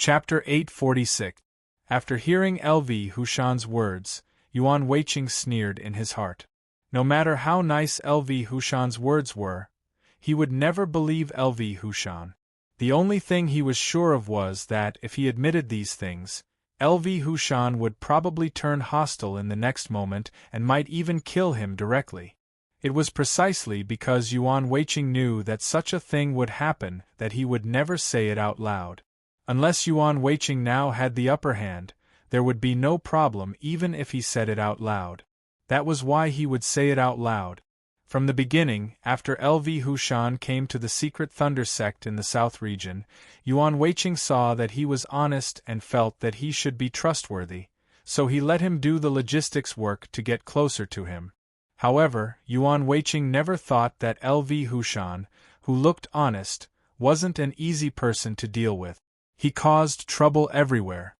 Chapter 846. After hearing L.V. Hushan's words, Yuan Weiqing sneered in his heart. No matter how nice L.V. Hushan's words were, he would never believe L.V. Hushan. The only thing he was sure of was that, if he admitted these things, L.V. Hushan would probably turn hostile in the next moment and might even kill him directly. It was precisely because Yuan Weiqing knew that such a thing would happen that he would never say it out loud. Unless Yuan Weiqing now had the upper hand, there would be no problem even if he said it out loud. That was why he would say it out loud. From the beginning, after L.V. Hushan came to the secret Thunder sect in the South region, Yuan Weiqing saw that he was honest and felt that he should be trustworthy, so he let him do the logistics work to get closer to him. However, Yuan Weiqing never thought that L.V. Hushan, who looked honest, wasn't an easy person to deal with. He caused trouble everywhere.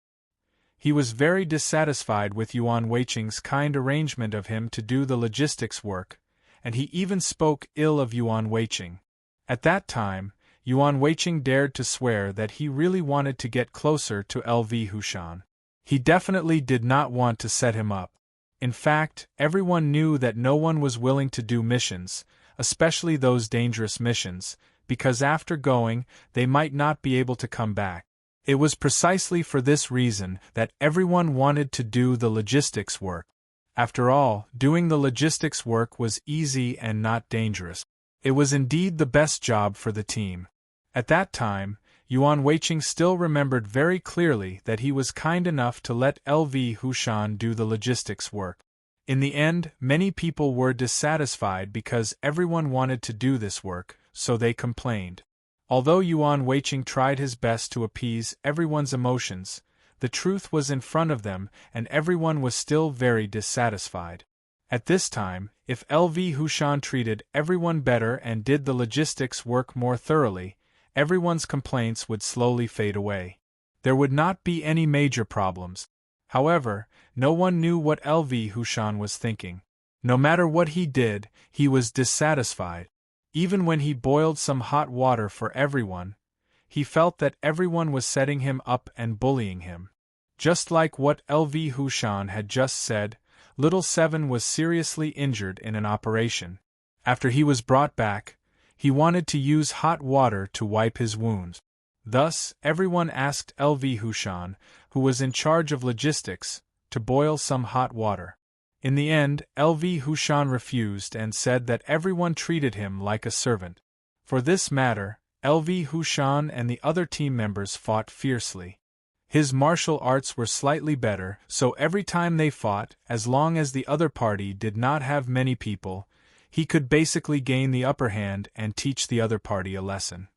He was very dissatisfied with Yuan Weiqing's kind arrangement of him to do the logistics work, and he even spoke ill of Yuan Weiqing. At that time, Yuan Weiqing dared to swear that he really wanted to get closer to L.V. Hushan. He definitely did not want to set him up. In fact, everyone knew that no one was willing to do missions, especially those dangerous missions, because after going, they might not be able to come back. It was precisely for this reason that everyone wanted to do the logistics work. After all, doing the logistics work was easy and not dangerous. It was indeed the best job for the team. At that time, Yuan Weiqing still remembered very clearly that he was kind enough to let L.V. Hushan do the logistics work. In the end, many people were dissatisfied because everyone wanted to do this work, so they complained. Although Yuan Weiqing tried his best to appease everyone's emotions, the truth was in front of them and everyone was still very dissatisfied. At this time, if L.V. Hushan treated everyone better and did the logistics work more thoroughly, everyone's complaints would slowly fade away. There would not be any major problems. However, no one knew what L.V. Hushan was thinking. No matter what he did, he was dissatisfied. Even when he boiled some hot water for everyone, he felt that everyone was setting him up and bullying him. Just like what L.V. Hushan had just said, Little Seven was seriously injured in an operation. After he was brought back, he wanted to use hot water to wipe his wounds. Thus, everyone asked L.V. Hushan, who was in charge of logistics, to boil some hot water. In the end, L.V. Hushan refused and said that everyone treated him like a servant. For this matter, L.V. Hushan and the other team members fought fiercely. His martial arts were slightly better, so every time they fought, as long as the other party did not have many people, he could basically gain the upper hand and teach the other party a lesson.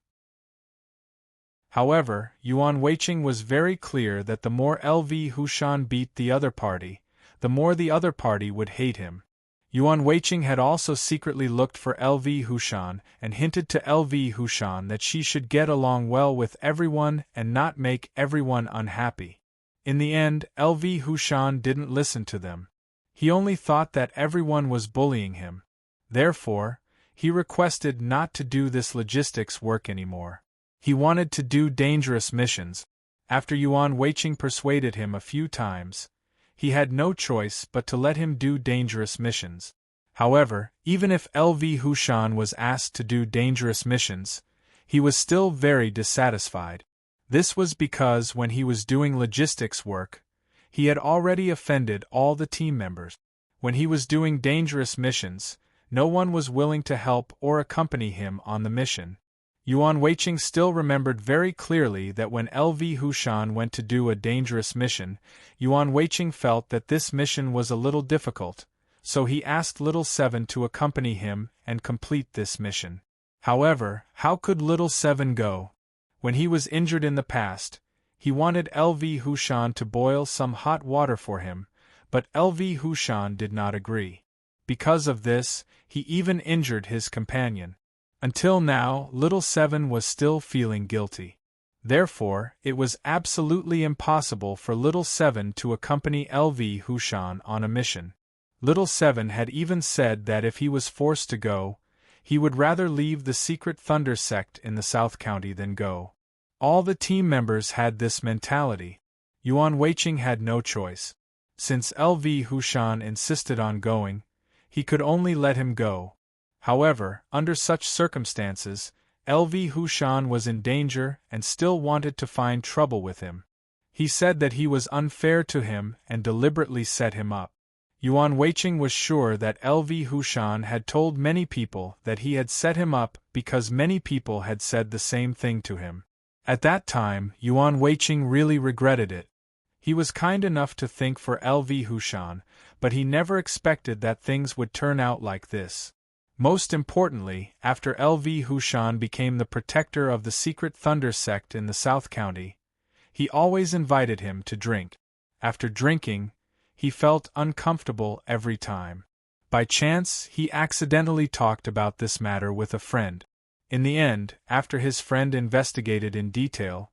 However, Yuan Weiqing was very clear that the more L.V. Hushan beat the other party, the more the other party would hate him. Yuan Weiqing had also secretly looked for L.V. Hushan and hinted to L.V. Hushan that she should get along well with everyone and not make everyone unhappy. In the end, L.V. Hushan didn't listen to them. He only thought that everyone was bullying him. Therefore, he requested not to do this logistics work anymore. He wanted to do dangerous missions. After Yuan Weiqing persuaded him a few times, he had no choice but to let him do dangerous missions. However, even if L.V. Hushan was asked to do dangerous missions, he was still very dissatisfied. This was because when he was doing logistics work, he had already offended all the team members. When he was doing dangerous missions, no one was willing to help or accompany him on the mission. Yuan Weiqing still remembered very clearly that when L.V. Hushan went to do a dangerous mission, Yuan Weiqing felt that this mission was a little difficult, so he asked Little Seven to accompany him and complete this mission. However, how could Little Seven go? When he was injured in the past, he wanted L.V. Hushan to boil some hot water for him, but L.V. Hushan did not agree. Because of this, he even injured his companion. Until now, Little Seven was still feeling guilty. Therefore, it was absolutely impossible for Little Seven to accompany L.V. Hushan on a mission. Little Seven had even said that if he was forced to go, he would rather leave the secret Thunder sect in the South County than go. All the team members had this mentality. Yuan Weiqing had no choice. Since LV Hushan insisted on going, he could only let him go. However, under such circumstances, LV Hushan was in danger and still wanted to find trouble with him. He said that he was unfair to him and deliberately set him up. Yuan Weiqing was sure that LV Hushan had told many people that he had set him up because many people had said the same thing to him. At that time, Yuan Weiqing really regretted it. He was kind enough to think for LV Hushan, but he never expected that things would turn out like this. Most importantly, after LV Hushan became the protector of the secret Thunder sect in the South County, he always invited him to drink. After drinking, he felt uncomfortable every time. By chance, he accidentally talked about this matter with a friend. In the end, after his friend investigated in detail,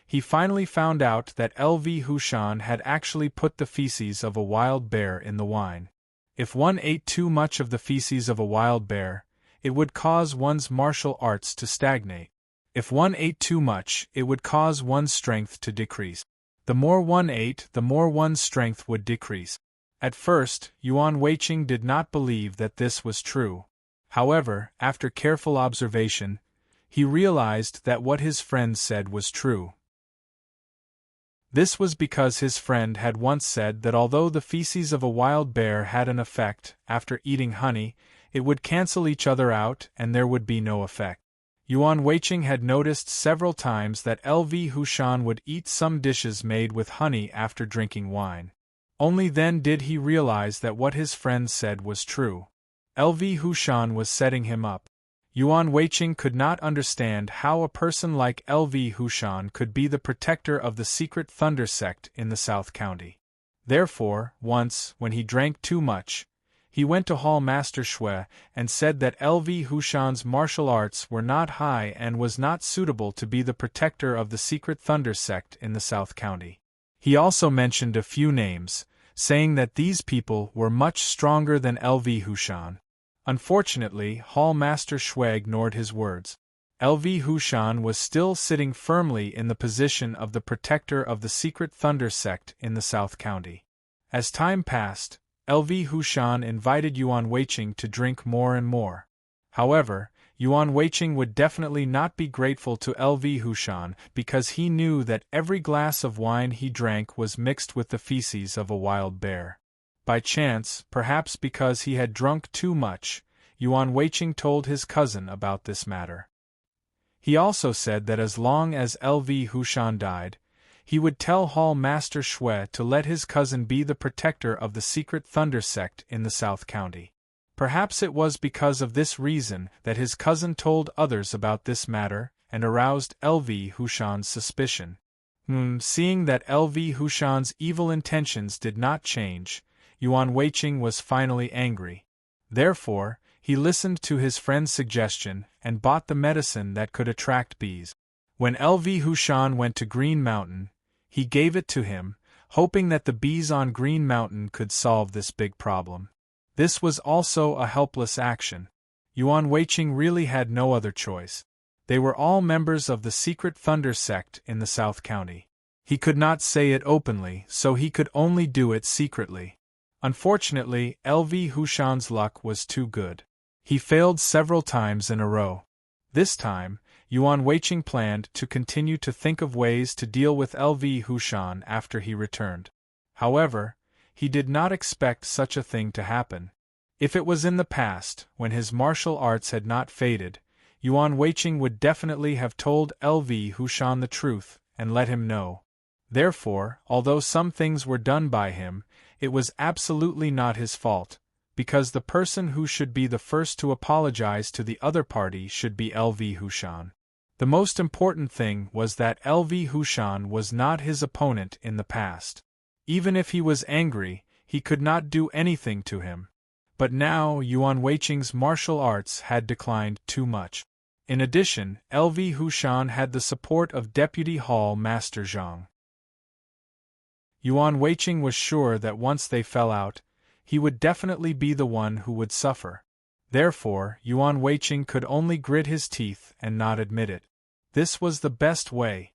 he finally found out that LV Hushan had actually put the feces of a wild bear in the wine. If one ate too much of the feces of a wild bear, it would cause one's martial arts to stagnate. If one ate too much, it would cause one's strength to decrease. The more one ate, the more one's strength would decrease. At first, Yuan Weiqing did not believe that this was true. However, after careful observation, he realized that what his friend said was true. This was because his friend had once said that although the feces of a wild bear had an effect, after eating honey, it would cancel each other out and there would be no effect. Yuan Weiqing had noticed several times that LV Hushan would eat some dishes made with honey after drinking wine. Only then did he realize that what his friend said was true. LV Hushan was setting him up. Yuan Weiqing could not understand how a person like LV Hushan could be the protector of the secret Thunder sect in the South County. Therefore, once, when he drank too much, he went to Hall Master Shui and said that LV Hushan's martial arts were not high and was not suitable to be the protector of the secret Thunder sect in the South County. He also mentioned a few names, saying that these people were much stronger than LV Hushan. Unfortunately, Hall Master Shui ignored his words. LV Hushan was still sitting firmly in the position of the protector of the secret Thunder sect in the South County. As time passed, LV Hushan invited Yuan Weiqing to drink more and more. However, Yuan Weiqing would definitely not be grateful to LV Hushan because he knew that every glass of wine he drank was mixed with the feces of a wild bear. By chance, perhaps because he had drunk too much, Yuan Weiqing told his cousin about this matter. He also said that as long as LV Hushan died, he would tell Hall Master Shui to let his cousin be the protector of the secret Thunder sect in the South County. Perhaps it was because of this reason that his cousin told others about this matter and aroused LV Hushan's suspicion. Seeing that LV Hushan's evil intentions did not change, Yuan Weiqing was finally angry. Therefore, he listened to his friend's suggestion and bought the medicine that could attract bees. When LV Hushan went to Green Mountain, he gave it to him, hoping that the bees on Green Mountain could solve this big problem. This was also a helpless action. Yuan Weiqing really had no other choice. They were all members of the secret Thunder sect in the South County. He could not say it openly, so he could only do it secretly. Unfortunately, LV Hushan's luck was too good. He failed several times in a row. This time, Yuan Weiqing planned to continue to think of ways to deal with LV Hushan after he returned. However, he did not expect such a thing to happen. If it was in the past, when his martial arts had not faded, Yuan Weiqing would definitely have told LV Hushan the truth and let him know. Therefore, although some things were done by him, it was absolutely not his fault, because the person who should be the first to apologize to the other party should be LV Hushan. The most important thing was that LV Hushan was not his opponent in the past. Even if he was angry, he could not do anything to him. But now Yuan Weiqing's martial arts had declined too much. In addition, LV Hushan had the support of Deputy Hall Master Zhang. Yuan Weiqing was sure that once they fell out, he would definitely be the one who would suffer. Therefore, Yuan Weiqing could only grit his teeth and not admit it. This was the best way.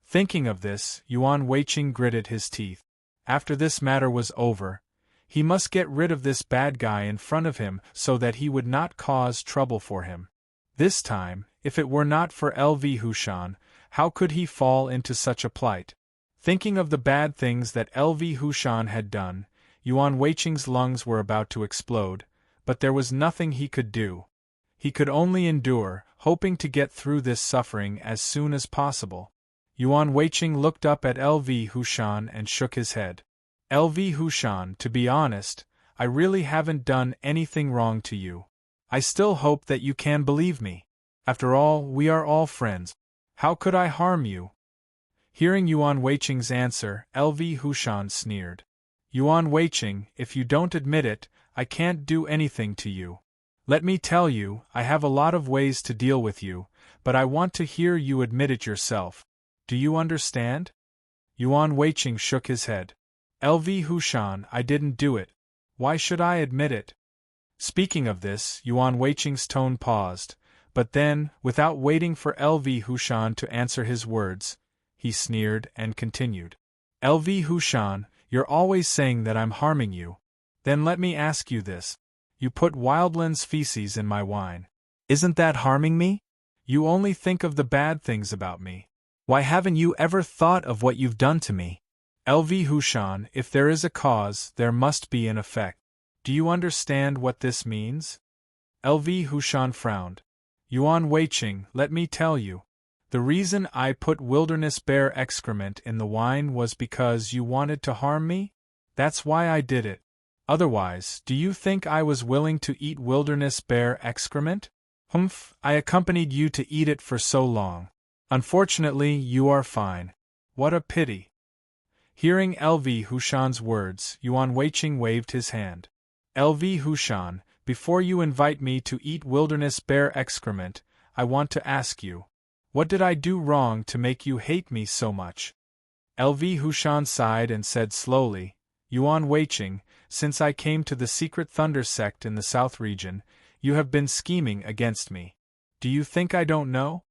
Thinking of this, Yuan Weiqing gritted his teeth. After this matter was over, he must get rid of this bad guy in front of him so that he would not cause trouble for him. This time, if it were not for LV Hushan, how could he fall into such a plight? Thinking of the bad things that LV Hushan had done, Yuan Weiqing's lungs were about to explode, but there was nothing he could do. He could only endure, hoping to get through this suffering as soon as possible. Yuan Weiqing looked up at LV Hushan and shook his head. LV Hushan, to be honest, I really haven't done anything wrong to you. I still hope that you can believe me. After all, we are all friends. How could I harm you? Hearing Yuan Weiqing's answer, LV Hushan sneered. Yuan Weiqing, if you don't admit it, I can't do anything to you. Let me tell you, I have a lot of ways to deal with you, but I want to hear you admit it yourself. Do you understand? Yuan Weiqing shook his head. LV Hushan, I didn't do it. Why should I admit it? Speaking of this, Yuan Weiqing's tone paused, but then, without waiting for LV Hushan to answer his words, he sneered and continued. LV Hushan, you're always saying that I'm harming you. Then let me ask you this. You put wildland's feces in my wine. Isn't that harming me? You only think of the bad things about me. Why haven't you ever thought of what you've done to me? LV Hushan, if there is a cause, there must be an effect. Do you understand what this means? LV Hushan frowned. Yuan Weiqing, let me tell you. The reason I put wilderness bear excrement in the wine was because you wanted to harm me? That's why I did it. Otherwise, do you think I was willing to eat wilderness bear excrement? Humph, I accompanied you to eat it for so long. Unfortunately, you are fine. What a pity. Hearing LV Hushan's words, Yuan Weiqing waved his hand. LV Hushan, before you invite me to eat wilderness bear excrement, I want to ask you, what did I do wrong to make you hate me so much? LV Hushan sighed and said slowly, Yuan Weiqing, since I came to the secret thunder sect in the south region, you have been scheming against me. Do you think I don't know?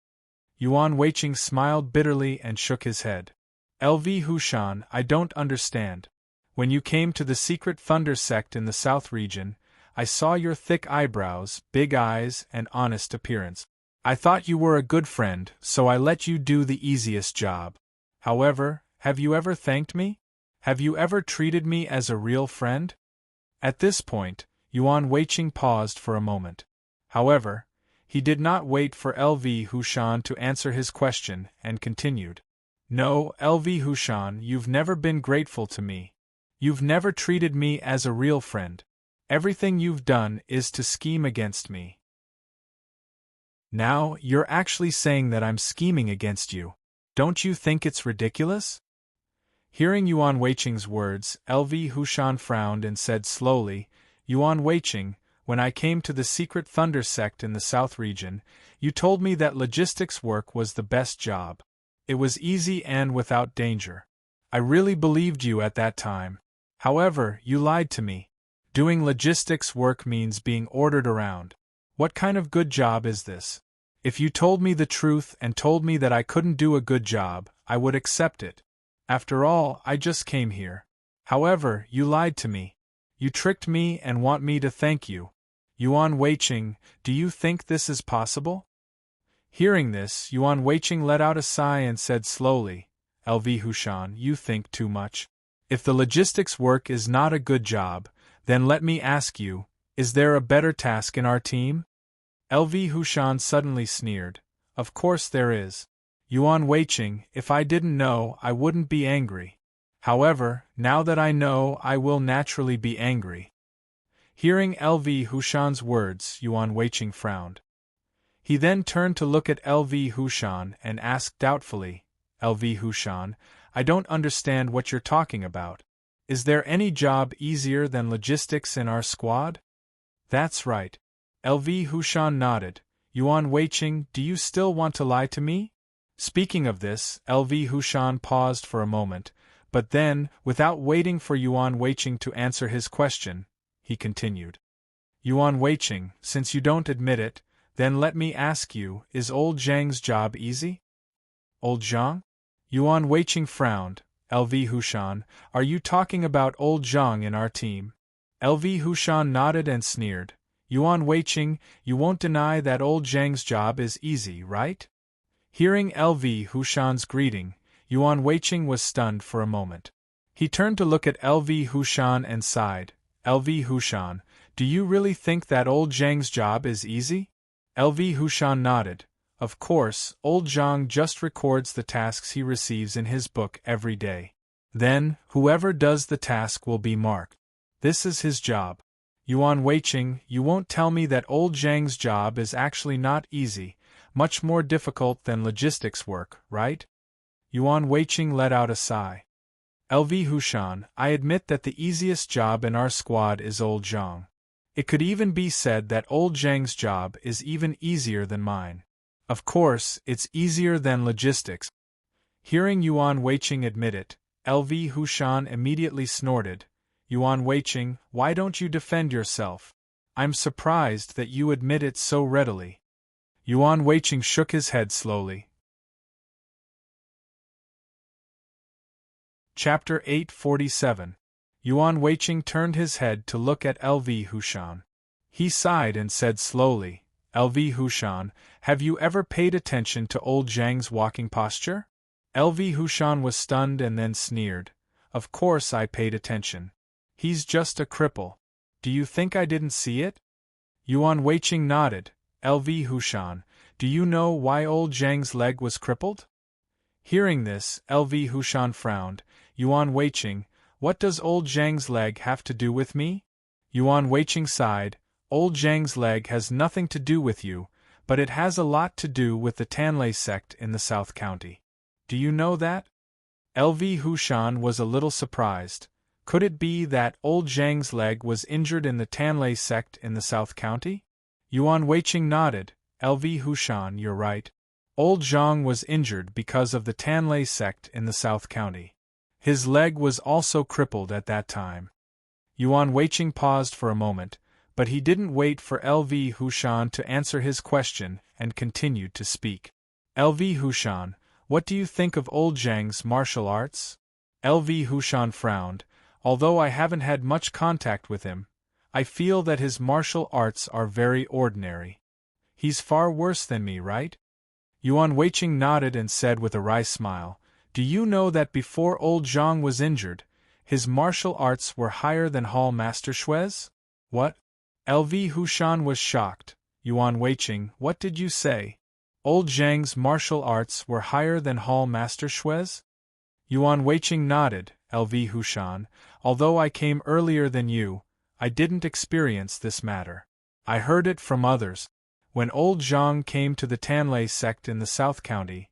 Yuan Weiqing smiled bitterly and shook his head. LV Hushan, I don't understand. When you came to the secret thunder sect in the south region, I saw your thick eyebrows, big eyes, and honest appearance. I thought you were a good friend, so I let you do the easiest job. However, have you ever thanked me? Have you ever treated me as a real friend? At this point, Yuan Weiqing paused for a moment. However, he did not wait for LV Hushan to answer his question and continued. No, LV Hushan, you've never been grateful to me. You've never treated me as a real friend. Everything you've done is to scheme against me. Now, you're actually saying that I'm scheming against you. Don't you think it's ridiculous? Hearing Yuan Weiqing's words, LV Hushan frowned and said slowly, Yuan Weiqing, when I came to the secret thunder sect in the south region, you told me that logistics work was the best job. It was easy and without danger. I really believed you at that time. However, you lied to me. Doing logistics work means being ordered around. What kind of good job is this? If you told me the truth and told me that I couldn't do a good job, I would accept it. After all, I just came here. However, you lied to me. You tricked me and want me to thank you. Yuan Weiqing, do you think this is possible? Hearing this, Yuan Weiqing let out a sigh and said slowly, LV Hushan, you think too much. If the logistics work is not a good job, then let me ask you, is there a better task in our team? LV Hushan suddenly sneered. Of course there is. Yuan Weiqing, if I didn't know, I wouldn't be angry. However, now that I know, I will naturally be angry. Hearing LV Hushan's words, Yuan Weiqing frowned. He then turned to look at LV Hushan and asked doubtfully, LV Hushan, I don't understand what you're talking about. Is there any job easier than logistics in our squad? That's right. LV Hushan nodded. Yuan Weiqing, do you still want to lie to me? Speaking of this, LV Hushan paused for a moment, but then, without waiting for Yuan Weiqing to answer his question, he continued. Yuan Weiqing, since you don't admit it, then let me ask you, is old Zhang's job easy? Old Zhang? Yuan Weiqing frowned. LV Hushan, are you talking about old Zhang in our team? LV Hushan nodded and sneered. Yuan Weiqing, you won't deny that old Zhang's job is easy, right? Hearing LV Hushan's greeting, Yuan Weiqing was stunned for a moment. He turned to look at LV Hushan and sighed. LV Hushan, do you really think that old Zhang's job is easy? LV Hushan nodded. Of course, old Zhang just records the tasks he receives in his book every day. Then, whoever does the task will be marked. This is his job. Yuan Weiqing, you won't tell me that old Zhang's job is actually not easy, much more difficult than logistics work, right? Yuan Weiqing let out a sigh. LV Hushan, I admit that the easiest job in our squad is old Zhang. It could even be said that old Zhang's job is even easier than mine. Of course, it's easier than logistics. Hearing Yuan Weiqing admit it, LV Hushan immediately snorted. Yuan Weiqing, why don't you defend yourself? I'm surprised that you admit it so readily. Yuan Weiqing shook his head slowly. Chapter 847. Yuan Weiqing turned his head to look at LV Hushan. He sighed and said slowly, LV Hushan, have you ever paid attention to old Zhang's walking posture? LV Hushan was stunned and then sneered. Of course I paid attention. He's just a cripple. Do you think I didn't see it? Yuan Weiqing nodded. LV Hushan, do you know why old Zhang's leg was crippled? Hearing this, LV Hushan frowned. Yuan Weiqing, what does old Zhang's leg have to do with me? Yuan Weiqing sighed. Old Zhang's leg has nothing to do with you, but it has a lot to do with the Tanlei sect in the South County. Do you know that? LV Hushan was a little surprised. Could it be that old Zhang's leg was injured in the Tanlei sect in the South County? Yuan Weiqing nodded. LV Hushan, you're right. Old Zhang was injured because of the Tanlei sect in the South County. His leg was also crippled at that time. Yuan Weiqing paused for a moment, but he didn't wait for LV Hushan to answer his question and continued to speak. LV Hushan, what do you think of old Zhang's martial arts? LV Hushan frowned. Although I haven't had much contact with him, I feel that his martial arts are very ordinary. He's far worse than me, right? Yuan Weiqing nodded and said with a wry smile, do you know that before old Zhang was injured, his martial arts were higher than Hall Master Shui's? What? LV Hushan was shocked. Yuan Weiqing, what did you say? Old Zhang's martial arts were higher than Hall Master Shui's? Yuan Weiqing nodded. LV Hushan, although I came earlier than you, I didn't experience this matter. I heard it from others. When old Zhang came to the Tanlei sect in the South County,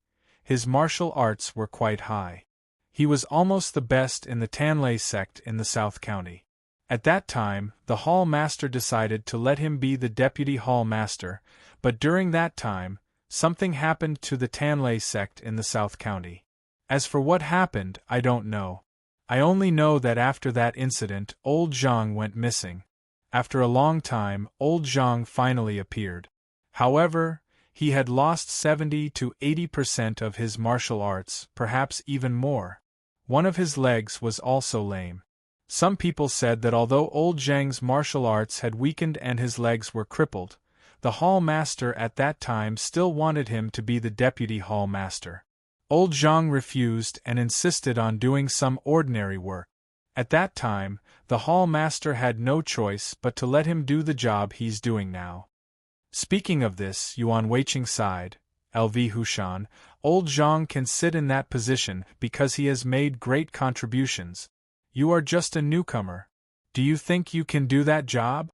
his martial arts were quite high. He was almost the best in the Tanlei sect in the South County. At that time, the Hall Master decided to let him be the Deputy Hall Master, but during that time, something happened to the Tanlei sect in the South County. As for what happened, I don't know. I only know that after that incident, old Zhang went missing. After a long time, old Zhang finally appeared. However, he had lost 70 to 80% of his martial arts, perhaps even more. One of his legs was also lame. Some people said that although old Zhang's martial arts had weakened and his legs were crippled, the Hall Master at that time still wanted him to be the Deputy Hall Master. Old Zhang refused and insisted on doing some ordinary work. At that time, the Hall Master had no choice but to let him do the job he's doing now. Speaking of this, Yuan Weiqing sighed. LV Hushan, old Zhang can sit in that position because he has made great contributions. You are just a newcomer. Do you think you can do that job?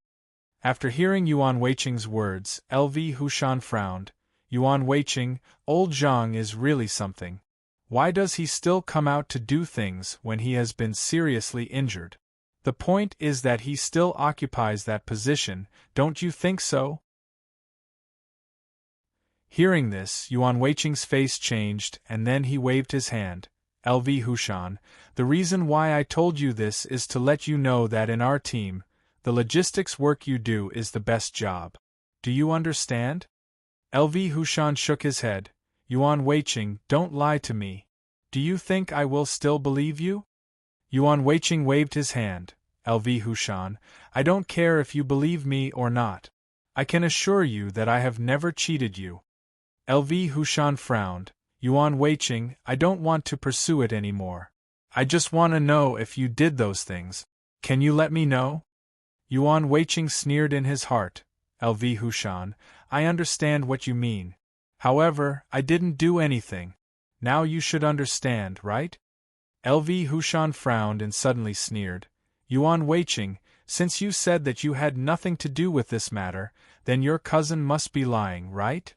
After hearing Yuan Weiqing's words, LV Hushan frowned. Yuan Weiqing, old Zhang is really something. Why does he still come out to do things when he has been seriously injured? The point is that he still occupies that position, don't you think so? Hearing this, Yuan Weiqing's face changed and then he waved his hand. LV Hushan, the reason why I told you this is to let you know that in our team, the logistics work you do is the best job. Do you understand? LV Hushan shook his head. Yuan Weiqing, don't lie to me. Do you think I will still believe you? Yuan Weiqing waved his hand. LV Hushan, I don't care if you believe me or not. I can assure you that I have never cheated you. LV Hushan frowned. Yuan Weiqing, I don't want to pursue it anymore. I just want to know if you did those things. Can you let me know? Yuan Weiqing sneered in his heart. LV Hushan, I understand what you mean. However, I didn't do anything. Now you should understand, right? LV Hushan frowned and suddenly sneered. Yuan Weiqing, since you said that you had nothing to do with this matter, then your cousin must be lying, right?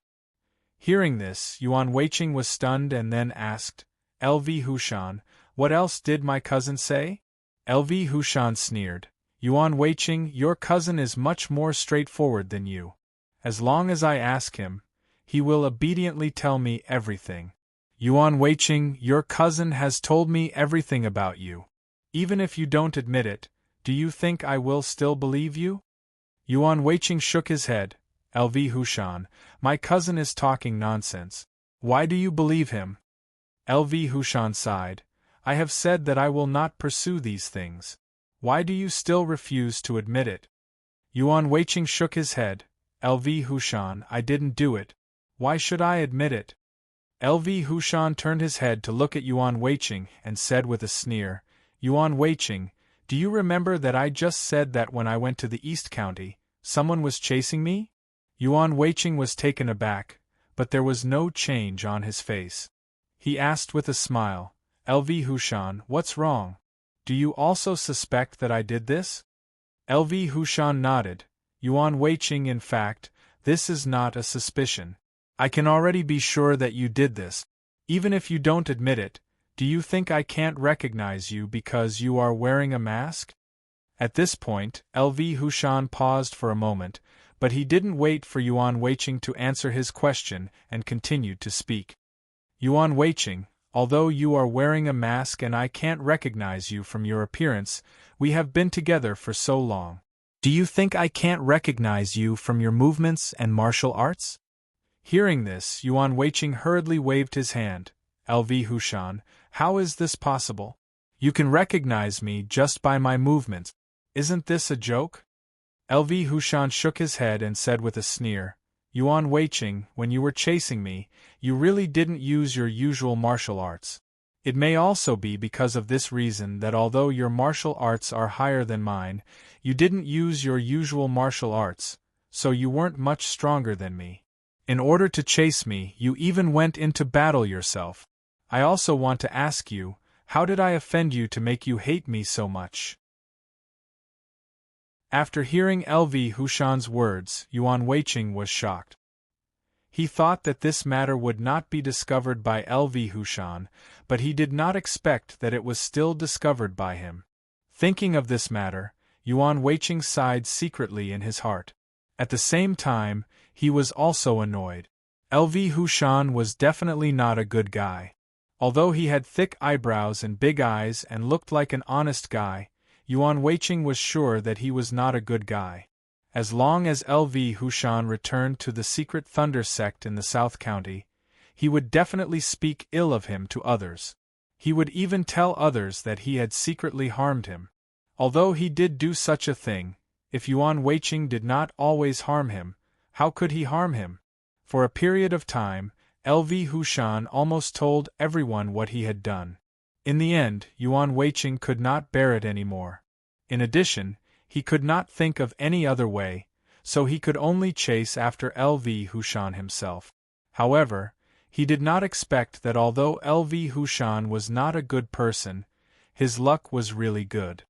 Hearing this, Yuan Weiqing was stunned and then asked, LV Hushan, what else did my cousin say? LV Hushan sneered. Yuan Weiqing, your cousin is much more straightforward than you. As long as I ask him, he will obediently tell me everything. Yuan Weiqing, your cousin has told me everything about you. Even if you don't admit it, do you think I will still believe you? Yuan Weiqing shook his head. LV Hushan, my cousin is talking nonsense. Why do you believe him? LV Hushan sighed. I have said that I will not pursue these things. Why do you still refuse to admit it? Yuan Weiqing shook his head. LV Hushan, I didn't do it. Why should I admit it? LV Hushan turned his head to look at Yuan Weiqing and said with a sneer, Yuan Weiqing, do you remember that I just said that when I went to the East County, someone was chasing me? Yuan Weiqing was taken aback, but there was no change on his face. He asked with a smile, LV Hushan, what's wrong? Do you also suspect that I did this? LV Hushan nodded. Yuan Weiqing, in fact, this is not a suspicion. I can already be sure that you did this. Even if you don't admit it, do you think I can't recognize you because you are wearing a mask? At this point, LV Hushan paused for a moment, but he didn't wait for Yuan Weiqing to answer his question and continued to speak. Yuan Weiqing, although you are wearing a mask and I can't recognize you from your appearance, we have been together for so long. Do you think I can't recognize you from your movements and martial arts? Hearing this, Yuan Weiqing hurriedly waved his hand. LV Hushan, how is this possible? You can recognize me just by my movements. Isn't this a joke? LV Hushan shook his head and said with a sneer, Yuan Weiqing, when you were chasing me, you really didn't use your usual martial arts. It may also be because of this reason that although your martial arts are higher than mine, you didn't use your usual martial arts, so you weren't much stronger than me. In order to chase me, you even went into battle yourself. I also want to ask you, how did I offend you to make you hate me so much? After hearing LV Hushan's words, Yuan Weiqing was shocked. He thought that this matter would not be discovered by LV Hushan, but he did not expect that it was still discovered by him. Thinking of this matter, Yuan Weiqing sighed secretly in his heart. At the same time, he was also annoyed. LV Hushan was definitely not a good guy. Although he had thick eyebrows and big eyes and looked like an honest guy, Yuan Weiqing was sure that he was not a good guy. As long as LV Hushan returned to the secret Thunder sect in the South County, he would definitely speak ill of him to others. He would even tell others that he had secretly harmed him. Although he did do such a thing, if Yuan Weiqing did not always harm him, how could he harm him? For a period of time, LV Hushan almost told everyone what he had done. In the end, Yuan Weiqing could not bear it anymore. In addition, he could not think of any other way, so he could only chase after LV Hushan himself. However, he did not expect that although LV Hushan was not a good person, his luck was really good.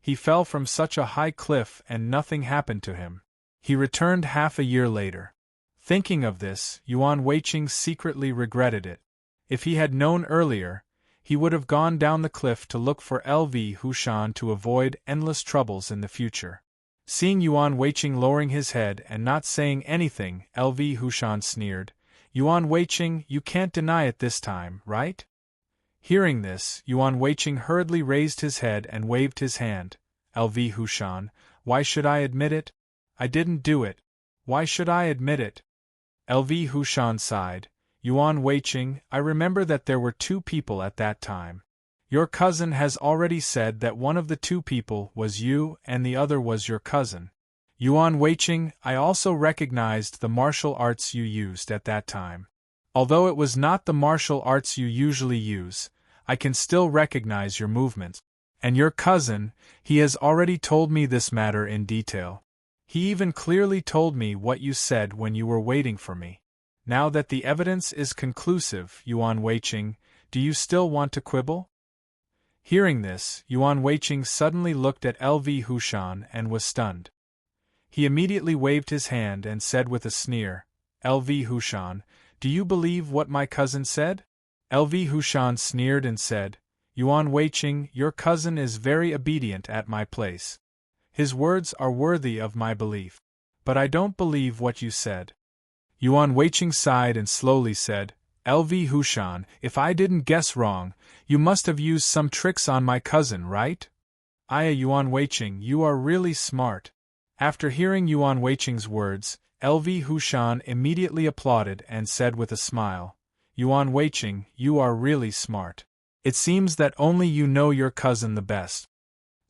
He fell from such a high cliff and nothing happened to him. He returned half a year later. Thinking of this, Yuan Weiqing secretly regretted it. If he had known earlier, he would have gone down the cliff to look for LV Hushan to avoid endless troubles in the future. Seeing Yuan Weiqing lowering his head and not saying anything, LV Hushan sneered, Yuan Weiqing, you can't deny it this time, right? Hearing this, Yuan Weiqing hurriedly raised his head and waved his hand. LV Hushan, why should I admit it? I didn't do it. Why should I admit it? LV Hushan sighed. Yuan Weiqing, I remember that there were two people at that time. Your cousin has already said that one of the two people was you and the other was your cousin. Yuan Weiqing, I also recognized the martial arts you used at that time. Although it was not the martial arts you usually use, I can still recognize your movements. And your cousin, he has already told me this matter in detail. He even clearly told me what you said when you were waiting for me. Now that the evidence is conclusive, Yuan Weiqing, do you still want to quibble? Hearing this, Yuan Weiqing suddenly looked at LV Hushan and was stunned. He immediately waved his hand and said with a sneer, LV Hushan, do you believe what my cousin said? LV Hushan sneered and said, Yuan Weiqing, your cousin is very obedient at my place. His words are worthy of my belief. But I don't believe what you said. Yuan Weiqing sighed and slowly said, LV Hushan, if I didn't guess wrong, you must have used some tricks on my cousin, right? Yuan Weiqing, you are really smart. After hearing Yuan Weiqing's words, LV Hushan immediately applauded and said with a smile, Yuan Weiqing, you are really smart. It seems that only you know your cousin the best.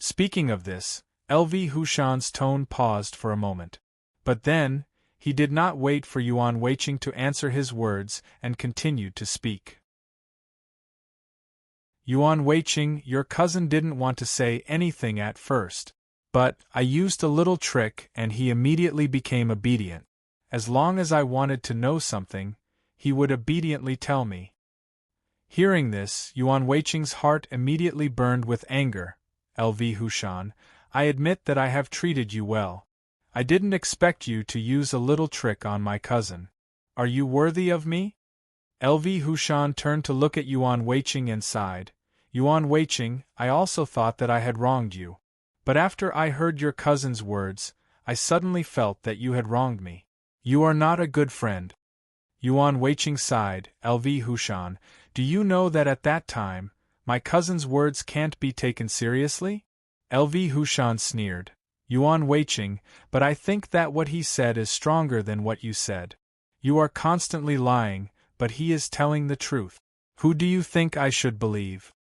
Speaking of this, LV Hushan's tone paused for a moment. But then, he did not wait for Yuan Weiqing to answer his words and continued to speak. Yuan Weiqing, your cousin didn't want to say anything at first. But I used a little trick and he immediately became obedient. As long as I wanted to know something, he would obediently tell me. Hearing this, Yuan Weiqing's heart immediately burned with anger. LV Hushan, I admit that I have treated you well. I didn't expect you to use a little trick on my cousin. Are you worthy of me? LV Hushan turned to look at Yuan Weiqing and sighed. Yuan Weiqing, I also thought that I had wronged you. But after I heard your cousin's words, I suddenly felt that you had wronged me. You are not a good friend. Yuan Weiqing sighed. LV Hushan, do you know that at that time, my cousin's words can't be taken seriously? LV Hushan sneered. Yuan Weiqing, but I think that what he said is stronger than what you said. You are constantly lying, but he is telling the truth. Who do you think I should believe?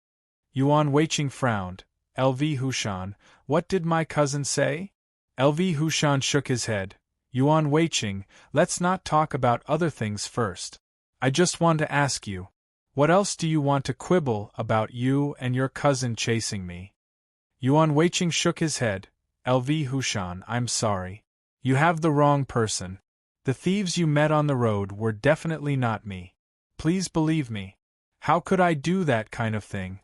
Yuan Weiqing frowned. LV Hushan, what did my cousin say? LV Hushan shook his head. Yuan Weiqing, let's not talk about other things first. I just want to ask you, what else do you want to quibble about you and your cousin chasing me? Yuan Weiqing shook his head. LV Hushan, I'm sorry. You have the wrong person. The thieves you met on the road were definitely not me. Please believe me. How could I do that kind of thing?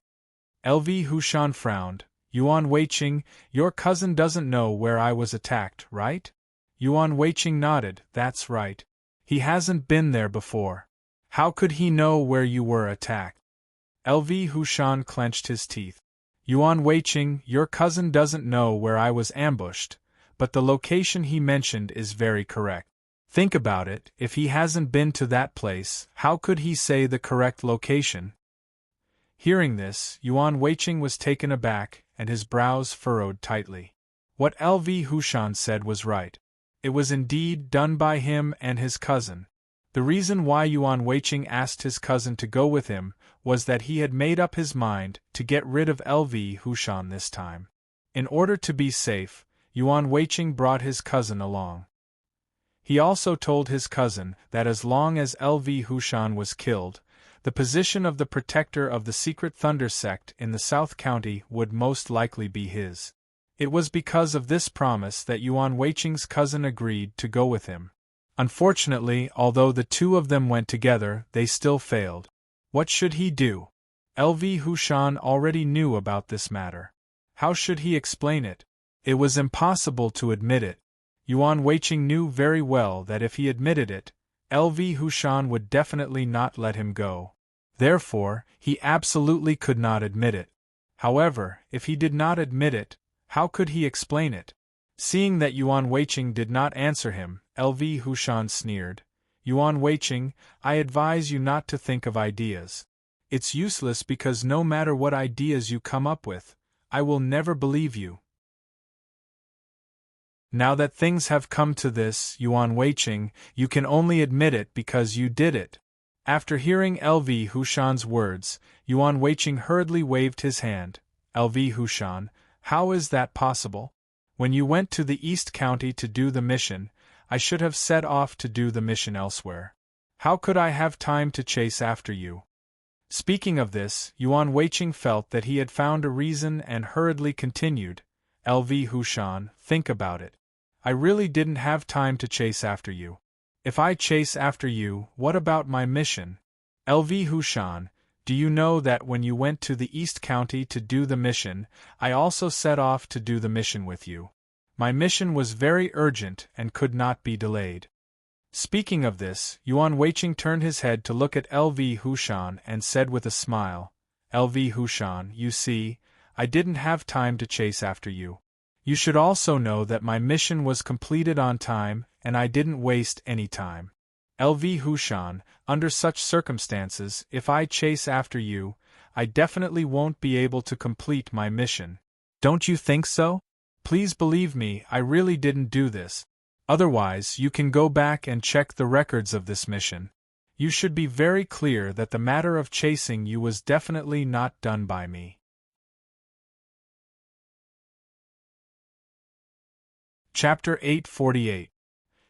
LV Hushan frowned. Yuan Weiqing, your cousin doesn't know where I was attacked, right? Yuan Weiqing nodded. That's right. He hasn't been there before. How could he know where you were attacked? LV Hushan clenched his teeth. Yuan Weiqing, your cousin doesn't know where I was ambushed, but the location he mentioned is very correct. Think about it, if he hasn't been to that place, how could he say the correct location? Hearing this, Yuan Weiqing was taken aback, and his brows furrowed tightly. What LV Hushan said was right. It was indeed done by him and his cousin. The reason why Yuan Weiqing asked his cousin to go with him was that he had made up his mind to get rid of LV Hushan this time. In order to be safe, Yuan Weiqing brought his cousin along. He also told his cousin that as long as LV Hushan was killed, the position of the protector of the secret Thunder sect in the South County would most likely be his. It was because of this promise that Yuan Weiqing's cousin agreed to go with him. Unfortunately, although the two of them went together, they still failed. What should he do? LV Hushan already knew about this matter. How should he explain it? It was impossible to admit it. Yuan Weiqing knew very well that if he admitted it, LV Hushan would definitely not let him go. Therefore, he absolutely could not admit it. However, if he did not admit it, how could he explain it? Seeing that Yuan Weiqing did not answer him, LV Hushan sneered. Yuan Weiqing, I advise you not to think of ideas. It's useless because no matter what ideas you come up with, I will never believe you. Now that things have come to this, Yuan Weiqing, you can only admit it because you did it. After hearing LV Hushan's words, Yuan Weiqing hurriedly waved his hand. LV Hushan, how is that possible? When you went to the East County to do the mission, I should have set off to do the mission elsewhere. How could I have time to chase after you? Speaking of this, Yuan Weiqing felt that he had found a reason and hurriedly continued. LV Hushan, think about it. I really didn't have time to chase after you. If I chase after you, what about my mission? LV Hushan, do you know that when you went to the East County to do the mission, I also set off to do the mission with you? My mission was very urgent and could not be delayed. Speaking of this, Yuan Weiqing turned his head to look at LV Hushan and said with a smile, LV Hushan, you see, I didn't have time to chase after you. You should also know that my mission was completed on time, and I didn't waste any time. LV Hushan, under such circumstances, if I chase after you, I definitely won't be able to complete my mission. Don't you think so? Please believe me, I really didn't do this. Otherwise, you can go back and check the records of this mission. You should be very clear that the matter of chasing you was definitely not done by me. Chapter 848.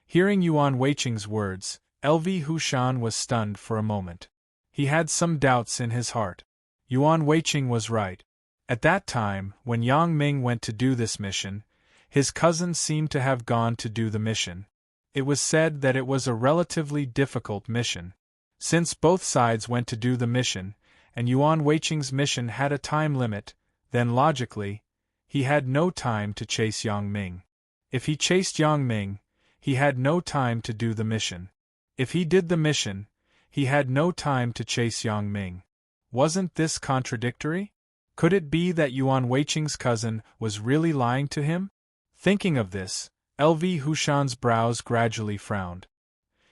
Hearing Yuan Weiqing's words, LV Hushan was stunned for a moment. He had some doubts in his heart. Yuan Weiqing was right. At that time, when Yang Ming went to do this mission, his cousin seemed to have gone to do the mission. It was said that it was a relatively difficult mission. Since both sides went to do the mission, and Yuan Weiqing's mission had a time limit, then logically, he had no time to chase Yang Ming. If he chased Yang Ming, he had no time to do the mission. If he did the mission, he had no time to chase Yang Ming. Wasn't this contradictory? Could it be that Yuan Weiqing's cousin was really lying to him? Thinking of this, LV Hushan's brows gradually frowned.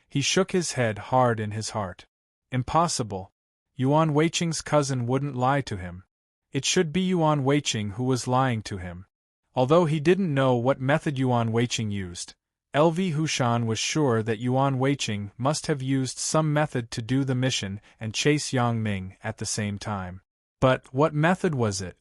He shook his head hard in his heart. Impossible. Yuan Weiqing's cousin wouldn't lie to him. It should be Yuan Weiqing who was lying to him. Although he didn't know what method Yuan Weiqing used, LV Hushan was sure that Yuan Weiqing must have used some method to do the mission and chase Yang Ming at the same time. But what method was it?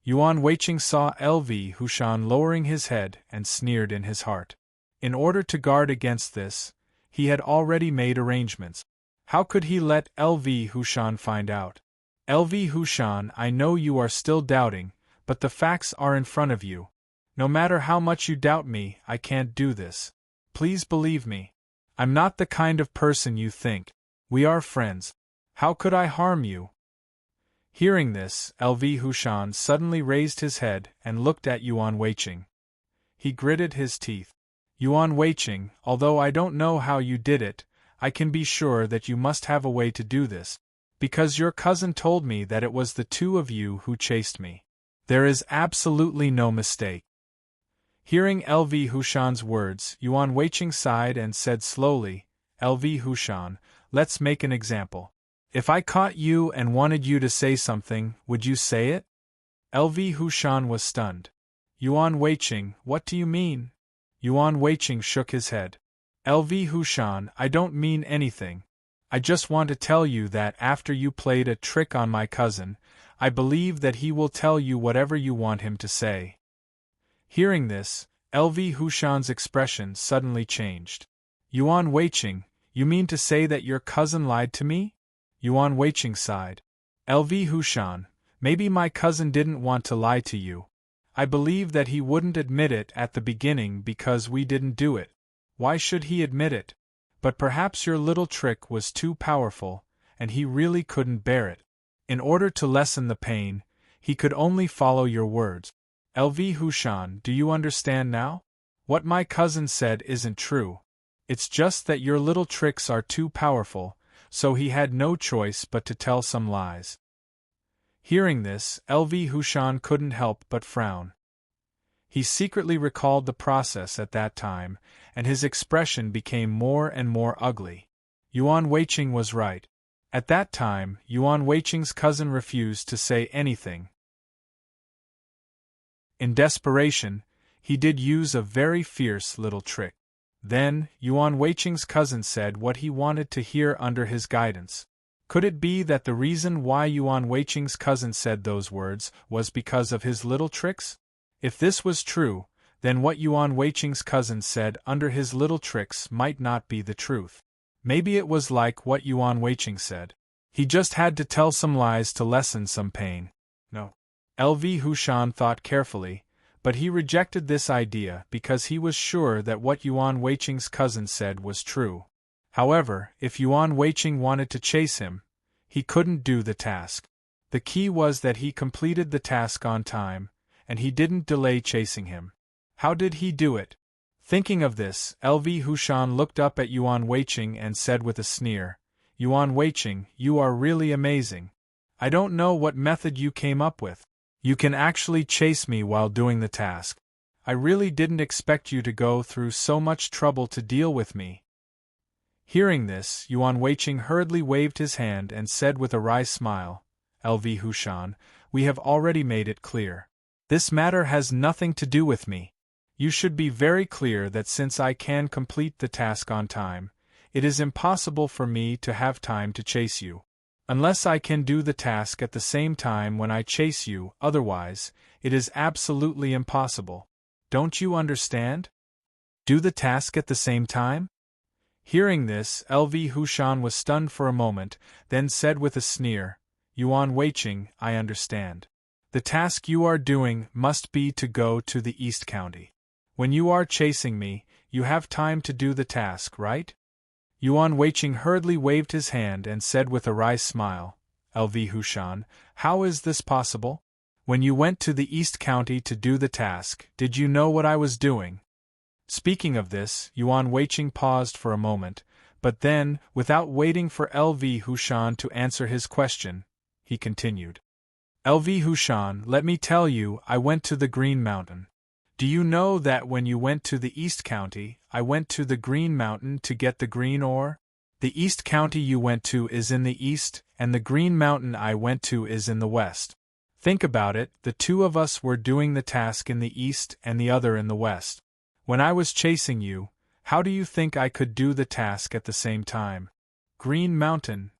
Yuan Weiqing saw LV Hushan lowering his head and sneered in his heart. In order to guard against this, he had already made arrangements. How could he let LV Hushan find out? LV Hushan, I know you are still doubting, but the facts are in front of you. No matter how much you doubt me, I can't do this. Please believe me. I'm not the kind of person you think. We are friends. How could I harm you? Hearing this, LV Hushan suddenly raised his head and looked at Yuan Weiqing. He gritted his teeth. Yuan Weiqing, although I don't know how you did it, I can be sure that you must have a way to do this, because your cousin told me that it was the two of you who chased me. There is absolutely no mistake. Hearing LV Hushan's words, Yuan Weiqing sighed and said slowly, LV Hushan, let's make an example. If I caught you and wanted you to say something, would you say it? LV Hushan was stunned. Yuan Weiqing, what do you mean? Yuan Weiqing shook his head. LV Hushan, I don't mean anything. I just want to tell you that after you played a trick on my cousin, I believe that he will tell you whatever you want him to say. Hearing this, LV Hushan's expression suddenly changed. Yuan Weiqing, you mean to say that your cousin lied to me? Yuan Weiqing sighed. LV Hushan, maybe my cousin didn't want to lie to you. I believe that he wouldn't admit it at the beginning because we didn't do it. Why should he admit it? But perhaps your little trick was too powerful, and he really couldn't bear it. In order to lessen the pain, he could only follow your words. LV Hushan, do you understand now? What my cousin said isn't true. It's just that your little tricks are too powerful, so he had no choice but to tell some lies. Hearing this, LV Hushan couldn't help but frown. He secretly recalled the process at that time, and his expression became more and more ugly. Yuan Weiqing was right. At that time, Yuan Weiqing's cousin refused to say anything. In desperation, he did use a very fierce little trick. Then, Yuan Weiqing's cousin said what he wanted to hear under his guidance. Could it be that the reason why Yuan Weiqing's cousin said those words was because of his little tricks? If this was true, then what Yuan Weiqing's cousin said under his little tricks might not be the truth. Maybe it was like what Yuan Weiqing said. He just had to tell some lies to lessen some pain. No. LV Hushan thought carefully, but he rejected this idea because he was sure that what Yuan Weiqing's cousin said was true. However, if Yuan Weiqing wanted to chase him, he couldn't do the task. The key was that he completed the task on time, and he didn't delay chasing him. How did he do it? Thinking of this, LV Hushan looked up at Yuan Weiqing and said with a sneer, "Yuan Weiqing, you are really amazing. I don't know what method you came up with. You can actually chase me while doing the task. I really didn't expect you to go through so much trouble to deal with me." Hearing this, Yuan Weiqing hurriedly waved his hand and said with a wry smile, "LV Hushan, we have already made it clear. This matter has nothing to do with me. You should be very clear that since I can complete the task on time, it is impossible for me to have time to chase you. Unless I can do the task at the same time when I chase you, otherwise, it is absolutely impossible. Don't you understand? Do the task at the same time?" Hearing this, LV Hushan was stunned for a moment, then said with a sneer, "Yuan Weiqing, I understand. The task you are doing must be to go to the East County. When you are chasing me, you have time to do the task, right?" Yuan Weiqing hurriedly waved his hand and said with a wry smile, "LV Hushan, how is this possible? When you went to the East County to do the task, did you know what I was doing?" Speaking of this, Yuan Weiqing paused for a moment, but then, without waiting for LV Hushan to answer his question, he continued. "LV Hushan, let me tell you, I went to the Green Mountain. Do you know that when you went to the East County, I went to the Green Mountain to get the green ore? The East County you went to is in the east, and the Green Mountain I went to is in the west. Think about it, the two of us were doing the task in the east and the other in the west. When I was chasing you, how do you think I could do the task at the same time? Green Mountain."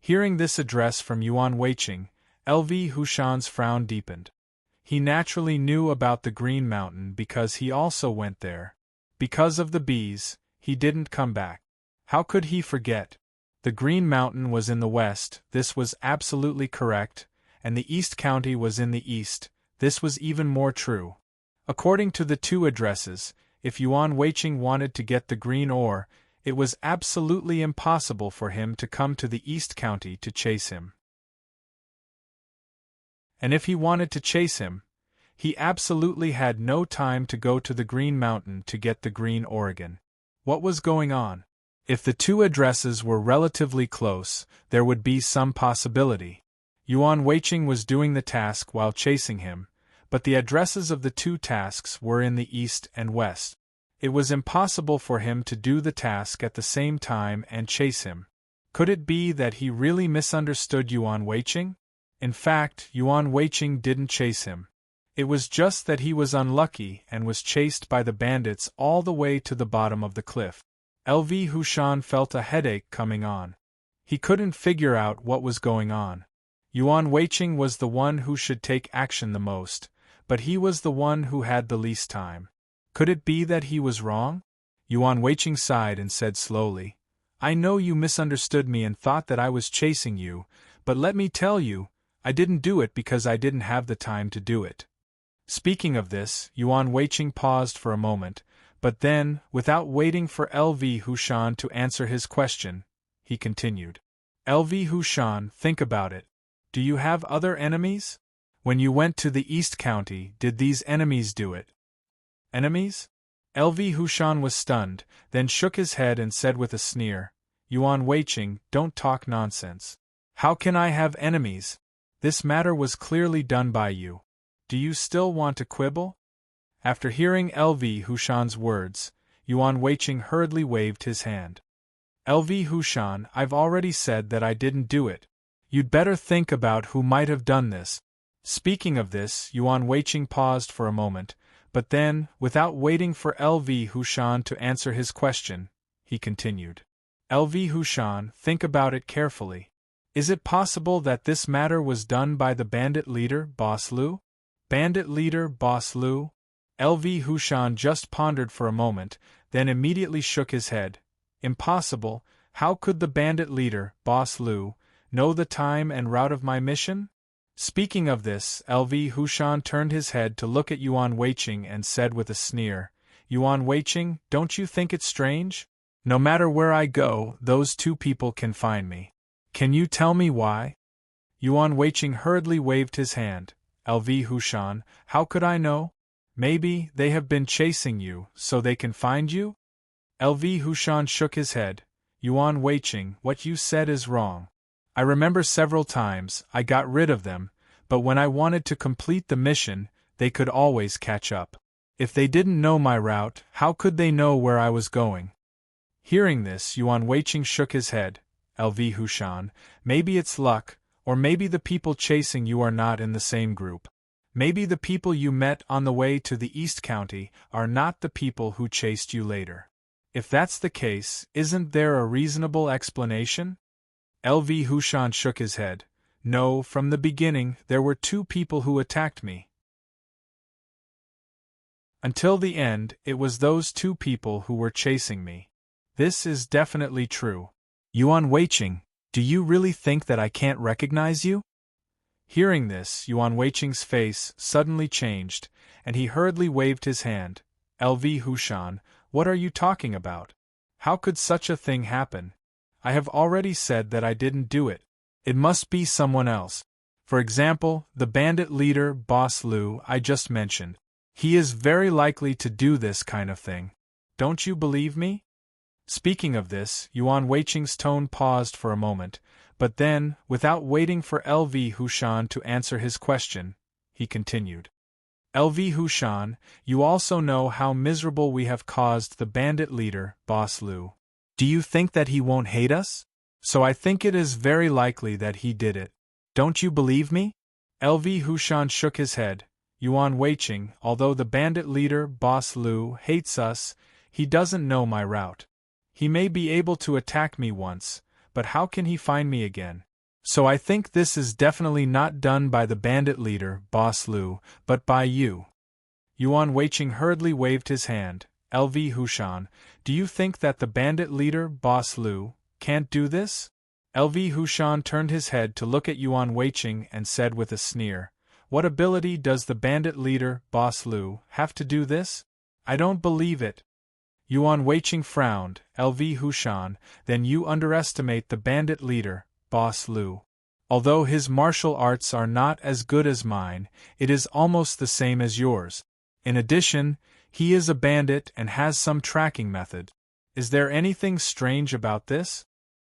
Hearing this address from Yuan Weiqing, LV Hushan's frown deepened. He naturally knew about the Green Mountain because he also went there. Because of the bees, he didn't come back. How could he forget? The Green Mountain was in the west, this was absolutely correct, and the East County was in the east, this was even more true. According to the two addresses, if Yuan Weiqing wanted to get the green ore, it was absolutely impossible for him to come to the East County to chase him. And if he wanted to chase him, he absolutely had no time to go to the Green Mountain to get the green Oregon. What was going on? If the two addresses were relatively close, there would be some possibility. Yuan Weiqing was doing the task while chasing him, but the addresses of the two tasks were in the east and west. It was impossible for him to do the task at the same time and chase him. Could it be that he really misunderstood Yuan Weiqing? In fact, Yuan Weiqing didn't chase him. It was just that he was unlucky and was chased by the bandits all the way to the bottom of the cliff. LV Hushan felt a headache coming on. He couldn't figure out what was going on. Yuan Weiqing was the one who should take action the most, but he was the one who had the least time. Could it be that he was wrong? Yuan Weiqing sighed and said slowly, "I know you misunderstood me and thought that I was chasing you, but let me tell you, I didn't do it because I didn't have the time to do it." Speaking of this, Yuan Weiqing paused for a moment, but then, without waiting for LV Hushan to answer his question, he continued. "LV Hushan, think about it. Do you have other enemies? When you went to the East County, did these enemies do it?" "Enemies?" LV Hushan was stunned, then shook his head and said with a sneer, "Yuan Weiqing, don't talk nonsense. How can I have enemies? This matter was clearly done by you. Do you still want to quibble?" After hearing LV Hushan's words, Yuan Weiqing hurriedly waved his hand. "LV Hushan, I've already said that I didn't do it. You'd better think about who might have done this." Speaking of this, Yuan Weiqing paused for a moment, but then, without waiting for LV Hushan to answer his question, he continued. "LV Hushan, think about it carefully. Is it possible that this matter was done by the bandit leader, Boss Lu? Bandit leader, Boss Lu? LV Hushan just pondered for a moment, then immediately shook his head. Impossible. How could the bandit leader, Boss Lu, know the time and route of my mission? Speaking of this, LV Hushan turned his head to look at Yuan Weiqing and said with a sneer, Yuan Weiqing, don't you think it strange? No matter where I go, those two people can find me. Can you tell me why? Yuan Weiqing hurriedly waved his hand. LV Hushan, how could I know? Maybe they have been chasing you, so they can find you? LV Hushan shook his head. Yuan Weiqing, what you said is wrong. I remember several times I got rid of them, but when I wanted to complete the mission, they could always catch up. If they didn't know my route, how could they know where I was going? Hearing this, Yuan Weiqing shook his head. LV Hushan, maybe it's luck, or maybe the people chasing you are not in the same group. Maybe the people you met on the way to the East County are not the people who chased you later. If that's the case, isn't there a reasonable explanation? LV Hushan shook his head. No, from the beginning there were two people who attacked me. Until the end, it was those two people who were chasing me. This is definitely true. Yuan Weiqing, do you really think that I can't recognize you? Hearing this, Yuan Weiqing's face suddenly changed, and he hurriedly waved his hand. LV Hushan, what are you talking about? How could such a thing happen? I have already said that I didn't do it. It must be someone else. For example, the bandit leader, Boss Lu, I just mentioned. He is very likely to do this kind of thing. Don't you believe me? Speaking of this, Yuan Weiqing's tone paused for a moment, but then, without waiting for LV Hushan to answer his question, he continued. LV Hushan, you also know how miserable we have caused the bandit leader, Boss Lu. Do you think that he won't hate us? So I think it is very likely that he did it. Don't you believe me? LV Hushan shook his head. Yuan Weiqing, although the bandit leader, Boss Lu, hates us, he doesn't know my route. He may be able to attack me once, but how can he find me again? So I think this is definitely not done by the bandit leader, Boss Lu, but by you. Yuan Weiqing hurriedly waved his hand. LV Hushan, do you think that the bandit leader, Boss Lu, can't do this? LV Hushan turned his head to look at Yuan Weiqing and said with a sneer, what ability does the bandit leader, Boss Lu, have to do this? I don't believe it. Yuan Weiqing frowned. LV Hushan, then you underestimate the bandit leader, Boss Lu. Although his martial arts are not as good as mine, it is almost the same as yours. In addition, he is a bandit and has some tracking method. Is there anything strange about this?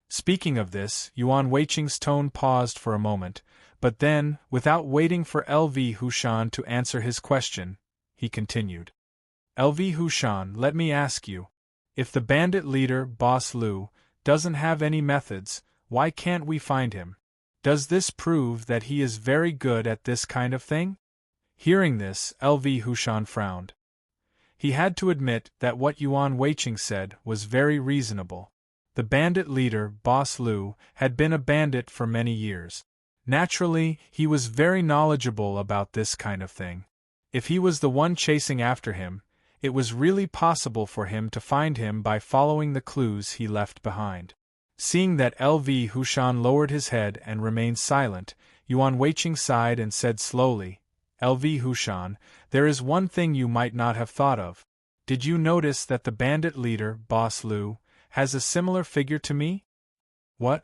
Speaking of this, Yuan Weiqing's tone paused for a moment, but then, without waiting for LV Hushan to answer his question, he continued. LV Hushan, let me ask you. If the bandit leader, Boss Lu, doesn't have any methods, why can't we find him? Does this prove that he is very good at this kind of thing? Hearing this, LV Hushan frowned. He had to admit that what Yuan Weiqing said was very reasonable. The bandit leader, Boss Lu, had been a bandit for many years. Naturally, he was very knowledgeable about this kind of thing. If he was the one chasing after him, it was really possible for him to find him by following the clues he left behind. Seeing that LV Hushan lowered his head and remained silent, Yuan Weiqing sighed and said slowly, LV Hushan, there is one thing you might not have thought of. Did you notice that the bandit leader, Boss Lu, has a similar figure to me? What?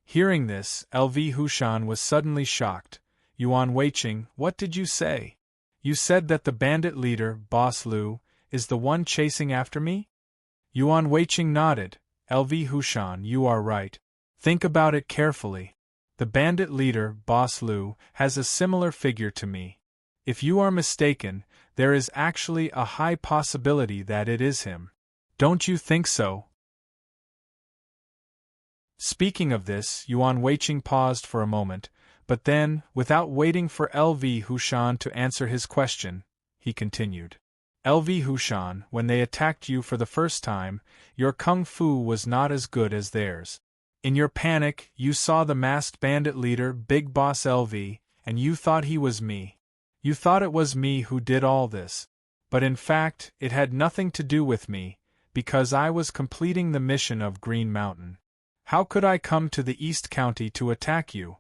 Hearing this, LV Hushan was suddenly shocked. Yuan Weiqing, what did you say? You said that the bandit leader, Boss Lu, is the one chasing after me? Yuan Weiqing nodded. LV Hushan, you are right. Think about it carefully. The bandit leader, Boss Lu, has a similar figure to me. If you are mistaken, there is actually a high possibility that it is him. Don't you think so? Speaking of this, Yuan Weiqing paused for a moment, but then, without waiting for LV Hushan to answer his question, he continued. LV Hushan, when they attacked you for the first time, your kung fu was not as good as theirs. In your panic, you saw the masked bandit leader, Big Boss LV, and you thought he was me. You thought it was me who did all this. But in fact, it had nothing to do with me, because I was completing the mission of Green Mountain. How could I come to the East County to attack you?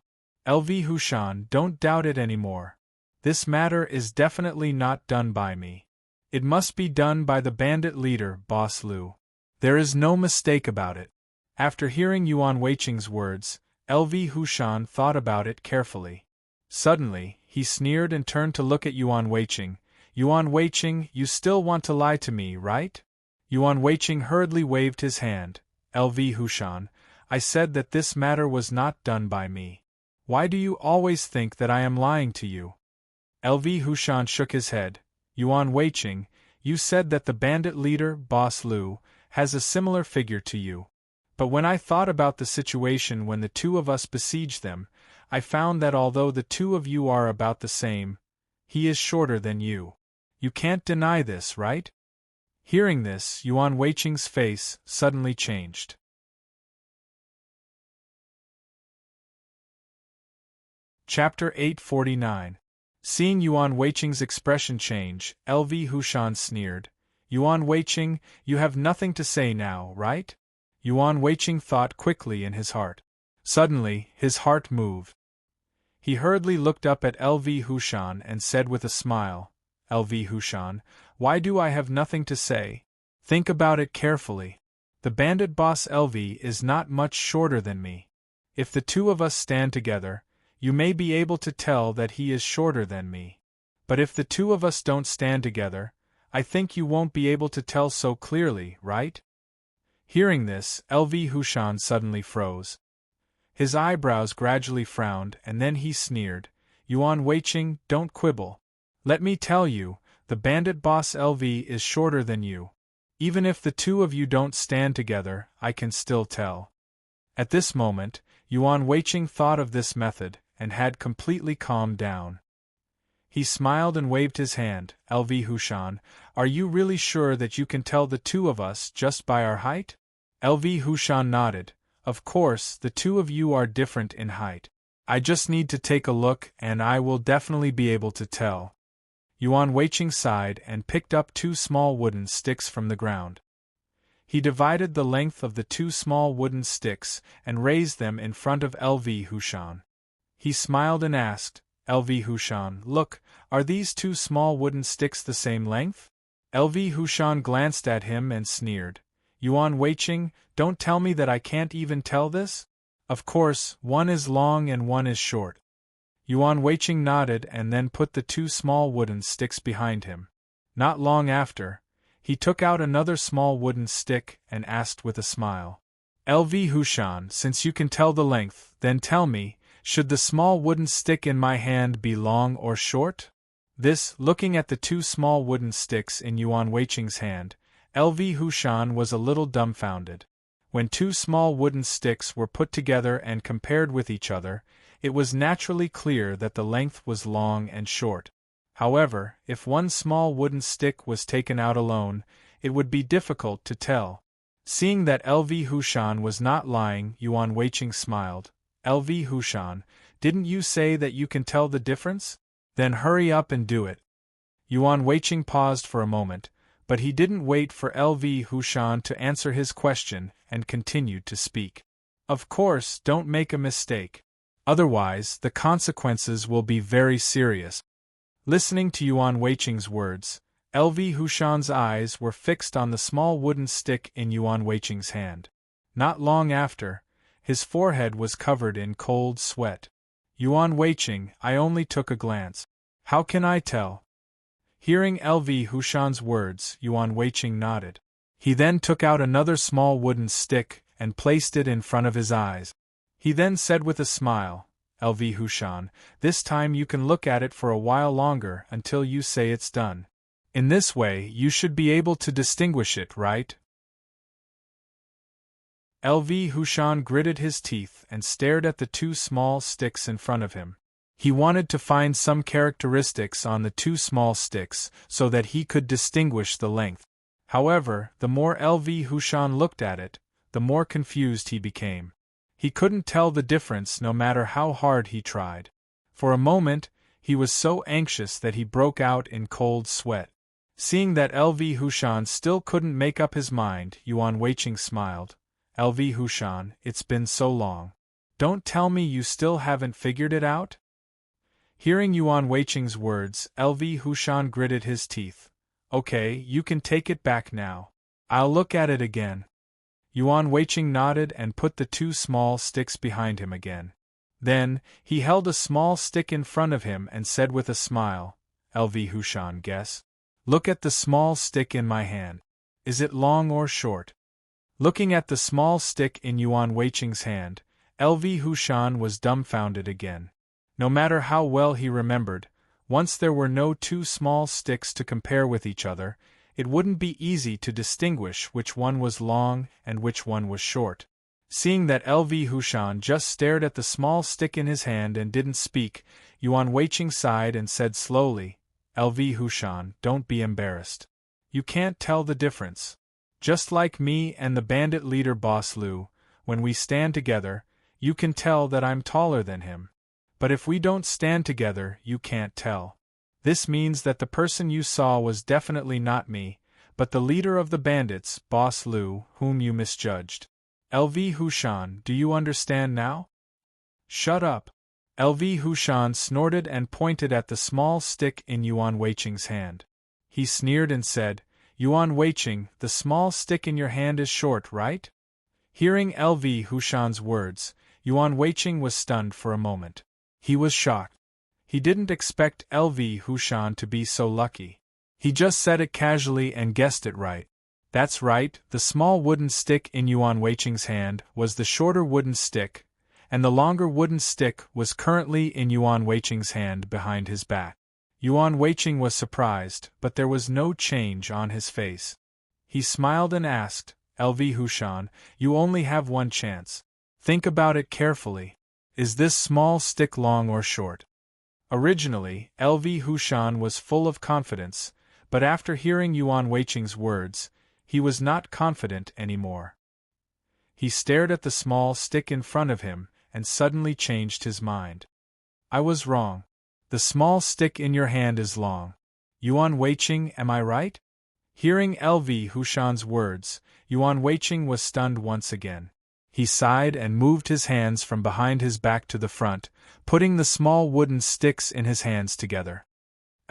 LV Hushan, don't doubt it anymore. This matter is definitely not done by me. It must be done by the bandit leader, Boss Lu. There is no mistake about it. After hearing Yuan Weiqing's words, LV Hushan thought about it carefully. Suddenly, he sneered and turned to look at Yuan Weiqing. Yuan Weiqing, you still want to lie to me, right? Yuan Weiqing hurriedly waved his hand. LV Hushan, I said that this matter was not done by me. Why do you always think that I am lying to you? LV Hushan shook his head. Yuan Weiqing, you said that the bandit leader, Boss Lu, has a similar figure to you. But when I thought about the situation when the two of us besieged them, I found that although the two of you are about the same, he is shorter than you. You can't deny this, right? Hearing this, Yuan Weiqing's face suddenly changed. Chapter 849. Seeing Yuan Weiqing's expression change, LV Hushan sneered. Yuan Weiqing, you have nothing to say now, right? Yuan Weiqing thought quickly in his heart. Suddenly, his heart moved. He hurriedly looked up at LV Hushan and said with a smile, LV Hushan, why do I have nothing to say? Think about it carefully. The bandit boss LV is not much shorter than me. If the two of us stand together, you may be able to tell that he is shorter than me. But if the two of us don't stand together, I think you won't be able to tell so clearly, right? Hearing this, LV Hushan suddenly froze. His eyebrows gradually frowned and then he sneered, Yuan Weiqing, don't quibble. Let me tell you, the bandit boss LV is shorter than you. Even if the two of you don't stand together, I can still tell. At this moment, Yuan Weiqing thought of this method and had completely calmed down. He smiled and waved his hand. LV Hushan, are you really sure that you can tell the two of us just by our height? LV Hushan nodded. Of course, the two of you are different in height. I just need to take a look and I will definitely be able to tell. Yuan Weiqing sighed and picked up two small wooden sticks from the ground. He divided the length of the two small wooden sticks and raised them in front of LV Hushan. He smiled and asked, LV Hushan, look, are these two small wooden sticks the same length? LV Hushan glanced at him and sneered. Yuan Weiqing, don't tell me that I can't even tell this? Of course, one is long and one is short. Yuan Weiqing nodded and then put the two small wooden sticks behind him. Not long after, he took out another small wooden stick and asked with a smile. LV Hushan, since you can tell the length, then tell me, should the small wooden stick in my hand be long or short? This, looking at the two small wooden sticks in Yuan Weiqing's hand, LV Hushan was a little dumbfounded. When two small wooden sticks were put together and compared with each other, it was naturally clear that the length was long and short. However, if one small wooden stick was taken out alone, it would be difficult to tell. Seeing that LV Hushan was not lying, Yuan Weiqing smiled. LV Hushan, didn't you say that you can tell the difference? Then hurry up and do it. Yuan Weiqing paused for a moment, but he didn't wait for LV Hushan to answer his question and continued to speak. Of course, don't make a mistake. Otherwise, the consequences will be very serious. Listening to Yuan Weiqing's words, LV Hushan's eyes were fixed on the small wooden stick in Yuan Weiqing's hand. Not long after, his forehead was covered in cold sweat. Yuan Weiqing, I only took a glance. How can I tell? Hearing LV Hushan's words, Yuan Weiqing nodded. He then took out another small wooden stick and placed it in front of his eyes. He then said with a smile, LV Hushan, this time you can look at it for a while longer until you say it's done. In this way, you should be able to distinguish it, right? LV Hushan gritted his teeth and stared at the two small sticks in front of him. He wanted to find some characteristics on the two small sticks so that he could distinguish the length. However, the more LV Hushan looked at it, the more confused he became. He couldn't tell the difference no matter how hard he tried. For a moment, he was so anxious that he broke out in cold sweat. Seeing that LV Hushan still couldn't make up his mind, Yuan Weiqing smiled. LV Hushan, it's been so long. Don't tell me you still haven't figured it out? Hearing Yuan Weiqing's words, LV Hushan gritted his teeth. Okay, you can take it back now. I'll look at it again. Yuan Weiqing nodded and put the two small sticks behind him again. Then, he held a small stick in front of him and said with a smile, LV Hushan, guess? Look at the small stick in my hand. Is it long or short? Looking at the small stick in Yuan Weiqing's hand, LV Hushan was dumbfounded again. No matter how well he remembered, once there were no two small sticks to compare with each other, it wouldn't be easy to distinguish which one was long and which one was short. Seeing that LV Hushan just stared at the small stick in his hand and didn't speak, Yuan Weiqing sighed and said slowly, LV Hushan, don't be embarrassed. You can't tell the difference. Just like me and the bandit leader Boss Lu, when we stand together, you can tell that I'm taller than him. But if we don't stand together, you can't tell. This means that the person you saw was definitely not me, but the leader of the bandits, Boss Lu, whom you misjudged. LV Hushan, do you understand now? Shut up. LV Hushan snorted and pointed at the small stick in Yuan Weiqing's hand. He sneered and said, Yuan Weiqing, the small stick in your hand is short, right? Hearing LV Hushan's words, Yuan Weiqing was stunned for a moment. He was shocked. He didn't expect LV Hushan to be so lucky. He just said it casually and guessed it right. That's right, the small wooden stick in Yuan Weiqing's hand was the shorter wooden stick, and the longer wooden stick was currently in Yuan Weiqing's hand behind his back. Yuan Weiqing was surprised, but there was no change on his face. He smiled and asked, LV Hushan, you only have one chance. Think about it carefully. Is this small stick long or short? Originally, LV Hushan was full of confidence, but after hearing Yuan Weiqing's words, he was not confident anymore. He stared at the small stick in front of him and suddenly changed his mind. I was wrong. The small stick in your hand is long. Yuan Weiqing, am I right? Hearing LV Hushan's words, Yuan Weiqing was stunned once again. He sighed and moved his hands from behind his back to the front, putting the small wooden sticks in his hands together.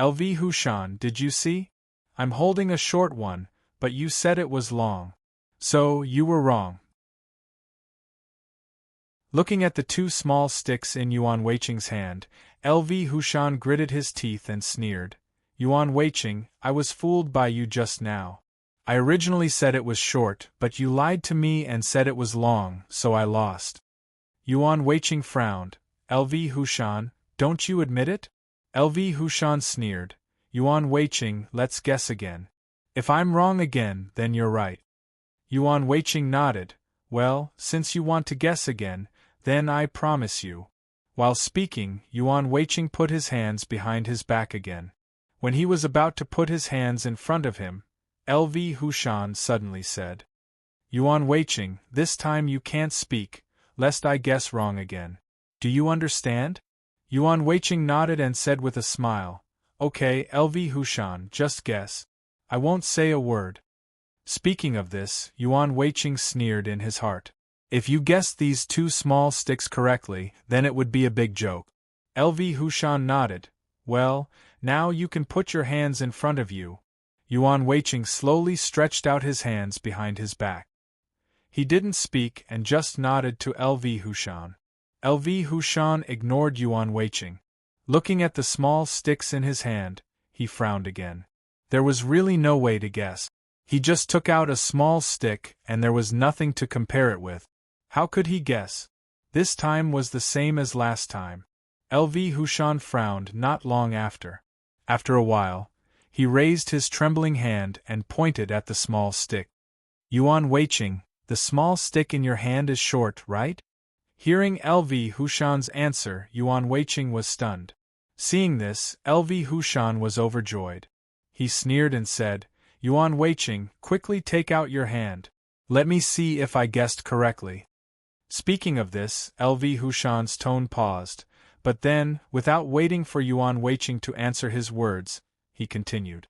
LV Hushan, did you see? I'm holding a short one, but you said it was long. So, you were wrong. Looking at the two small sticks in Yuan Weiqing's hand, LV Hushan gritted his teeth and sneered. Yuan Weiqing, I was fooled by you just now. I originally said it was short, but you lied to me and said it was long, so I lost. Yuan Weiqing frowned. LV Hushan, don't you admit it? LV Hushan sneered. Yuan Weiqing, let's guess again. If I'm wrong again, then you're right. Yuan Weiqing nodded. Well, since you want to guess again, then I promise you. While speaking, Yuan Weiqing put his hands behind his back again. When he was about to put his hands in front of him, LV Hushan suddenly said, Yuan Weiqing, this time you can't speak, lest I guess wrong again. Do you understand? Yuan Weiqing nodded and said with a smile, Okay, LV Hushan, just guess. I won't say a word. Speaking of this, Yuan Weiqing sneered in his heart. If you guessed these two small sticks correctly, then it would be a big joke. LV Hushan nodded. Well, now you can put your hands in front of you. Yuan Weiqing slowly stretched out his hands behind his back. He didn't speak and just nodded to LV Hushan. LV Hushan ignored Yuan Weiqing. Looking at the small sticks in his hand, he frowned again. There was really no way to guess. He just took out a small stick and there was nothing to compare it with. How could he guess? This time was the same as last time. LV Hushan frowned not long after. After a while, he raised his trembling hand and pointed at the small stick. Yuan Weiqing, the small stick in your hand is short, right? Hearing LV Hushan's answer, Yuan Weiqing was stunned. Seeing this, LV Hushan was overjoyed. He sneered and said, Yuan Weiqing, quickly take out your hand. Let me see if I guessed correctly. Speaking of this, LV Hushan's tone paused, but then, without waiting for Yuan Weiqing to answer his words, he continued.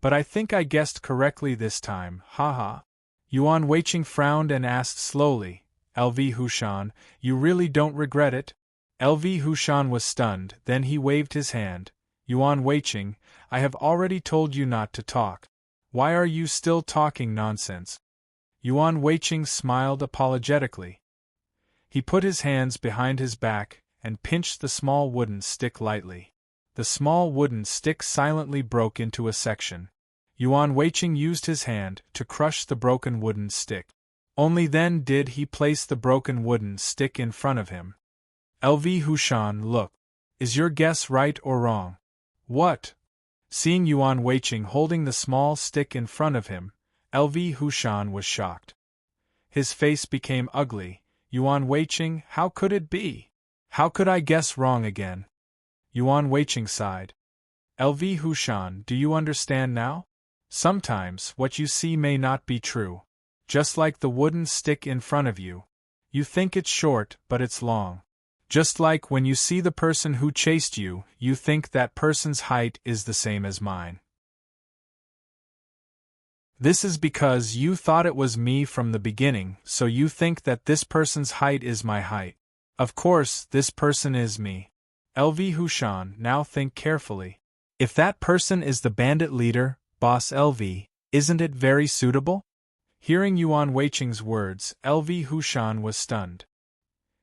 But I think I guessed correctly this time, haha. Yuan Weiqing frowned and asked slowly, LV Hushan, you really don't regret it? LV Hushan was stunned, then he waved his hand. Yuan Weiqing, I have already told you not to talk. Why are you still talking nonsense? Yuan Weiqing smiled apologetically. He put his hands behind his back and pinched the small wooden stick lightly. The small wooden stick silently broke into a section. Yuan Weiqing used his hand to crush the broken wooden stick. Only then did he place the broken wooden stick in front of him. LV Hushan, look. Is your guess right or wrong? What? Seeing Yuan Weiqing holding the small stick in front of him, LV Hushan was shocked. His face became ugly. Yuan Weiqing, how could it be? How could I guess wrong again? Yuan Weiqing sighed. LV Hushan, do you understand now? Sometimes what you see may not be true. Just like the wooden stick in front of you. You think it's short, but it's long. Just like when you see the person who chased you, you think that person's height is the same as mine. This is because you thought it was me from the beginning, so you think that this person's height is my height. Of course, this person is me. LV Hushan, now think carefully. If that person is the bandit leader, Boss LV, isn't it very suitable? Hearing Yuan Weiqing's words, LV Hushan was stunned.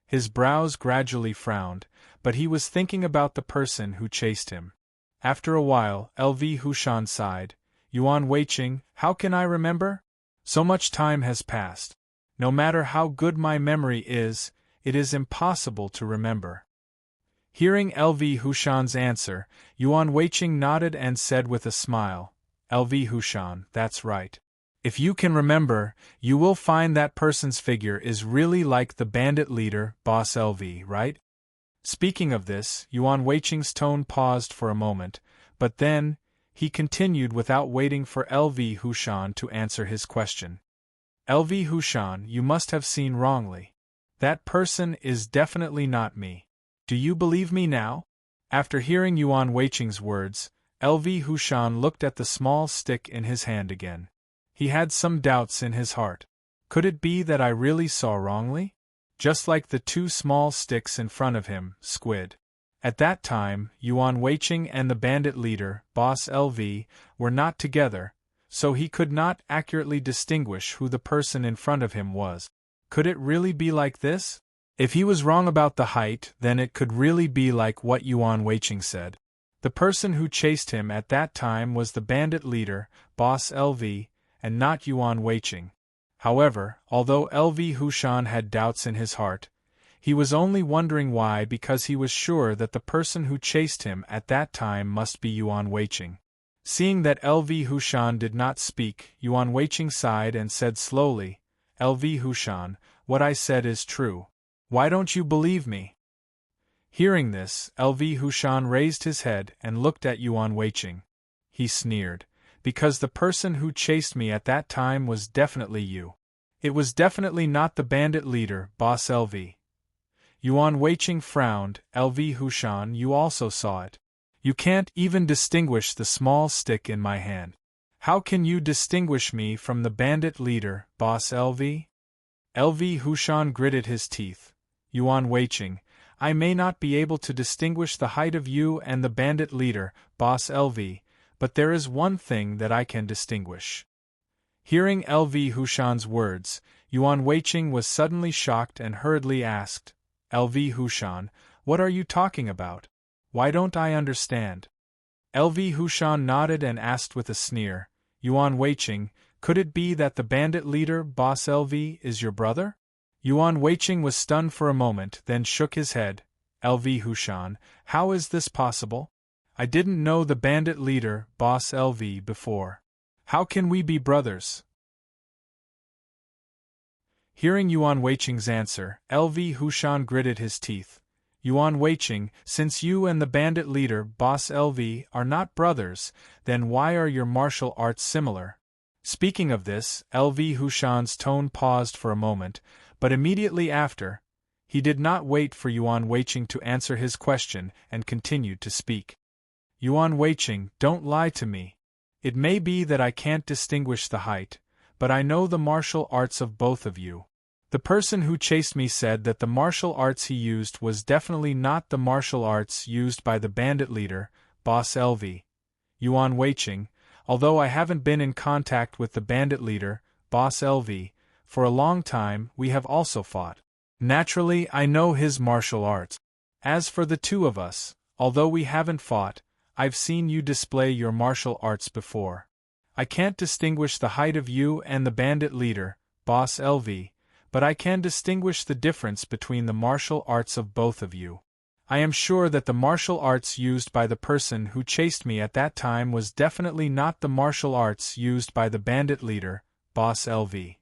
His brows gradually frowned, but he was thinking about the person who chased him. After a while, LV Hushan sighed. Yuan Weiqing, how can I remember? So much time has passed. No matter how good my memory is, it is impossible to remember. Hearing LV Hushan's answer, Yuan Weiqing nodded and said with a smile, LV Hushan, that's right. If you can remember, you will find that person's figure is really like the bandit leader, Boss LV, right? Speaking of this, Yuan Weiqing's tone paused for a moment, but then, he continued without waiting for LV Hushan to answer his question. LV Hushan, you must have seen wrongly. That person is definitely not me. Do you believe me now? After hearing Yuan Weiqing's words, LV Hushan looked at the small stick in his hand again. He had some doubts in his heart. Could it be that I really saw wrongly? Just like the two small sticks in front of him, squid. At that time, Yuan Weiqing and the bandit leader, Boss LV, were not together, so he could not accurately distinguish who the person in front of him was. Could it really be like this? If he was wrong about the height, then it could really be like what Yuan Weiqing said. The person who chased him at that time was the bandit leader, Boss LV, and not Yuan Weiqing. However, although LV Hushan had doubts in his heart, he was only wondering why because he was sure that the person who chased him at that time must be Yuan Weiqing. Seeing that LV Hushan did not speak, Yuan Weiqing sighed and said slowly, LV Hushan, what I said is true. Why don't you believe me? Hearing this, LV Hushan raised his head and looked at Yuan Weiqing. He sneered. Because the person who chased me at that time was definitely you. It was definitely not the bandit leader, Boss LV. Yuan Weiqing frowned. LV Hushan, you also saw it. You can't even distinguish the small stick in my hand. How can you distinguish me from the bandit leader, Boss LV? LV Hushan gritted his teeth. Yuan Weiqing, I may not be able to distinguish the height of you and the bandit leader, Boss LV, but there is one thing that I can distinguish. Hearing LV Hushan's words, Yuan Weiqing was suddenly shocked and hurriedly asked, LV Hushan, what are you talking about? Why don't I understand? LV Hushan nodded and asked with a sneer, Yuan Weiqing, could it be that the bandit leader, Boss LV, is your brother? Yuan Weiqing was stunned for a moment, then shook his head. LV Hushan, how is this possible? I didn't know the bandit leader, Boss LV, before. How can we be brothers? Hearing Yuan Weiqing's answer, LV Hushan gritted his teeth. Yuan Weiqing, since you and the bandit leader, Boss LV, are not brothers, then why are your martial arts similar? Speaking of this, LV Hushan's tone paused for a moment, But immediately after, he did not wait for Yuan Weiqing to answer his question and continued to speak. Yuan Weiqing, don't lie to me. It may be that I can't distinguish the height, but I know the martial arts of both of you. The person who chased me said that the martial arts he used was definitely not the martial arts used by the bandit leader, Boss LV. Yuan Weiqing, although I haven't been in contact with the bandit leader, Boss LV, for a long time, we have also fought. Naturally, I know his martial arts. As for the two of us, although we haven't fought, I've seen you display your martial arts before. I can't distinguish the height of you and the bandit leader, Boss LV, but I can distinguish the difference between the martial arts of both of you. I am sure that the martial arts used by the person who chased me at that time was definitely not the martial arts used by the bandit leader, Boss LV.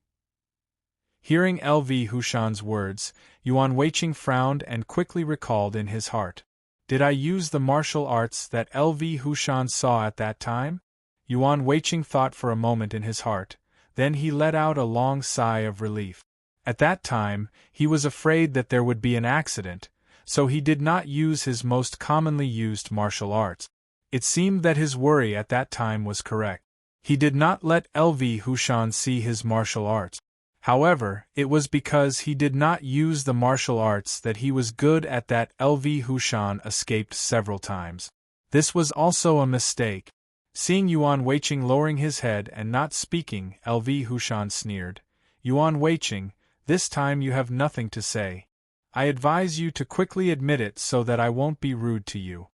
Hearing LV Hushan's words, Yuan Weiqing frowned and quickly recalled in his heart. Did I use the martial arts that LV Hushan saw at that time? Yuan Weiqing thought for a moment in his heart, then he let out a long sigh of relief. At that time, he was afraid that there would be an accident, so he did not use his most commonly used martial arts. It seemed that his worry at that time was correct. He did not let LV Hushan see his martial arts. However, it was because he did not use the martial arts that he was good at that LV Hushan escaped several times. This was also a mistake. Seeing Yuan Weiqing lowering his head and not speaking, LV Hushan sneered. Yuan Weiqing, this time you have nothing to say. I advise you to quickly admit it so that I won't be rude to you.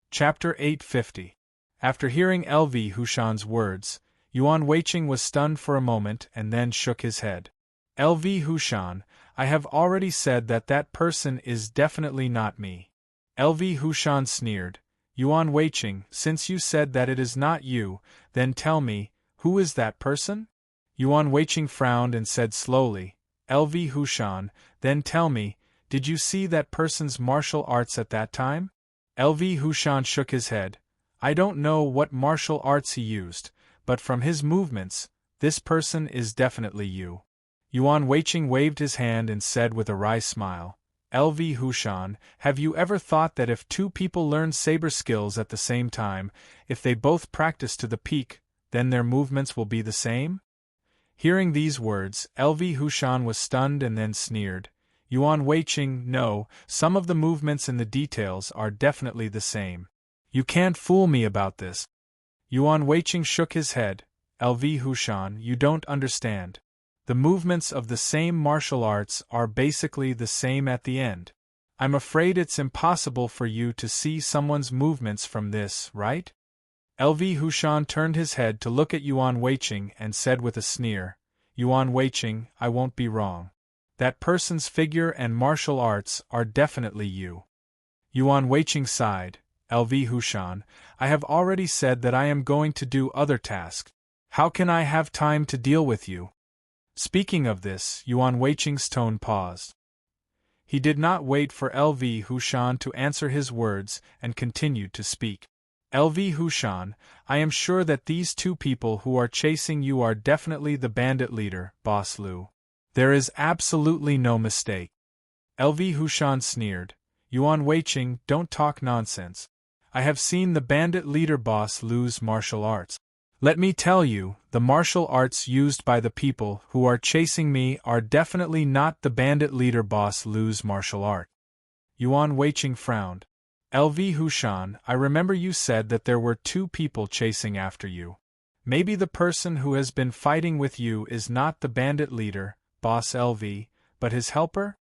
Chapter 850. After hearing LV Hushan's words, Yuan Weiqing was stunned for a moment and then shook his head. LV Hushan, I have already said that that person is definitely not me. LV Hushan sneered. Yuan Weiqing, since you said that it is not you, then tell me, who is that person? Yuan Weiqing frowned and said slowly, LV Hushan, then tell me, did you see that person's martial arts at that time? LV Hushan shook his head. I don't know what martial arts he used, but from his movements, this person is definitely you. Yuan Weiqing waved his hand and said with a wry smile, LV Hushan, have you ever thought that if two people learn saber skills at the same time, if they both practice to the peak, then their movements will be the same? Hearing these words, LV Hushan was stunned and then sneered. Yuan Weiqing, no, some of the movements and the details are definitely the same. You can't fool me about this. Yuan Weiqing shook his head. LV Hushan, you don't understand. The movements of the same martial arts are basically the same at the end. I'm afraid it's impossible for you to see someone's movements from this, right? LV Hushan turned his head to look at Yuan Weiqing and said with a sneer, Yuan Weiqing, I won't be wrong. That person's figure and martial arts are definitely you. Yuan Weiqing sighed. LV Hushan, I have already said that I am going to do other tasks. How can I have time to deal with you? Speaking of this, Yuan Weiqing's tone paused. He did not wait for LV Hushan to answer his words and continued to speak. LV Hushan, I am sure that these two people who are chasing you are definitely the bandit leader, Boss Lu. There is absolutely no mistake. LV Hushan sneered. Yuan Weiqing, don't talk nonsense. I have seen the bandit leader Boss Lu's martial arts. Let me tell you, the martial arts used by the people who are chasing me are definitely not the bandit leader Boss Lu's martial art. Yuan Weiqing frowned. LV Hushan, I remember you said that there were two people chasing after you. Maybe the person who has been fighting with you is not the bandit leader, Boss LV, but his helper?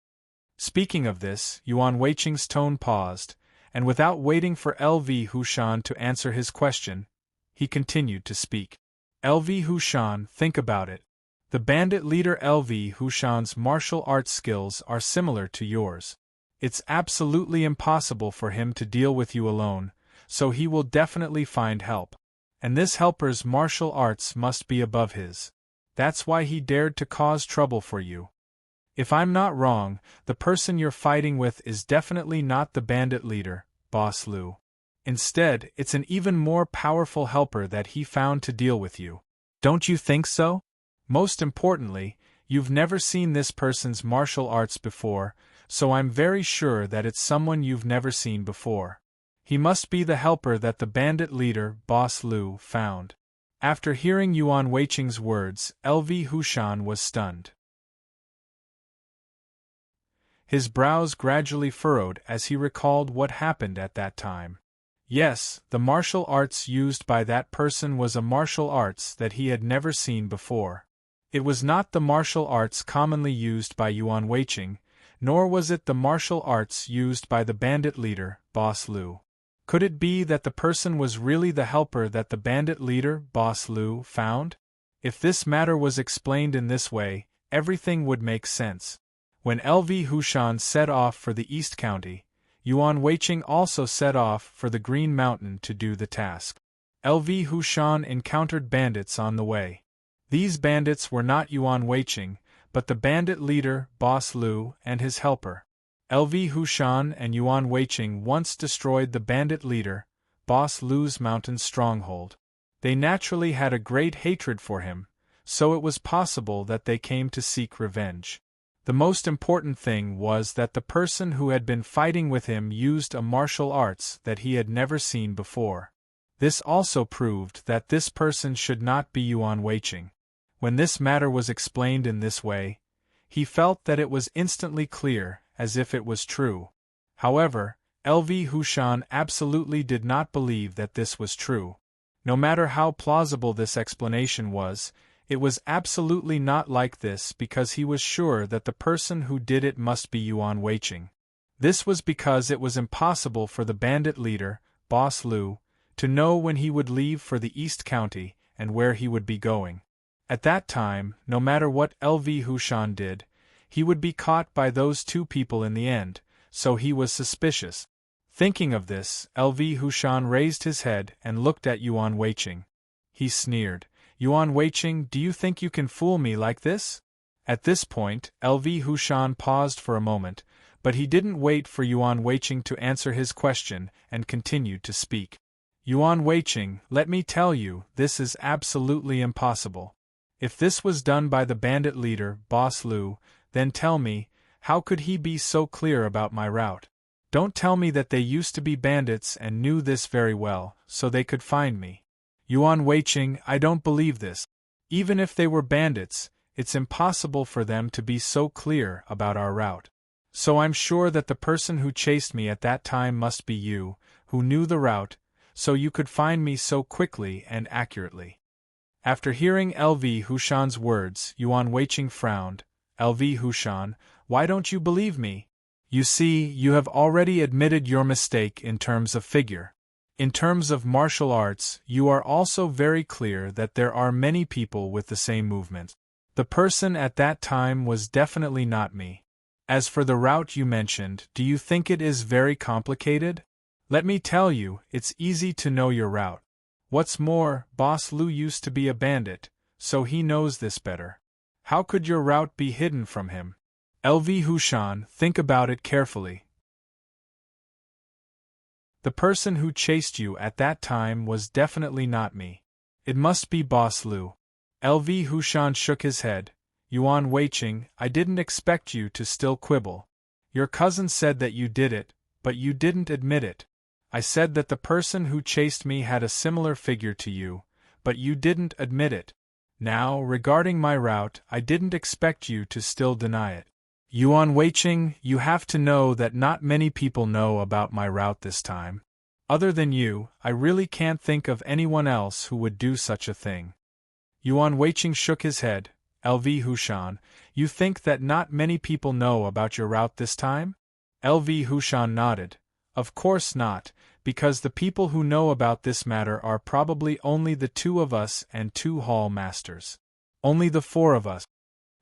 Speaking of this, Yuan Weiqing's tone paused, and without waiting for LV Hushan to answer his question, he continued to speak. LV Hushan, think about it. The bandit leader LV Hushan's martial arts skills are similar to yours. It's absolutely impossible for him to deal with you alone, so he will definitely find help. And this helper's martial arts must be above his. That's why he dared to cause trouble for you. If I'm not wrong, the person you're fighting with is definitely not the bandit leader, Boss Lu. Instead, it's an even more powerful helper that he found to deal with you. Don't you think so? Most importantly, you've never seen this person's martial arts before, so I'm very sure that it's someone you've never seen before. He must be the helper that the bandit leader, Boss Lu, found. After hearing Yuan Weiqing's words, LV Hushan was stunned. His brows gradually furrowed as he recalled what happened at that time. Yes, the martial arts used by that person was a martial arts that he had never seen before. It was not the martial arts commonly used by Yuan Weiqing, nor was it the martial arts used by the bandit leader, Boss Lu. Could it be that the person was really the helper that the bandit leader, Boss Lu, found? If this matter was explained in this way, everything would make sense. When LV Hushan set off for the East County, Yuan Weiqing also set off for the Green Mountain to do the task. LV Hushan encountered bandits on the way. These bandits were not Yuan Weiqing, but the bandit leader, Boss Lu, and his helper. LV Hushan and Yuan Weiqing once destroyed the bandit leader, Boss Lu's mountain stronghold. They naturally had a great hatred for him, so it was possible that they came to seek revenge. The most important thing was that the person who had been fighting with him used a martial arts that he had never seen before. This also proved that this person should not be Yuan Weiqing. When this matter was explained in this way, he felt that it was instantly clear, as if it was true. However, LV Hushan absolutely did not believe that this was true. No matter how plausible this explanation was, it was absolutely not like this because he was sure that the person who did it must be Yuan Weiqing. This was because it was impossible for the bandit leader, Boss Lu, to know when he would leave for the East County and where he would be going. At that time, no matter what LV Hushan did, he would be caught by those two people in the end, so he was suspicious. Thinking of this, LV Hushan raised his head and looked at Yuan Weiqing. He sneered. Yuan Weiqing, do you think you can fool me like this? At this point, LV Hushan paused for a moment, but he didn't wait for Yuan Weiqing to answer his question and continued to speak. Yuan Weiqing, let me tell you, this is absolutely impossible. If this was done by the bandit leader, Boss Lu, then tell me, how could he be so clear about my route? Don't tell me that they used to be bandits and knew this very well, so they could find me. Yuan Weiqing, I don't believe this. Even if they were bandits, it's impossible for them to be so clear about our route. So I'm sure that the person who chased me at that time must be you, who knew the route, so you could find me so quickly and accurately. After hearing LV Hushan's words, Yuan Weiqing frowned. LV Hushan, why don't you believe me? You see, you have already admitted your mistake in terms of figure. In terms of martial arts, you are also very clear that there are many people with the same movement. The person at that time was definitely not me. As for the route you mentioned, do you think it is very complicated? Let me tell you, it's easy to know your route. What's more, Boss Lu used to be a bandit, so he knows this better. How could your route be hidden from him? LV Hushan, think about it carefully. The person who chased you at that time was definitely not me. It must be Boss Lu. LV Hushan shook his head. Yuan Weiqing, I didn't expect you to still quibble. Your cousin said that you did it, but you didn't admit it. I said that the person who chased me had a similar figure to you, but you didn't admit it. Now, regarding my route, I didn't expect you to still deny it. Yuan Weiqing, you have to know that not many people know about my route this time. Other than you, I really can't think of anyone else who would do such a thing. Yuan Weiqing shook his head. LV Hushan, you think that not many people know about your route this time? LV Hushan nodded. Of course not, because the people who know about this matter are probably only the two of us and two hall masters. Only the four of us.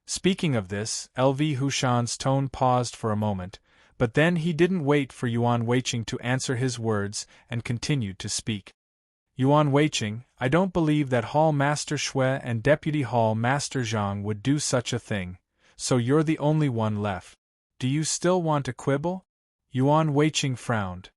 Speaking of this, LV Hushan's tone paused for a moment, but then he didn't wait for Yuan Weiqing to answer his words and continued to speak. Yuan Weiqing, I don't believe that Hall Master Shui and Deputy Hall Master Zhang would do such a thing, so you're the only one left. Do you still want to quibble? Yuan Weiqing frowned.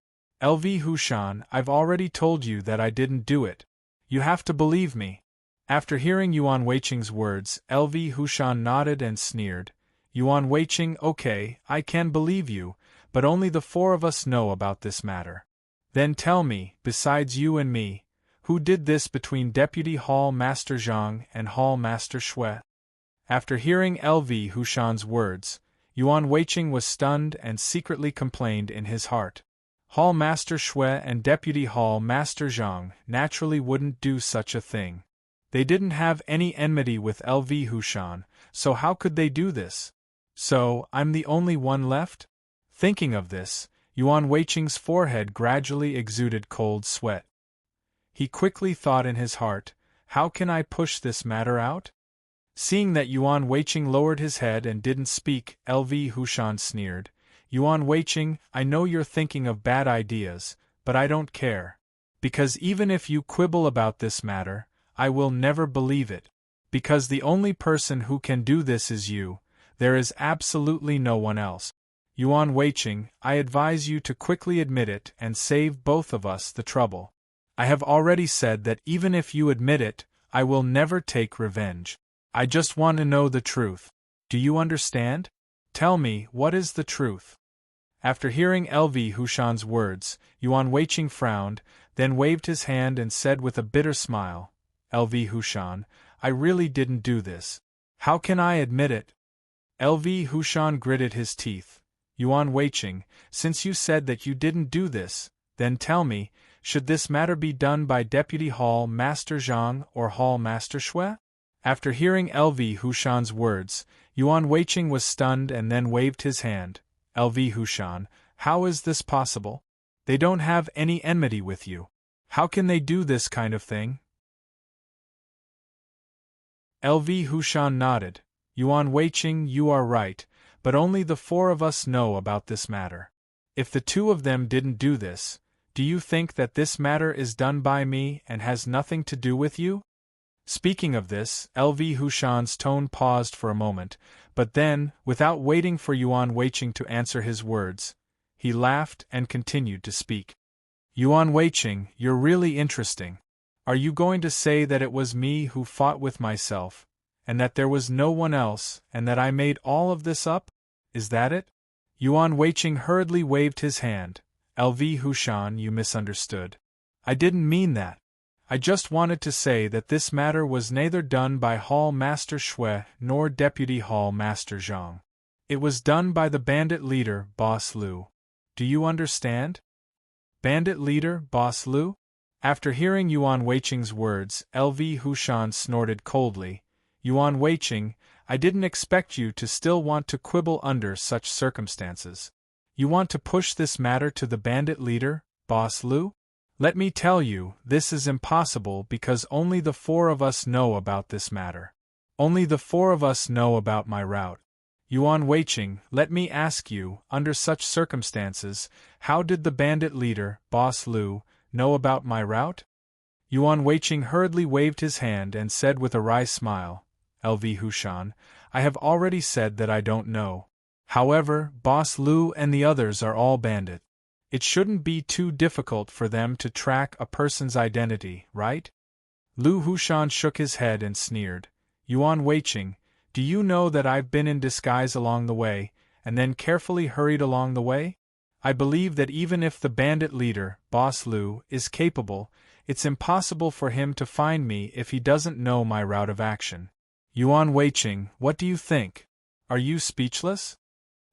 LV Hushan, I've already told you that I didn't do it. You have to believe me. After hearing Yuan Weiqing's words, LV Hushan nodded and sneered. Yuan Weiqing, okay, I can believe you, but only the four of us know about this matter. Then tell me, besides you and me, who did this between Deputy Hall Master Zhang and Hall Master Shui? After hearing LV Hushan's words, Yuan Weiqing was stunned and secretly complained in his heart. Hall Master Shui and Deputy Hall Master Zhang naturally wouldn't do such a thing. They didn't have any enmity with LV Hushan, so how could they do this? So, I'm the only one left? Thinking of this, Yuan Weiqing's forehead gradually exuded cold sweat. He quickly thought in his heart, how can I push this matter out? Seeing that Yuan Weiqing lowered his head and didn't speak, LV Hushan sneered. Yuan Weiqing, I know you're thinking of bad ideas, but I don't care. Because even if you quibble about this matter, I will never believe it. Because the only person who can do this is you, there is absolutely no one else. Yuan Weiqing, I advise you to quickly admit it and save both of us the trouble. I have already said that even if you admit it, I will never take revenge. I just want to know the truth. Do you understand? Tell me, what is the truth? After hearing LV Hushan's words, Yuan Weiqing frowned, then waved his hand and said with a bitter smile, LV Hushan, I really didn't do this. How can I admit it? LV Hushan gritted his teeth. Yuan Weiqing, since you said that you didn't do this, then tell me, should this matter be done by Deputy Hall Master Zhang or Hall Master Shui? After hearing LV Hushan's words, Yuan Weiqing was stunned and then waved his hand. LV Hushan, how is this possible? They don't have any enmity with you. How can they do this kind of thing? LV Hushan nodded. Yuan Weiqing, you are right, but only the four of us know about this matter. If the two of them didn't do this, do you think that this matter is done by me and has nothing to do with you? Speaking of this, LV Hushan's tone paused for a moment, but then, without waiting for Yuan Weiqing to answer his words, he laughed and continued to speak. Yuan Weiqing, you're really interesting. Are you going to say that it was me who fought with myself, and that there was no one else, and that I made all of this up? Is that it? Yuan Weiqing hurriedly waved his hand. LV Hushan, you misunderstood. I didn't mean that. I just wanted to say that this matter was neither done by Hall Master Shui nor Deputy Hall Master Zhang. It was done by the bandit leader, Boss Lu. Do you understand? Bandit leader, Boss Lu? After hearing Yuan Weiqing's words, LV Hushan snorted coldly. Yuan Weiqing, I didn't expect you to still want to quibble under such circumstances. You want to push this matter to the bandit leader, Boss Lu? Let me tell you, this is impossible because only the four of us know about this matter. Only the four of us know about my route. Yuan Weiqing, let me ask you, under such circumstances, how did the bandit leader, Boss Lu, know about my route? Yuan Weiqing hurriedly waved his hand and said with a wry smile, LV Hushan, I have already said that I don't know. However, Boss Lu and the others are all bandit. It shouldn't be too difficult for them to track a person's identity, right? Lu Hushan shook his head and sneered. Yuan Weiqing, do you know that I've been in disguise along the way, and then carefully hurried along the way? I believe that even if the bandit leader, Boss Lu, is capable, it's impossible for him to find me if he doesn't know my route of action. Yuan Weiqing, what do you think? Are you speechless?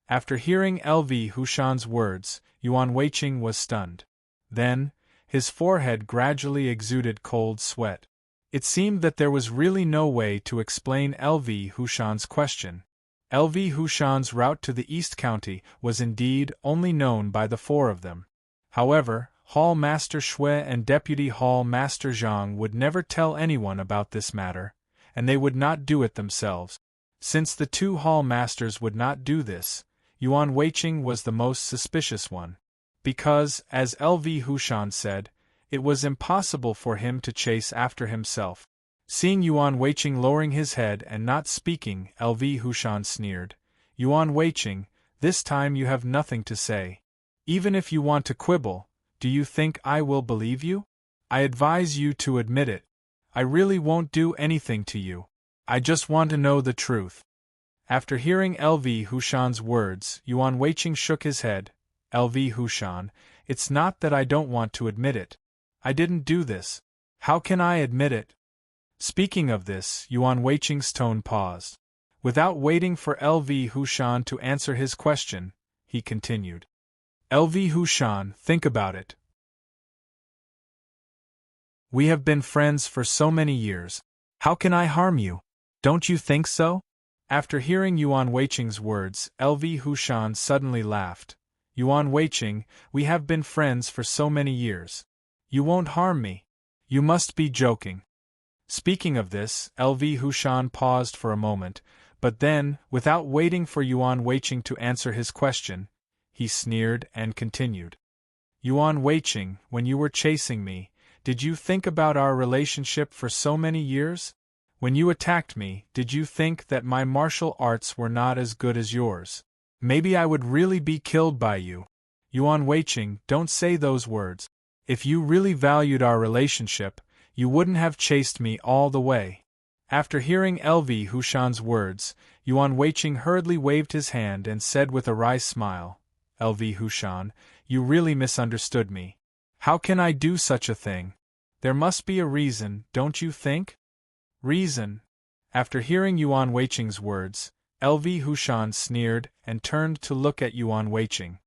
After hearing LV Hushan's words, Yuan Weiqing was stunned. Then, his forehead gradually exuded cold sweat. It seemed that there was really no way to explain LV Hushan's question. LV Hushan's route to the East County was indeed only known by the four of them. However, Hall Master Shui and Deputy Hall Master Zhang would never tell anyone about this matter, and they would not do it themselves. Since the two Hall Masters would not do this, Yuan Weiqing was the most suspicious one. Because, as LV Hushan said, it was impossible for him to chase after himself. Seeing Yuan Weiqing lowering his head and not speaking, LV Hushan sneered. Yuan Weiqing, this time you have nothing to say. Even if you want to quibble, do you think I will believe you? I advise you to admit it. I really won't do anything to you. I just want to know the truth. After hearing LV Hushan's words, Yuan Weiqing shook his head. LV Hushan, it's not that I don't want to admit it. I didn't do this. How can I admit it? Speaking of this, Yuan Weiqing's tone paused. Without waiting for LV Hushan to answer his question, he continued. LV Hushan, think about it. We have been friends for so many years. How can I harm you? Don't you think so? After hearing Yuan Weiqing's words, LV Hushan suddenly laughed. Yuan Weiqing, we have been friends for so many years. You won't harm me. You must be joking. Speaking of this, LV Hushan paused for a moment, but then, without waiting for Yuan Weiqing to answer his question, he sneered and continued. Yuan Weiqing, when you were chasing me, did you think about our relationship for so many years? When you attacked me, did you think that my martial arts were not as good as yours? Maybe I would really be killed by you. Yuan Weiqing, don't say those words. If you really valued our relationship, you wouldn't have chased me all the way. After hearing LV Hushan's words, Yuan Weiqing hurriedly waved his hand and said with a wry smile, LV Hushan, you really misunderstood me. How can I do such a thing? There must be a reason, don't you think? Reason? After hearing Yuan Weiqing's words, LV Hushan sneered and turned to look at Yuan Weiqing.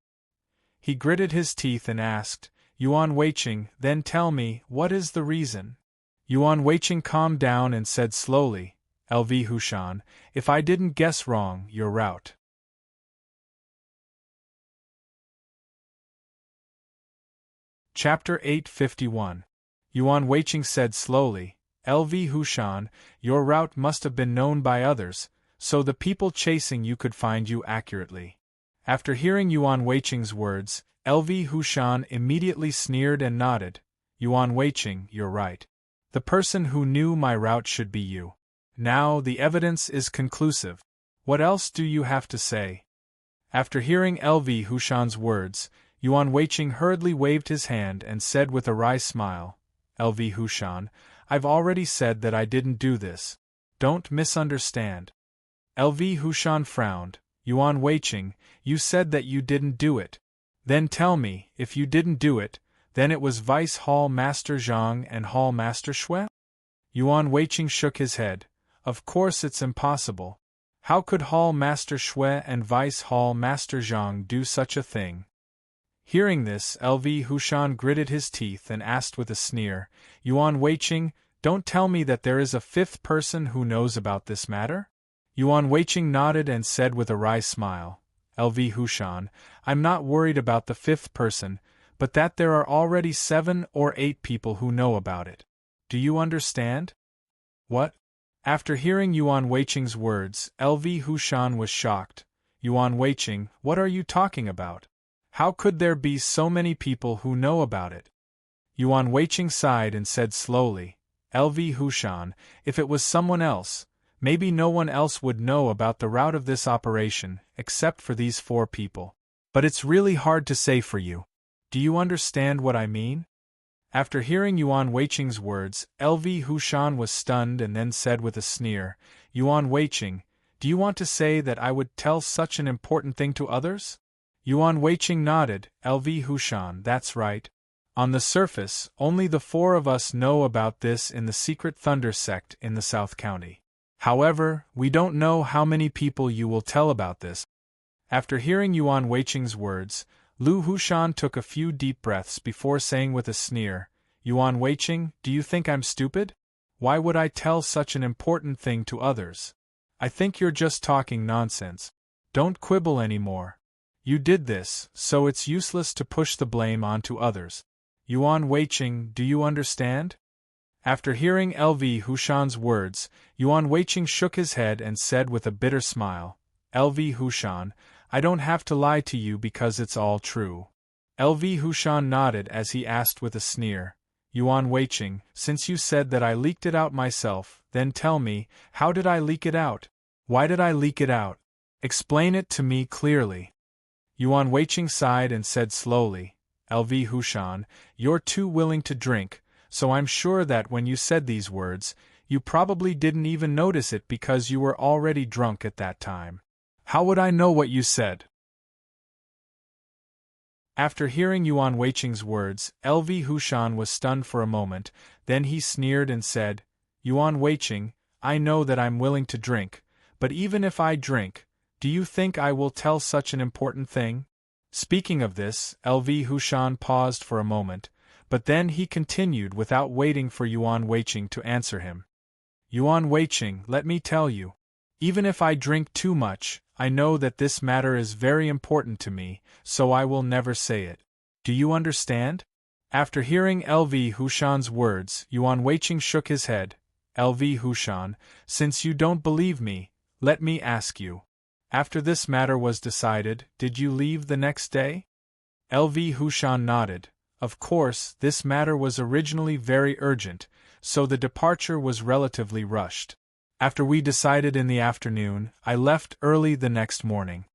He gritted his teeth and asked, Yuan Weiqing, then tell me, what is the reason? Yuan Weiqing calmed down and said slowly, LV Hushan, if I didn't guess wrong, you're out. Chapter 851. Yuan Weiqing said slowly, LV Hushan, your route must have been known by others, so the people chasing you could find you accurately. After hearing Yuan Weiqing's words, LV Hushan immediately sneered and nodded. Yuan Weiqing, you're right. The person who knew my route should be you. Now the evidence is conclusive. What else do you have to say? After hearing LV Hushan's words, Yuan Weiqing hurriedly waved his hand and said with a wry smile, LV Hushan, I've already said that I didn't do this. Don't misunderstand. LV Hushan frowned. Yuan Weiqing, you said that you didn't do it. Then tell me, if you didn't do it, then it was Vice Hall Master Zhang and Hall Master Shui? Yuan Weiqing shook his head. Of course it's impossible. How could Hall Master Shui and Vice Hall Master Zhang do such a thing? Hearing this, LV Hushan gritted his teeth and asked with a sneer, Yuan Weiqing, don't tell me that there is a fifth person who knows about this matter? Yuan Weiqing nodded and said with a wry smile, LV Hushan, I'm not worried about the fifth person, but that there are already 7 or 8 people who know about it. Do you understand? What? After hearing Yuan Weiqing's words, LV Hushan was shocked. Yuan Weiqing, what are you talking about? How could there be so many people who know about it? Yuan Weiqing sighed and said slowly, LV Hushan, if it was someone else, maybe no one else would know about the route of this operation, except for these 4 people. But it's really hard to say for you. Do you understand what I mean? After hearing Yuan Weiqing's words, LV Hushan was stunned and then said with a sneer, Yuan Weiqing, do you want to say that I would tell such an important thing to others? Yuan Weiqing nodded, LV Hushan, that's right. On the surface, only the 4 of us know about this in the secret Thunder sect in the South County. However, we don't know how many people you will tell about this. After hearing Yuan Weiqing's words, Lu Hushan took a few deep breaths before saying with a sneer, Yuan Weiqing, do you think I'm stupid? Why would I tell such an important thing to others? I think you're just talking nonsense. Don't quibble anymore. You did this, so it's useless to push the blame onto others. Yuan Weiqing, do you understand? After hearing LV Hushan's words, Yuan Weiqing shook his head and said with a bitter smile, LV Hushan, I don't have to lie to you because it's all true. LV Hushan nodded as he asked with a sneer, Yuan Weiqing, since you said that I leaked it out myself, then tell me, how did I leak it out? Why did I leak it out? Explain it to me clearly. Yuan Weiqing sighed and said slowly, LV Hushan, you're too willing to drink, so I'm sure that when you said these words, you probably didn't even notice it because you were already drunk at that time. How would I know what you said? After hearing Yuan Weiqing's words, LV Hushan was stunned for a moment, then he sneered and said, Yuan Weiqing, I know that I'm willing to drink, but even if I drink, do you think I will tell such an important thing? Speaking of this, LV Hushan paused for a moment, but then he continued without waiting for Yuan Weiqing to answer him. Yuan Weiqing, let me tell you. Even if I drink too much, I know that this matter is very important to me, so I will never say it. Do you understand? After hearing LV Hushan's words, Yuan Weiqing shook his head. LV Hushan, since you don't believe me, let me ask you. After this matter was decided, did you leave the next day? LV Hushan nodded. Of course, this matter was originally very urgent, so the departure was relatively rushed. After we decided in the afternoon, I left early the next morning.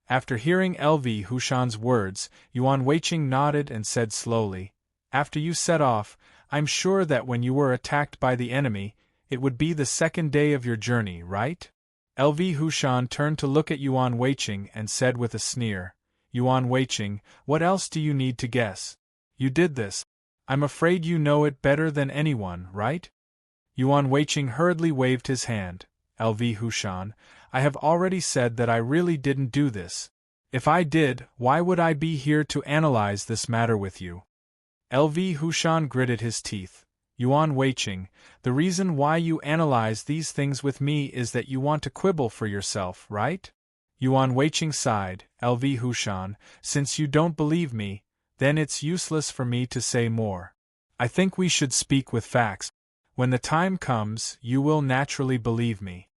After hearing LV Hushan's words, Yuan Weiqing nodded and said slowly, After you set off, I'm sure that when you were attacked by the enemy, it would be the second day of your journey, right? LV Hushan turned to look at Yuan Weiqing and said with a sneer, Yuan Weiqing, what else do you need to guess? You did this. I'm afraid you know it better than anyone, right? Yuan Weiqing hurriedly waved his hand. LV Hushan, I have already said that I really didn't do this. If I did, why would I be here to analyze this matter with you? LV Hushan gritted his teeth. Yuan Weiqing, the reason why you analyze these things with me is that you want to quibble for yourself, right? Yuan Weiqing sighed. LV Hushan, since you don't believe me, then it's useless for me to say more. I think we should speak with facts. When the time comes, you will naturally believe me.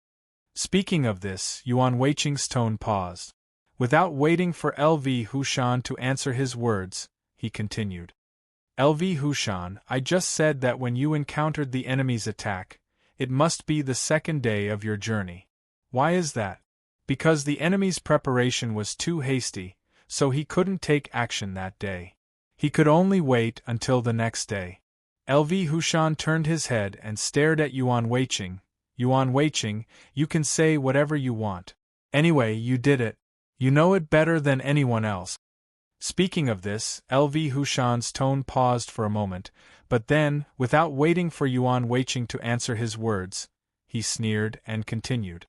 Speaking of this, Yuan Weiqing's tone paused. Without waiting for LV Hushan to answer his words, he continued. LV Hushan, I just said that when you encountered the enemy's attack, it must be the second day of your journey. Why is that? Because the enemy's preparation was too hasty, so he couldn't take action that day. He could only wait until the next day. LV Hushan turned his head and stared at Yuan Weiqing. Yuan Weiqing, you can say whatever you want. Anyway, you did it. You know it better than anyone else. Speaking of this, LV Hushan's tone paused for a moment, but then, without waiting for Yuan Weiqing to answer his words, he sneered and continued.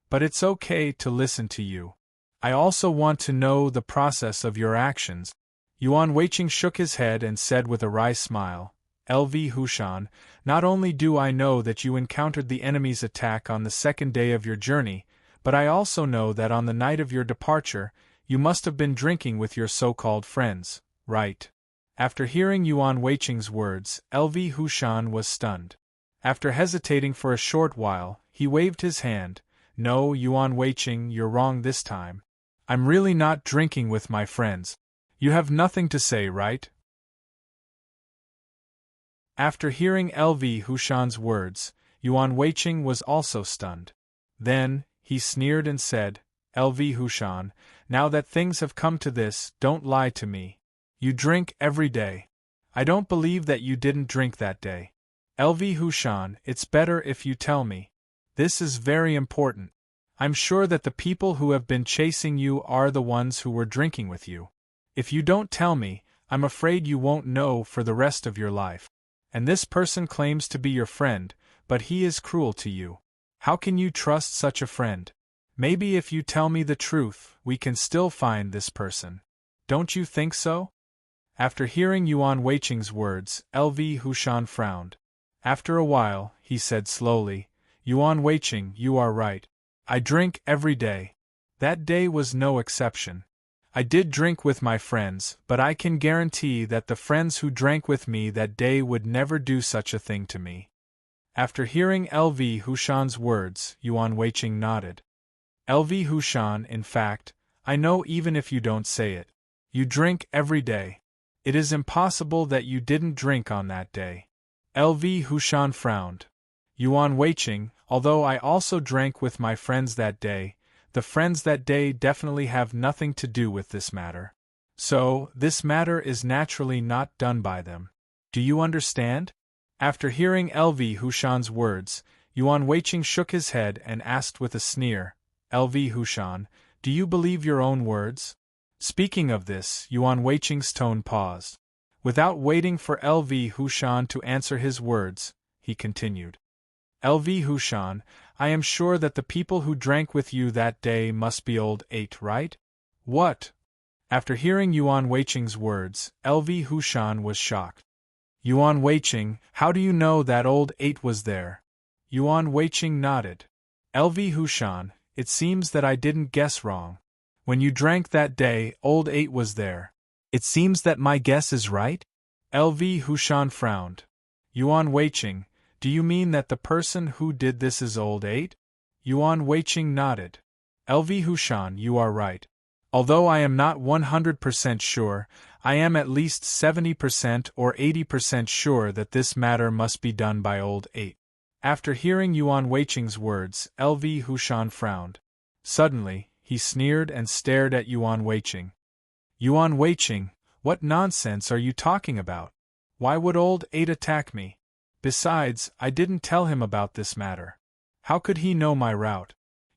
But it's okay to listen to you. I also want to know the process of your actions. Yuan Weiqing shook his head and said with a wry smile, LV Hushan, not only do I know that you encountered the enemy's attack on the second day of your journey, but I also know that on the night of your departure, you must have been drinking with your so-called friends, right? After hearing Yuan Weiqing's words, LV Hushan was stunned. After hesitating for a short while, he waved his hand. No, Yuan Weiqing, you're wrong this time. I'm really not drinking with my friends. You have nothing to say, right? After hearing LV Hushan's words, Yuan Weiqing was also stunned. Then, he sneered and said, LV Hushan, now that things have come to this, don't lie to me. You drink every day. I don't believe that you didn't drink that day. LV Hushan, it's better if you tell me. This is very important. I'm sure that the people who have been chasing you are the ones who were drinking with you. If you don't tell me, I'm afraid you won't know for the rest of your life. And this person claims to be your friend, but he is cruel to you. How can you trust such a friend? Maybe if you tell me the truth, we can still find this person. Don't you think so? After hearing Yuan Weiqing's words, LV Hushan frowned. After a while, he said slowly, Yuan Weiqing, you are right. I drink every day. That day was no exception. I did drink with my friends, but I can guarantee that the friends who drank with me that day would never do such a thing to me. After hearing LV Hushan's words, Yuan Weiqing nodded. LV Hushan, in fact, I know even if you don't say it. You drink every day. It is impossible that you didn't drink on that day. LV Hushan frowned. Yuan Weiqing, although I also drank with my friends that day, the friends that day definitely have nothing to do with this matter. So, this matter is naturally not done by them. Do you understand? After hearing LV Hushan's words, Yuan Weiqing shook his head and asked with a sneer, LV Hushan, do you believe your own words? Speaking of this, Yuan Weiqing's tone paused. Without waiting for LV Hushan to answer his words, he continued. LV Hushan, I am sure that the people who drank with you that day must be old 8, right? What? After hearing Yuan Weiqing's words, LV Hushan was shocked. Yuan Weiqing, how do you know that old 8 was there? Yuan Weiqing nodded. LV Hushan, it seems that I didn't guess wrong. When you drank that day, old 8 was there. It seems that my guess is right? LV Hushan frowned. Yuan Weiqing, do you mean that the person who did this is old 8? Yuan Weiqing nodded. LV Hushan, you are right. Although I am not 100% sure, I am at least 70% or 80% sure that this matter must be done by old 8. After hearing Yuan Weiqing's words, LV Hushan frowned. Suddenly, he sneered and stared at Yuan Weiqing. Yuan Weiqing, what nonsense are you talking about? Why would old 8 attack me? Besides, I didn't tell him about this matter. How could he know my route?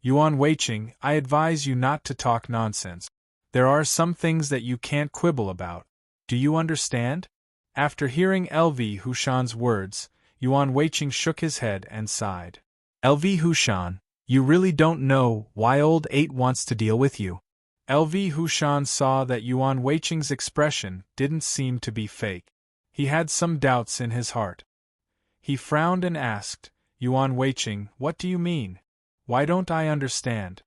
Yuan Weiqing, I advise you not to talk nonsense. There are some things that you can't quibble about. Do you understand? After hearing LV Hushan's words, Yuan Weiqing shook his head and sighed. LV Hushan, you really don't know why old 8 wants to deal with you. LV Hushan saw that Yuan Weiqing's expression didn't seem to be fake. He had some doubts in his heart. He frowned and asked, Yuan Weiqing, what do you mean? Why don't I understand?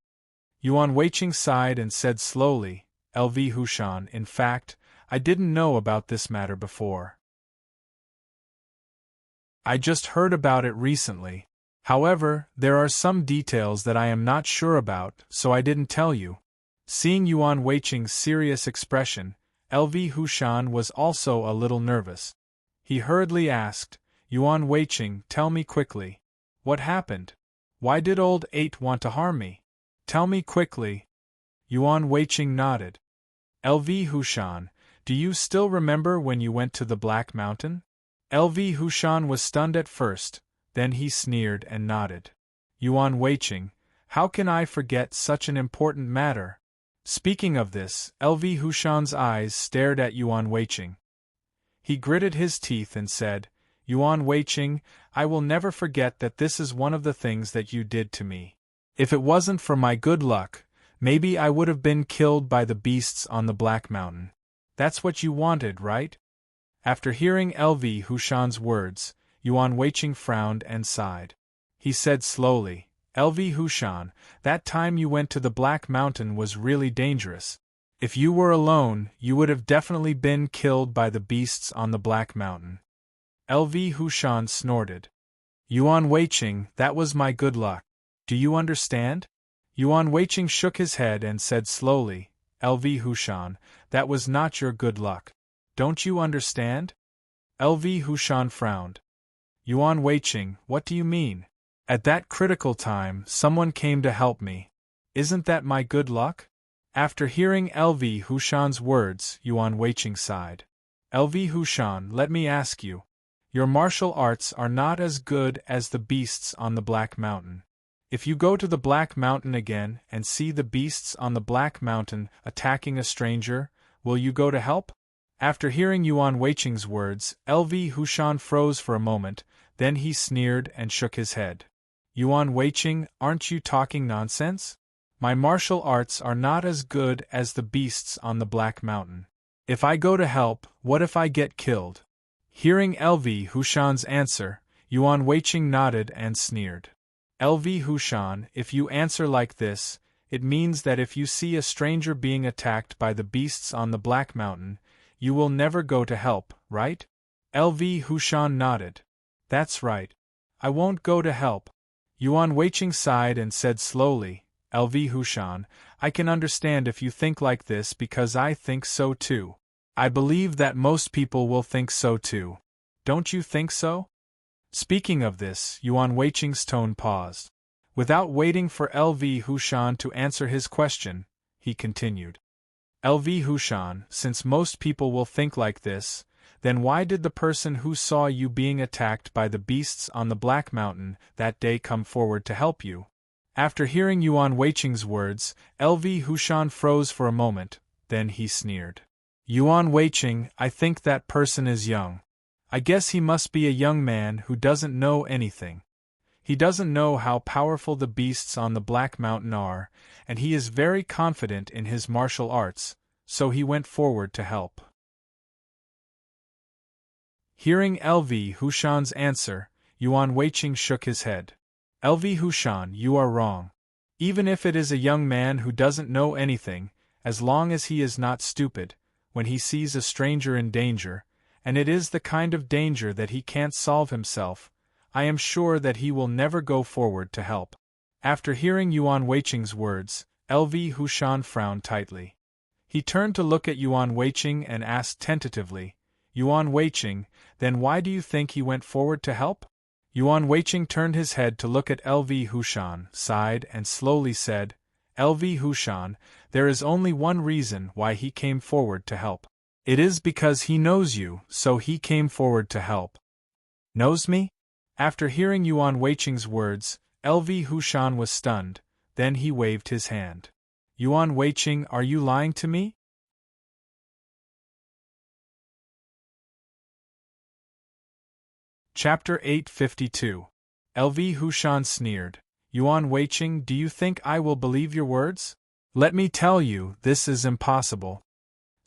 Yuan Weiqing sighed and said slowly, LV Hushan, in fact, I didn't know about this matter before. I just heard about it recently. However, there are some details that I am not sure about, so I didn't tell you. Seeing Yuan Weiqing's serious expression, LV Hushan was also a little nervous. He hurriedly asked, Yuan Weiqing, tell me quickly. What happened? Why did old 8 want to harm me? Tell me quickly. Yuan Weiqing nodded. LV Hushan, do you still remember when you went to the Black Mountain? LV Hushan was stunned at first, then he sneered and nodded. Yuan Weiqing, how can I forget such an important matter? Speaking of this, LV Hushan's eyes stared at Yuan Weiqing. He gritted his teeth and said, Yuan Weiqing, I will never forget that this is one of the things that you did to me. If it wasn't for my good luck, maybe I would have been killed by the beasts on the Black Mountain. That's what you wanted, right? After hearing LV Hushan's words, Yuan Weiqing frowned and sighed. He said slowly, LV Hushan, that time you went to the Black Mountain was really dangerous. If you were alone, you would have definitely been killed by the beasts on the Black Mountain. LV Hushan snorted. Yuan Weiqing, that was my good luck. Do you understand? Yuan Weiqing shook his head and said slowly, LV Hushan, that was not your good luck. Don't you understand? LV Hushan frowned. Yuan Weiqing, what do you mean? At that critical time, someone came to help me. Isn't that my good luck? After hearing LV Hushan's words, Yuan Weiqing sighed. LV Hushan, let me ask you. Your martial arts are not as good as the beasts on the Black Mountain. If you go to the Black Mountain again and see the beasts on the Black Mountain attacking a stranger, will you go to help? After hearing Yuan Weiqing's words, LV Hushan froze for a moment, then he sneered and shook his head. Yuan Weiqing, aren't you talking nonsense? My martial arts are not as good as the beasts on the Black Mountain. If I go to help, what if I get killed? Hearing LV Hushan's answer, Yuan Weiqing nodded and sneered. LV Hushan, if you answer like this, it means that if you see a stranger being attacked by the beasts on the Black Mountain, you will never go to help, right? LV Hushan nodded. That's right. I won't go to help. Yuan Weiqing sighed and said slowly, LV Hushan, I can understand if you think like this because I think so too. I believe that most people will think so too. Don't you think so? Speaking of this, Yuan Weiqing's tone paused. Without waiting for LV Hushan to answer his question, he continued. LV Hushan, since most people will think like this, then why did the person who saw you being attacked by the beasts on the Black Mountain that day come forward to help you? After hearing Yuan Weiqing's words, LV Hushan froze for a moment, then he sneered. Yuan Weiqing, I think that person is young. I guess he must be a young man who doesn't know anything. He doesn't know how powerful the beasts on the Black Mountain are, and he is very confident in his martial arts, so he went forward to help. Hearing LV Hushan's answer, Yuan Weiqing shook his head. LV Hushan, you are wrong. Even if it is a young man who doesn't know anything, as long as he is not stupid, when he sees a stranger in danger, and it is the kind of danger that he can't solve himself, I am sure that he will never go forward to help. After hearing Yuan Weiqing's words, LV Hushan frowned tightly. He turned to look at Yuan Weiqing and asked tentatively, Yuan Weiqing, then why do you think he went forward to help? Yuan Weiqing turned his head to look at LV Hushan, sighed and slowly said, LV Hushan, there is only one reason why he came forward to help. It is because he knows you, so he came forward to help. Knows me? After hearing Yuan Weiqing's words, LV Hushan was stunned, then he waved his hand. Yuan Weiqing, are you lying to me? Chapter 852. LV Hushan sneered. Yuan Weiqing, do you think I will believe your words? Let me tell you, this is impossible.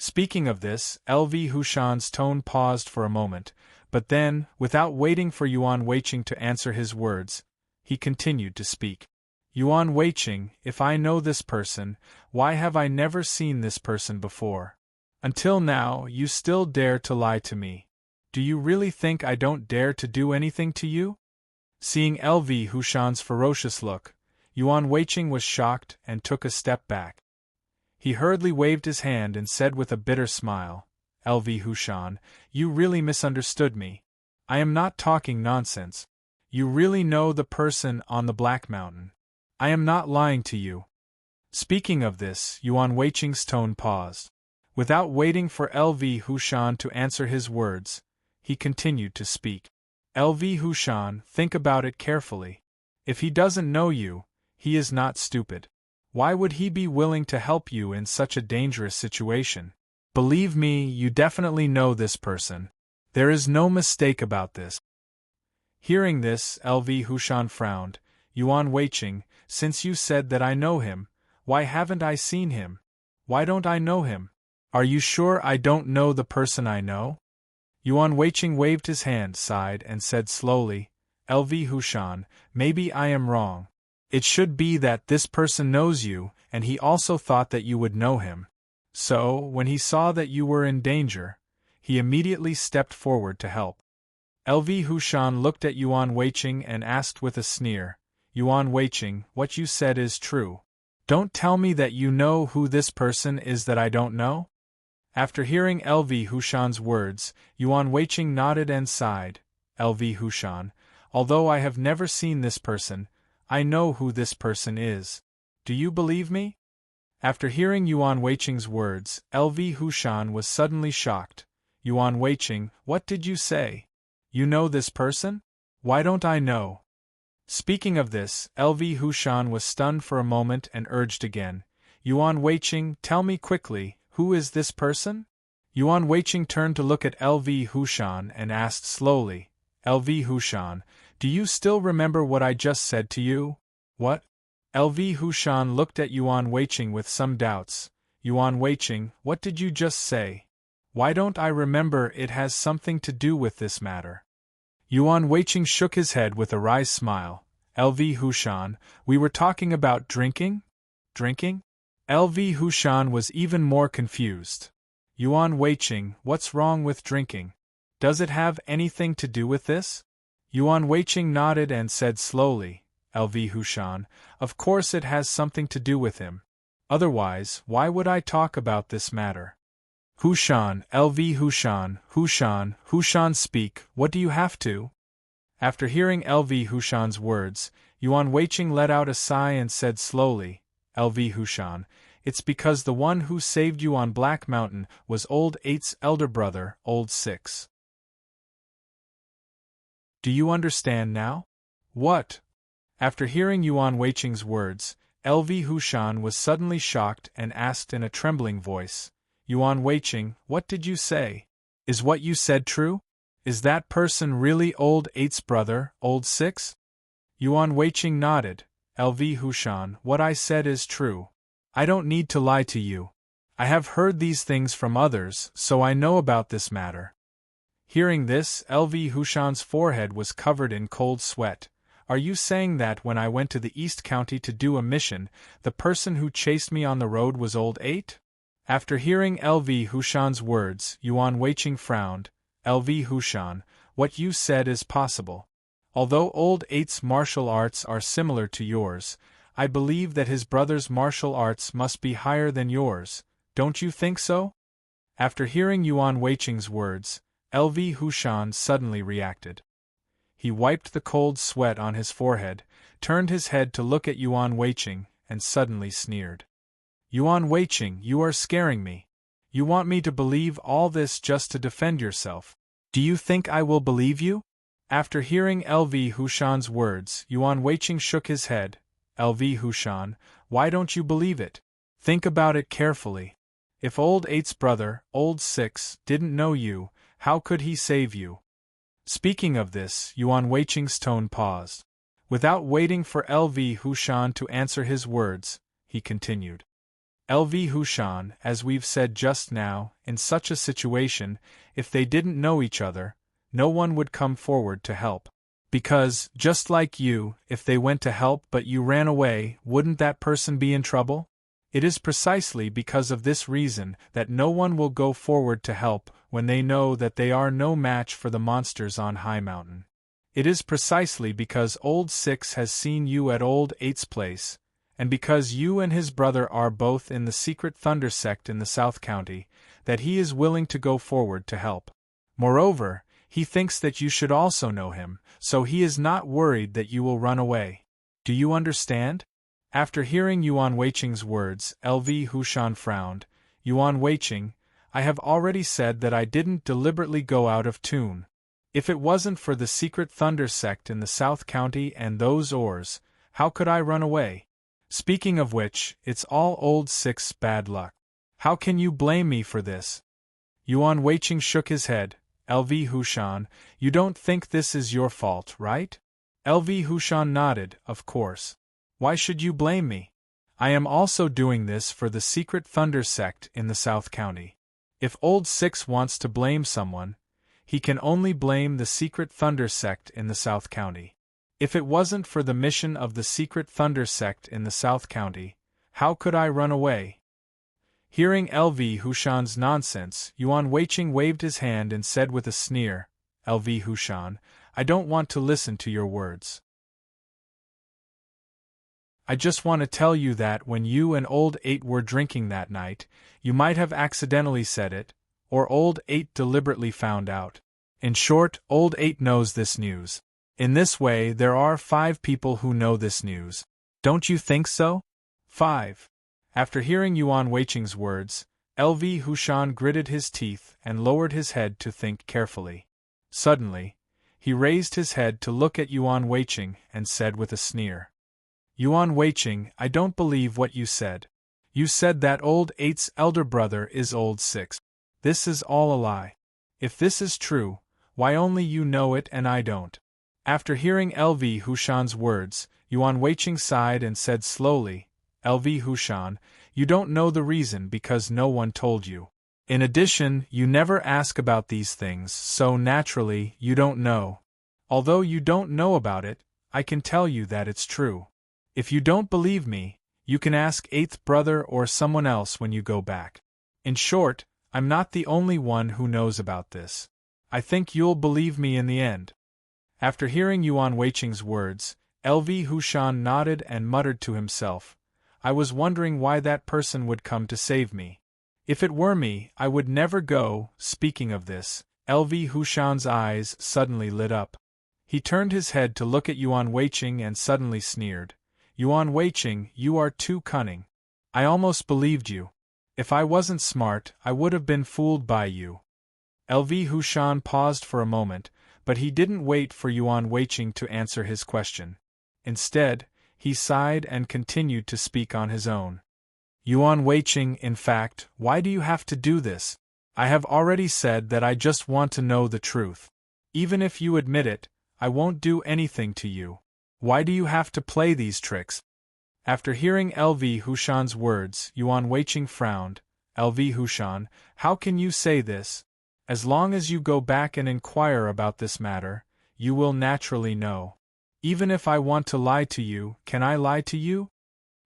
Speaking of this, LV Hushan's tone paused for a moment, but then, without waiting for Yuan Weiqing to answer his words, he continued to speak. Yuan Weiqing, if I know this person, why have I never seen this person before? Until now, you still dare to lie to me. Do you really think I don't dare to do anything to you? Seeing LV Hushan's ferocious look, Yuan Weiqing was shocked and took a step back. He hurriedly waved his hand and said with a bitter smile, LV Hushan, you really misunderstood me. I am not talking nonsense. You really know the person on the Black Mountain. I am not lying to you. Speaking of this, Yuan Weiqing's tone paused. Without waiting for LV Hushan to answer his words, he continued to speak. LV Hushan, think about it carefully. If he doesn't know you, he is not stupid. Why would he be willing to help you in such a dangerous situation? Believe me, you definitely know this person. There is no mistake about this. Hearing this, LV Hushan frowned. Yuan Weiqing, since you said that I know him, why haven't I seen him? Why don't I know him? Are you sure I don't know the person I know? Yuan Weiqing waved his hand, sighed, and said slowly, LV Hushan, maybe I am wrong. It should be that this person knows you, and he also thought that you would know him. So, when he saw that you were in danger, he immediately stepped forward to help. LV Hushan looked at Yuan Weiqing and asked with a sneer, Yuan Weiqing, what you said is true. Don't tell me that you know who this person is that I don't know? After hearing LV Hushan's words, Yuan Weiqing nodded and sighed. LV Hushan, although I have never seen this person, I know who this person is. Do you believe me? After hearing Yuan Weiqing's words, LV Hushan was suddenly shocked. Yuan Weiqing, what did you say? You know this person? Why don't I know? Speaking of this, LV Hushan was stunned for a moment and urged again. Yuan Weiqing, tell me quickly, who is this person? Yuan Weiqing turned to look at LV Hushan and asked slowly, LV Hushan, do you still remember what I just said to you? What? LV Hushan looked at Yuan Weiqing with some doubts. Yuan Weiqing, what did you just say? Why don't I remember? It has something to do with this matter. Yuan Weiqing shook his head with a wry smile. LV Hushan, we were talking about drinking? Drinking? LV Hushan was even more confused. Yuan Weiqing, what's wrong with drinking? Does it have anything to do with this? Yuan Weiqing nodded and said slowly, LV Hushan, of course it has something to do with him. Otherwise, why would I talk about this matter? Hushan, LV Hushan, speak, what do you have to? After hearing LV Hushan's words, Yuan Weiqing let out a sigh and said slowly, LV Hushan, It's because the one who saved you on Black Mountain was Old 8's elder brother, Old 6. Do you understand now? What? After hearing Yuan Weiqing's words, LV Hushan was suddenly shocked and asked in a trembling voice, Yuan Weiqing, what did you say? Is what you said true? Is that person really Old 8's brother, Old 6? Yuan Weiqing nodded. LV Hushan, what I said is true. I don't need to lie to you. I have heard these things from others, so I know about this matter. Hearing this, LV Hushan's forehead was covered in cold sweat. Are you saying that when I went to the East County to do a mission, the person who chased me on the road was Old 8? After hearing LV Hushan's words, Yuan Weiqing frowned. LV Hushan, what you said is possible. Although Old 8's martial arts are similar to yours, I believe that his brother's martial arts must be higher than yours, don't you think so? After hearing Yuan Weiqing's words, LV Hushan suddenly reacted. He wiped the cold sweat on his forehead, turned his head to look at Yuan Weiqing, and suddenly sneered. Yuan Weiqing, you are scaring me. You want me to believe all this just to defend yourself. Do you think I will believe you? After hearing LV Hushan's words, Yuan Weiqing shook his head. LV Hushan, why don't you believe it? Think about it carefully. If Old 8's brother, Old 6, didn't know you, how could he save you? Speaking of this, Yuan Weiqing's tone paused. Without waiting for LV Hushan to answer his words, he continued. LV Hushan, as we've said just now, in such a situation, if they didn't know each other, no one would come forward to help. Because, just like you, if they went to help but you ran away, wouldn't that person be in trouble? It is precisely because of this reason that no one will go forward to help when they know that they are no match for the monsters on High Mountain. It is precisely because Old 6 has seen you at Old 8's place, and because you and his brother are both in the secret Thunder sect in the South County, that he is willing to go forward to help. Moreover, he thinks that you should also know him, so he is not worried that you will run away. Do you understand? After hearing Yuan Weiqing's words, LV Hushan frowned. Yuan Weiqing, I have already said that I didn't deliberately go out of tune. If it wasn't for the secret Thunder sect in the South County and those oars, how could I run away? Speaking of which, it's all Old 6's bad luck. How can you blame me for this? Yuan Weiqing shook his head. LV Hushan, you don't think this is your fault, right? LV Hushan nodded, of course. Why should you blame me? I am also doing this for the secret Thunder sect in the South County. If Old 6 wants to blame someone, he can only blame the secret Thunder sect in the South County. If it wasn't for the mission of the secret Thunder sect in the South County, how could I run away? Hearing LV Hushan's nonsense, Yuan Weiqing waved his hand and said with a sneer, LV Hushan, I don't want to listen to your words. I just want to tell you that when you and Old 8 were drinking that night, you might have accidentally said it, or Old 8 deliberately found out. In short, Old 8 knows this news. In this way, there are 5 people who know this news. Don't you think so? 5. After hearing Yuan Weiqing's words, LV Hushan gritted his teeth and lowered his head to think carefully. Suddenly, he raised his head to look at Yuan Weiqing and said with a sneer. Yuan Weiqing, I don't believe what you said. You said that Old 8's elder brother is Old 6. This is all a lie. If this is true, why only you know it and I don't? After hearing LV Hushan's words, Yuan Weiqing sighed and said slowly, LV Hushan, you don't know the reason because no one told you. In addition, you never ask about these things, so naturally, you don't know. Although you don't know about it, I can tell you that it's true. If you don't believe me, you can ask 8th brother or someone else when you go back. In short, I'm not the only one who knows about this. I think you'll believe me in the end. After hearing Yuan Weiqing's words, LV Hushan nodded and muttered to himself, I was wondering why that person would come to save me. If it were me, I would never go. Speaking of this, LV Hushan's eyes suddenly lit up. He turned his head to look at Yuan Weiqing and suddenly sneered. Yuan Weiqing, you are too cunning. I almost believed you. If I wasn't smart, I would have been fooled by you. LV Hushan paused for a moment, but he didn't wait for Yuan Weiqing to answer his question. Instead, he sighed and continued to speak on his own. Yuan Weiqing, in fact, why do you have to do this? I have already said that I just want to know the truth. Even if you admit it, I won't do anything to you. Why do you have to play these tricks? After hearing LV Hushan's words, Yuan Weiqing frowned. LV Hushan, how can you say this? As long as you go back and inquire about this matter, you will naturally know. Even if I want to lie to you, can I lie to you?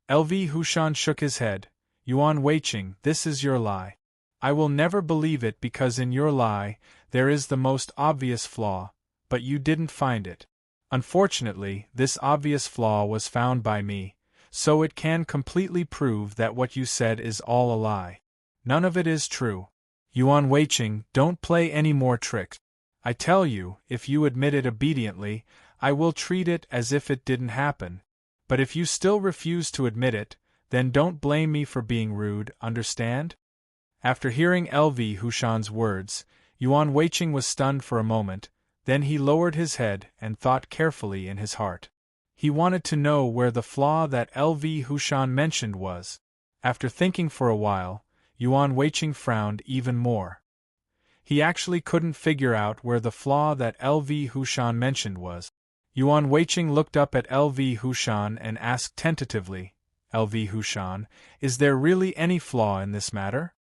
LV Hushan shook his head. Yuan Weiqing, this is your lie. I will never believe it because in your lie, there is the most obvious flaw, but you didn't find it. Unfortunately, this obvious flaw was found by me, so it can completely prove that what you said is all a lie. None of it is true. Yuan Weiqing, don't play any more tricks. I tell you, if you admit it obediently, I will treat it as if it didn't happen. But if you still refuse to admit it, then don't blame me for being rude, understand? After hearing LV Hushan's words, Yuan Weiqing was stunned for a moment, then he lowered his head and thought carefully in his heart. He wanted to know where the flaw that LV Hushan mentioned was. After thinking for a while, Yuan Weiqing frowned even more. He actually couldn't figure out where the flaw that LV Hushan mentioned was. Yuan Weiqing looked up at LV Hushan and asked tentatively, LV Hushan, is there really any flaw in this matter?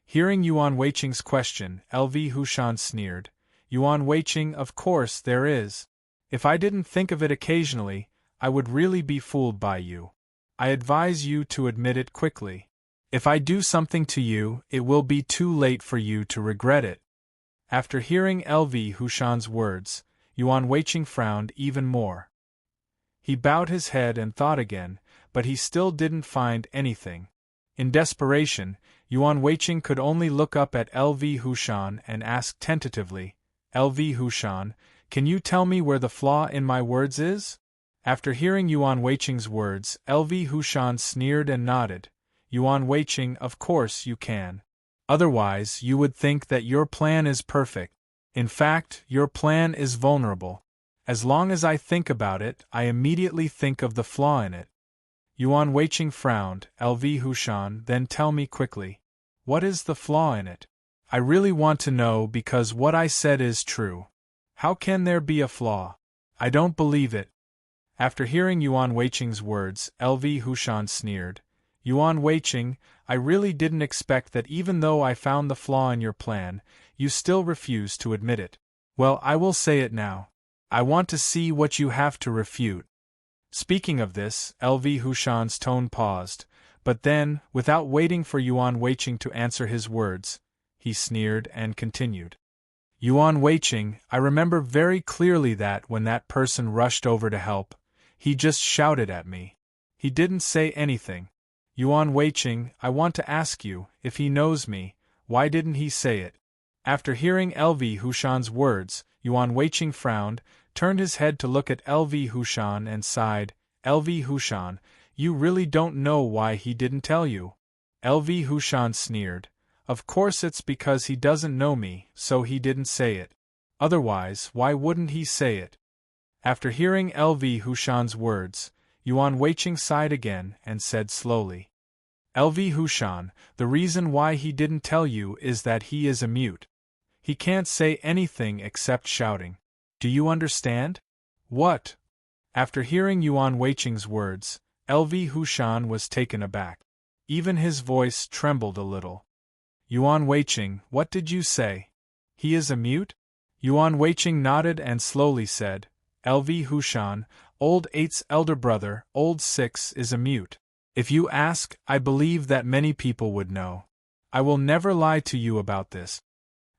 Hearing Yuan Weiqing's question, LV Hushan sneered. Yuan Weiqing, of course there is. If I didn't think of it occasionally, I would really be fooled by you. I advise you to admit it quickly. If I do something to you, it will be too late for you to regret it. After hearing LV Hushan's words, Yuan Weiqing frowned even more. He bowed his head and thought again, but he still didn't find anything. In desperation, Yuan Weiqing could only look up at LV Hushan and ask tentatively, LV Hushan, can you tell me where the flaw in my words is? After hearing Yuan Weiqing's words, LV Hushan sneered and nodded. Yuan Weiqing, of course you can. Otherwise, you would think that your plan is perfect. In fact, your plan is vulnerable. As long as I think about it, I immediately think of the flaw in it. Yuan Weiqing frowned. LV Hushan, then tell me quickly. What is the flaw in it? I really want to know because what I said is true. How can there be a flaw? I don't believe it. After hearing Yuan Weiqing's words, LV Hushan sneered. Yuan Weiqing, I really didn't expect that even though I found the flaw in your plan, you still refuse to admit it. Well, I will say it now. I want to see what you have to refute. Speaking of this, LV Hushan's tone paused, but then, without waiting for Yuan Weiqing to answer his words, he sneered and continued. Yuan Weiqing, I remember very clearly that when that person rushed over to help, he just shouted at me. He didn't say anything. Yuan Weiqing, I want to ask you, if he knows me, why didn't he say it? After hearing LV Hushan's words, Yuan Weiqing frowned, turned his head to look at LV Hushan and sighed. LV Hushan, you really don't know why he didn't tell you. LV Hushan sneered. Of course it's because he doesn't know me, so he didn't say it. Otherwise, why wouldn't he say it? After hearing LV Hushan's words, Yuan Weiqing sighed again and said slowly. LV Hushan, the reason why he didn't tell you is that he is a mute. He can't say anything except shouting. Do you understand? What? After hearing Yuan Weiqing's words, LV Hushan was taken aback. Even his voice trembled a little. Yuan Weiqing, what did you say? He is a mute? Yuan Weiqing nodded and slowly said, LV Hushan, Old 8's elder brother, Old 6, is a mute. If you ask, I believe that many people would know. I will never lie to you about this.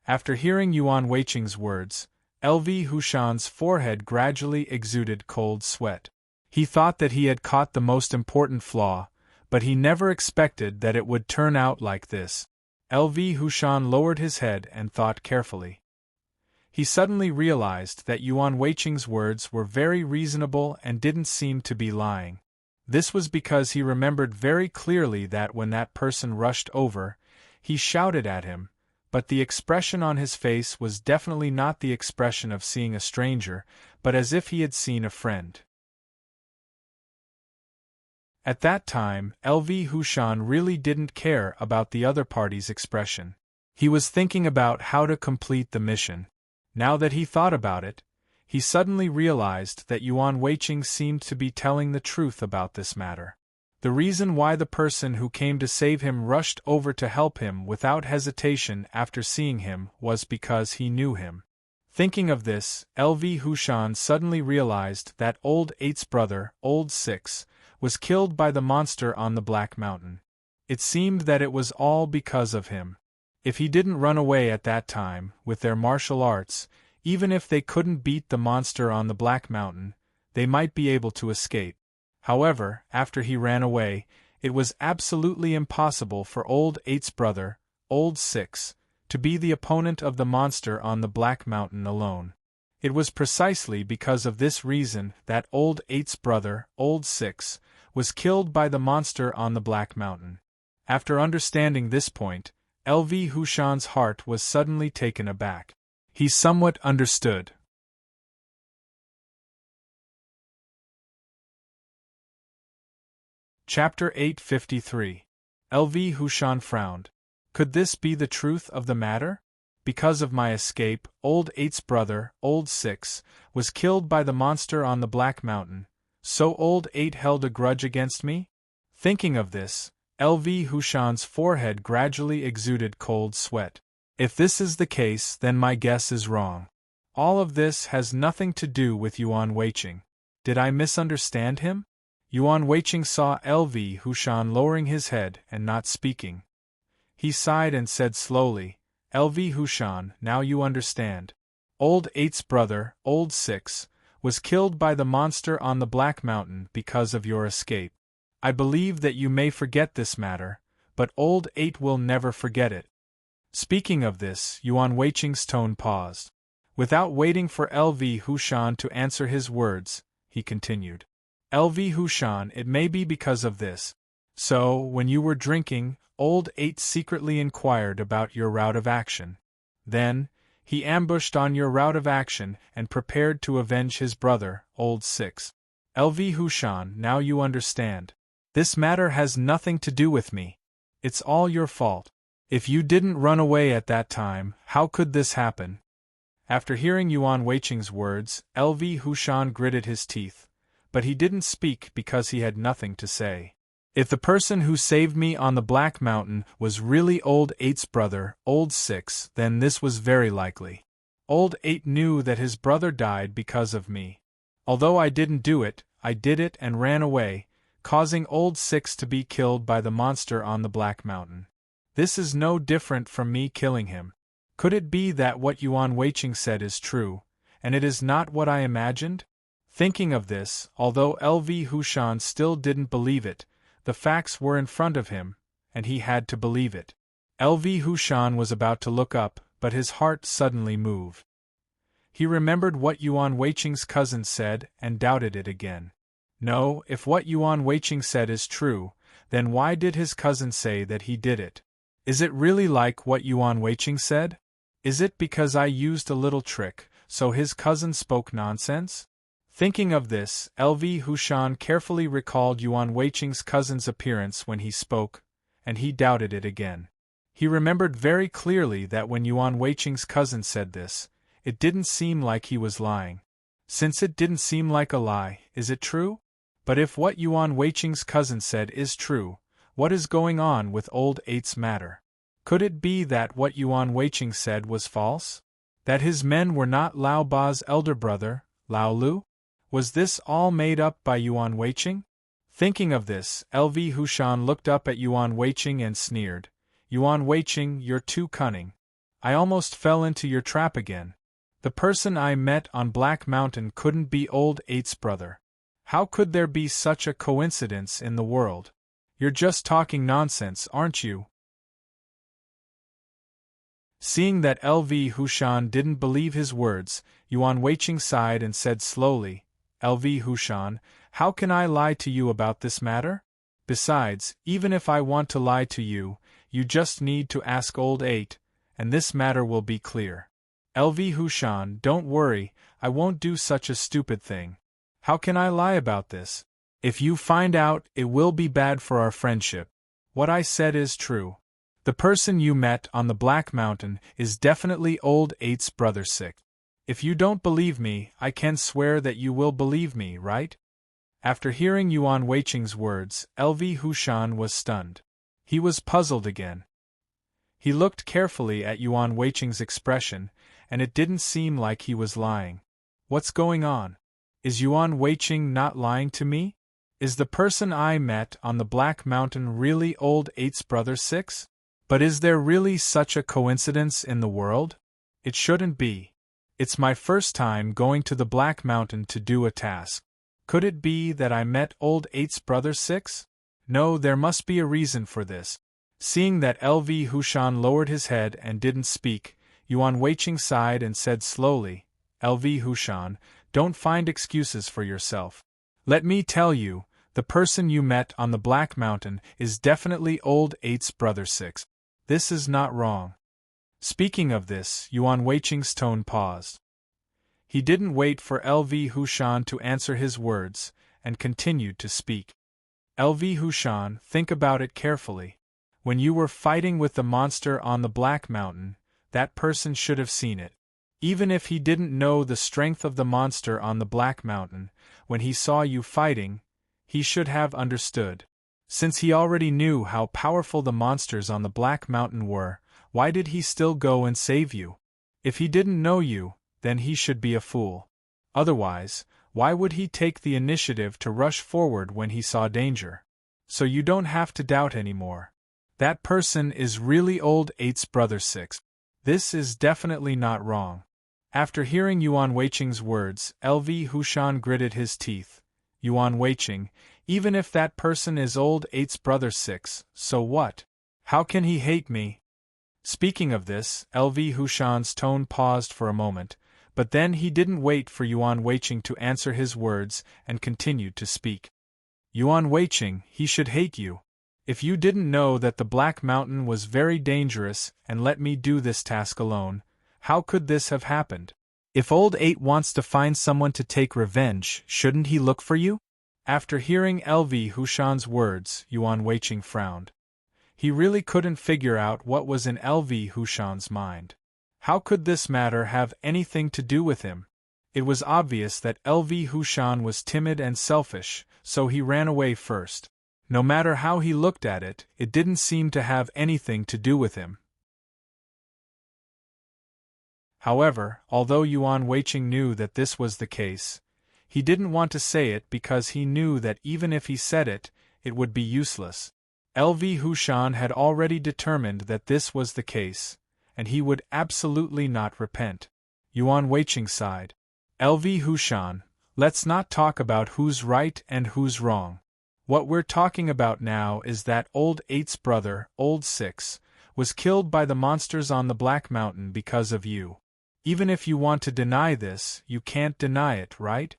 After hearing Yuan Weiqing's words, LV Hushan's forehead gradually exuded cold sweat. He thought that he had caught the most important flaw, but he never expected that it would turn out like this. LV Hushan lowered his head and thought carefully. He suddenly realized that Yuan Weiqing's words were very reasonable and didn't seem to be lying. This was because he remembered very clearly that when that person rushed over, he shouted at him, but the expression on his face was definitely not the expression of seeing a stranger, but as if he had seen a friend. At that time, LV Hushan really didn't care about the other party's expression. He was thinking about how to complete the mission. Now that he thought about it, he suddenly realized that Yuan Weiqing seemed to be telling the truth about this matter. The reason why the person who came to save him rushed over to help him without hesitation after seeing him was because he knew him. Thinking of this, LV Hushan suddenly realized that Old 8's brother, Old 6, was killed by the monster on the Black Mountain. It seemed that it was all because of him. If he didn't run away at that time, with their martial arts, even if they couldn't beat the monster on the Black Mountain, they might be able to escape. However, after he ran away, it was absolutely impossible for Old 8's brother, Old 6, to be the opponent of the monster on the Black Mountain alone. It was precisely because of this reason that Old 8's brother, Old 6, was killed by the monster on the Black Mountain. After understanding this point, LV Hushan's heart was suddenly taken aback. He somewhat understood. Chapter 853. LV Hushan frowned. Could this be the truth of the matter? Because of my escape, Old 8's brother, Old 6, was killed by the monster on the Black Mountain, so Old 8 held a grudge against me? Thinking of this, LV Hushan's forehead gradually exuded cold sweat. If this is the case, then my guess is wrong. All of this has nothing to do with Yuan Weiqing. Did I misunderstand him? Yuan Weiqing saw LV Hushan lowering his head and not speaking. He sighed and said slowly, LV Hushan, now you understand. Old 8's brother, Old 6, was killed by the monster on the Black Mountain because of your escape. I believe that you may forget this matter, but Old 8 will never forget it. Speaking of this, Yuan Weiqing's tone paused. Without waiting for LV Hushan to answer his words, he continued. LV Hushan, it may be because of this. So, when you were drinking, Old 8 secretly inquired about your route of action. Then, he ambushed on your route of action and prepared to avenge his brother, Old 6. LV Hushan, now you understand. This matter has nothing to do with me. It's all your fault. If you didn't run away at that time, how could this happen? After hearing Yuan Weiqing's words, LV Hushan gritted his teeth, but he didn't speak because he had nothing to say. If the person who saved me on the Black Mountain was really Old 8's brother, Old 6, then this was very likely. Old 8 knew that his brother died because of me. Although I didn't do it, I did it and ran away, causing Old 6 to be killed by the monster on the Black Mountain. This is no different from me killing him. Could it be that what Yuan Weiqing said is true, and it is not what I imagined? Thinking of this, although LV Hushan still didn't believe it, the facts were in front of him, and he had to believe it. LV Hushan was about to look up, but his heart suddenly moved. He remembered what Yuan Weiqing's cousin said and doubted it again. No, if what Yuan Weiqing said is true, then why did his cousin say that he did it? Is it really like what Yuan Weiqing said? Is it because I used a little trick, so his cousin spoke nonsense? Thinking of this, LV Hushan carefully recalled Yuan Weiqing's cousin's appearance when he spoke, and he doubted it again. He remembered very clearly that when Yuan Weiqing's cousin said this, it didn't seem like he was lying. Since it didn't seem like a lie, is it true? But if what Yuan Weiqing's cousin said is true, what is going on with Old 8's matter? Could it be that what Yuan Weiqing said was false? That his men were not Lao Ba's elder brother, Lao Lu? Was this all made up by Yuan Weiqing? Thinking of this, LV Hushan looked up at Yuan Weiqing and sneered. Yuan Weiqing, you're too cunning. I almost fell into your trap again. The person I met on Black Mountain couldn't be Old 8's brother. How could there be such a coincidence in the world? You're just talking nonsense, aren't you? Seeing that LV Hushan didn't believe his words, Yuan Weiqing sighed and said slowly, LV Hushan, How can I lie to you about this matter? Besides, even if I want to lie to you, you just need to ask old 8, and this matter will be clear. LV Hushan, don't worry, I won't do such a stupid thing. How can I lie about this? If you find out, it will be bad for our friendship. What I said is true. The person you met on the Black Mountain is definitely old 8's brother 6. If you don't believe me, I can swear that you will believe me, right? After hearing Yuan Weiqing's words, LV Hushan was stunned. He was puzzled again. He looked carefully at Yuan Weiqing's expression, and it didn't seem like he was lying. What's going on? Is Yuan Weiqing not lying to me? Is the person I met on the Black Mountain really old 8's brother 6? But is there really such a coincidence in the world? It shouldn't be. It's my first time going to the Black Mountain to do a task. Could it be that I met old 8's brother 6? No, there must be a reason for this. Seeing that LV Hushan lowered his head and didn't speak, Yuan Weiqing sighed and said slowly, LV Hushan, don't find excuses for yourself. Let me tell you, the person you met on the Black Mountain is definitely old 8's brother 6. This is not wrong. Speaking of this, Yuan Weiqing's tone paused. He didn't wait for LV Hushan to answer his words, and continued to speak. LV Hushan, think about it carefully. When you were fighting with the monster on the Black Mountain, that person should have seen it. Even if he didn't know the strength of the monster on the Black Mountain, when he saw you fighting, he should have understood. Since he already knew how powerful the monsters on the Black Mountain were, why did he still go and save you? If he didn't know you, then he should be a fool. Otherwise, why would he take the initiative to rush forward when he saw danger? So you don't have to doubt anymore. That person is really old 8's brother 6. This is definitely not wrong. After hearing Yuan Weiqing's words, LV Hushan gritted his teeth. Yuan Weiqing, even if that person is old 8's brother 6, so what? How can he hate me? Speaking of this, LV Hushan's tone paused for a moment, but then he didn't wait for Yuan Weiqing to answer his words and continued to speak. Yuan Weiqing, he should hate you. If you didn't know that the Black Mountain was very dangerous and let me do this task alone, how could this have happened? If old 8 wants to find someone to take revenge, shouldn't he look for you? After hearing LV Hushan's words, Yuan Weiqing frowned. He really couldn't figure out what was in LV Hushan's mind. How could this matter have anything to do with him? It was obvious that LV Hushan was timid and selfish, so he ran away first. No matter how he looked at it, it didn't seem to have anything to do with him. However, although Yuan Weiqing knew that this was the case, he didn't want to say it because he knew that even if he said it, it would be useless. LV Hushan had already determined that this was the case, and he would absolutely not repent. Yuan Weiqing sighed. LV Hushan, let's not talk about who's right and who's wrong. What we're talking about now is that old 8's brother, old 6, was killed by the monsters on the Black Mountain because of you. Even if you want to deny this, you can't deny it, right?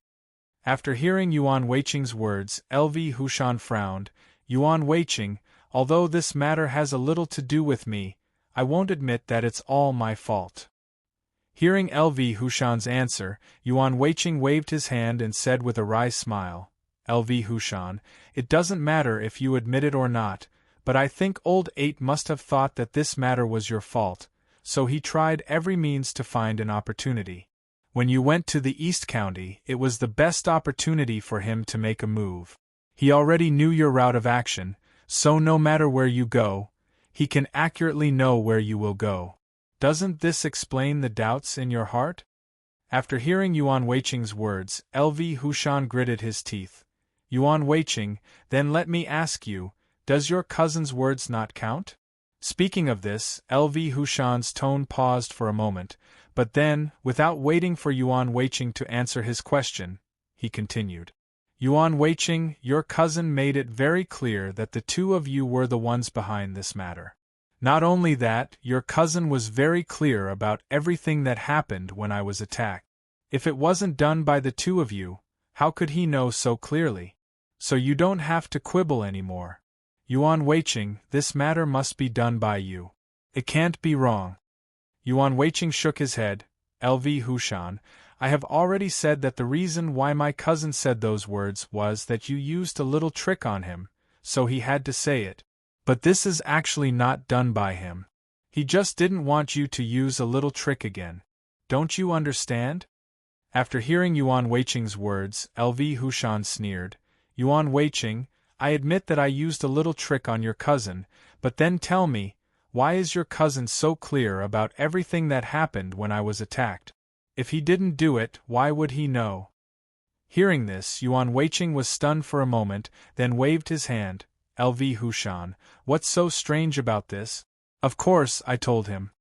After hearing Yuan Weiqing's words, LV Hushan frowned. Yuan Weiqing, although this matter has a little to do with me, I won't admit that it's all my fault. Hearing LV Hushan's answer, Yuan Weiqing waved his hand and said with a wry smile, LV Hushan, it doesn't matter if you admit it or not, but I think old 8 must have thought that this matter was your fault, so he tried every means to find an opportunity. When you went to the East County, it was the best opportunity for him to make a move. He already knew your route of action, so no matter where you go, he can accurately know where you will go. Doesn't this explain the doubts in your heart? After hearing Yuan Weiqing's words, LV Hushan gritted his teeth. Yuan Weiqing, then let me ask you, does your cousin's words not count? Speaking of this, LV Hushan's tone paused for a moment, but then, without waiting for Yuan Weiqing to answer his question, he continued. Yuan Weiqing, your cousin made it very clear that the two of you were the ones behind this matter. Not only that, your cousin was very clear about everything that happened when I was attacked. If it wasn't done by the two of you, How could he know so clearly? So you don't have to quibble anymore. Yuan Weiqing, this matter must be done by you. It can't be wrong. Yuan Weiqing shook his head. LV Hushan, I have already said that the reason why my cousin said those words was that you used a little trick on him, so he had to say it. But this is actually not done by him. He just didn't want you to use a little trick again. Don't you understand? After hearing Yuan Weiqing's words, LV Hushan sneered. Yuan Weiqing, I admit that I used a little trick on your cousin, but then tell me, why is your cousin so clear about everything that happened when I was attacked? If he didn't do it, why would he know? Hearing this, Yuan Weiqing was stunned for a moment, then waved his hand. LV Hushan, what's so strange about this? Of course, I told him.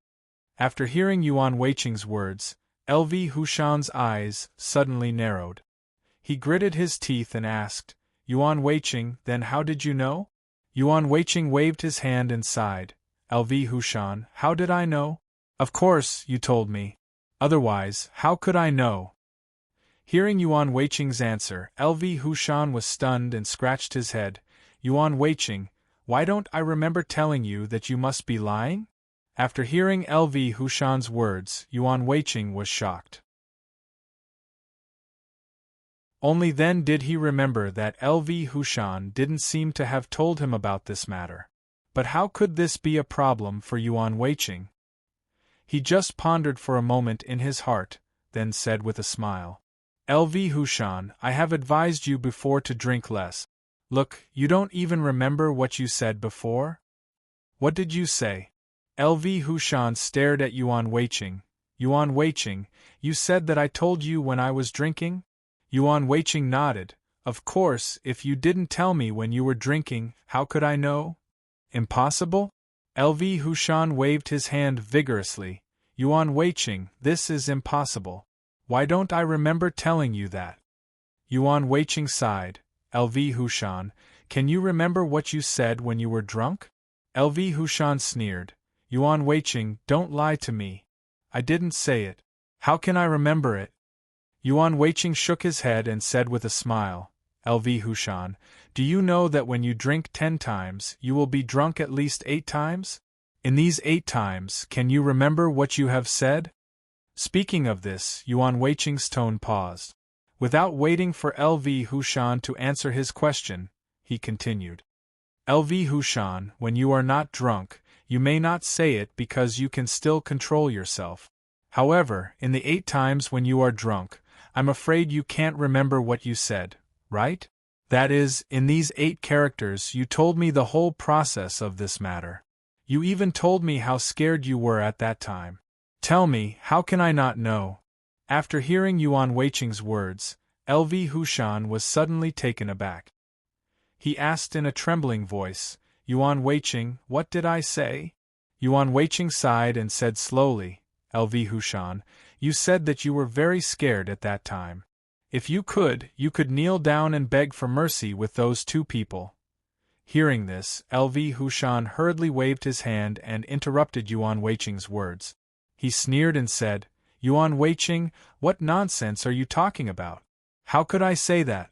After hearing Yuan Weiqing's words, LV Hushan's eyes suddenly narrowed. He gritted his teeth and asked, Yuan Weiqing, then how did you know? Yuan Weiqing waved his hand and sighed. LV Hushan, how did I know? Of course, you told me. Otherwise, how could I know? Hearing Yuan Weiqing's answer, LV Hushan was stunned and scratched his head. Yuan Weiqing, why don't I remember telling you that you must be lying? After hearing LV Hushan's words, Yuan Weiqing was shocked. Only then did he remember that LV Hushan didn't seem to have told him about this matter. But how could this be a problem for Yuan Weiqing? He just pondered for a moment in his heart, then said with a smile. LV Hushan, I have advised you before to drink less. Look, you don't even remember what you said before? What did you say? LV Hushan stared at Yuan Weiqing. Yuan Weiqing, you said that I told you when I was drinking? Yuan Weiqing nodded. Of course, if you didn't tell me when you were drinking, how could I know? Impossible? LV Hushan waved his hand vigorously. Yuan Weiqing, this is impossible. Why don't I remember telling you that? Yuan Weiqing sighed. LV Hushan, can you remember what you said when you were drunk? LV Hushan sneered. Yuan Weiqing, don't lie to me. I didn't say it. How can I remember it? Yuan Weiqing shook his head and said with a smile. LV Hushan, do you know that when you drink 10 times, you will be drunk at least 8 times? In these 8 times, can you remember what you have said? Speaking of this, Yuan Weiqing's tone paused. Without waiting for LV Hushan to answer his question, he continued. LV Hushan, when you are not drunk, you may not say it because you can still control yourself. However, in the 8 times when you are drunk, I'm afraid you can't remember what you said, right? That is, in these 8 characters you told me the whole process of this matter. You even told me how scared you were at that time. Tell me, how can I not know? After hearing Yuan Weiqing's words, LV Hushan was suddenly taken aback. He asked in a trembling voice, Yuan Weiqing, what did I say? Yuan Weiqing sighed and said slowly, LV Hushan, you said that you were very scared at that time. If you could kneel down and beg for mercy with those 2 people. Hearing this, LV Hushan hurriedly waved his hand and interrupted Yuan Weiqing's words. He sneered and said, Yuan Weiqing, what nonsense are you talking about? How could I say that?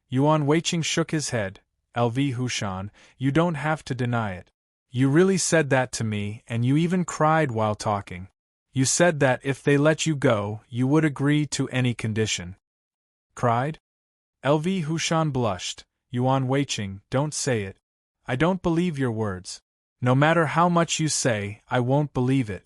Yuan Weiqing shook his head. LV Hushan, you don't have to deny it. You really said that to me, and you even cried while talking. You said that if they let you go, you would agree to any condition. Cried? LV Hushan blushed. Yuan Weiqing, don't say it. I don't believe your words. No matter how much you say, I won't believe it.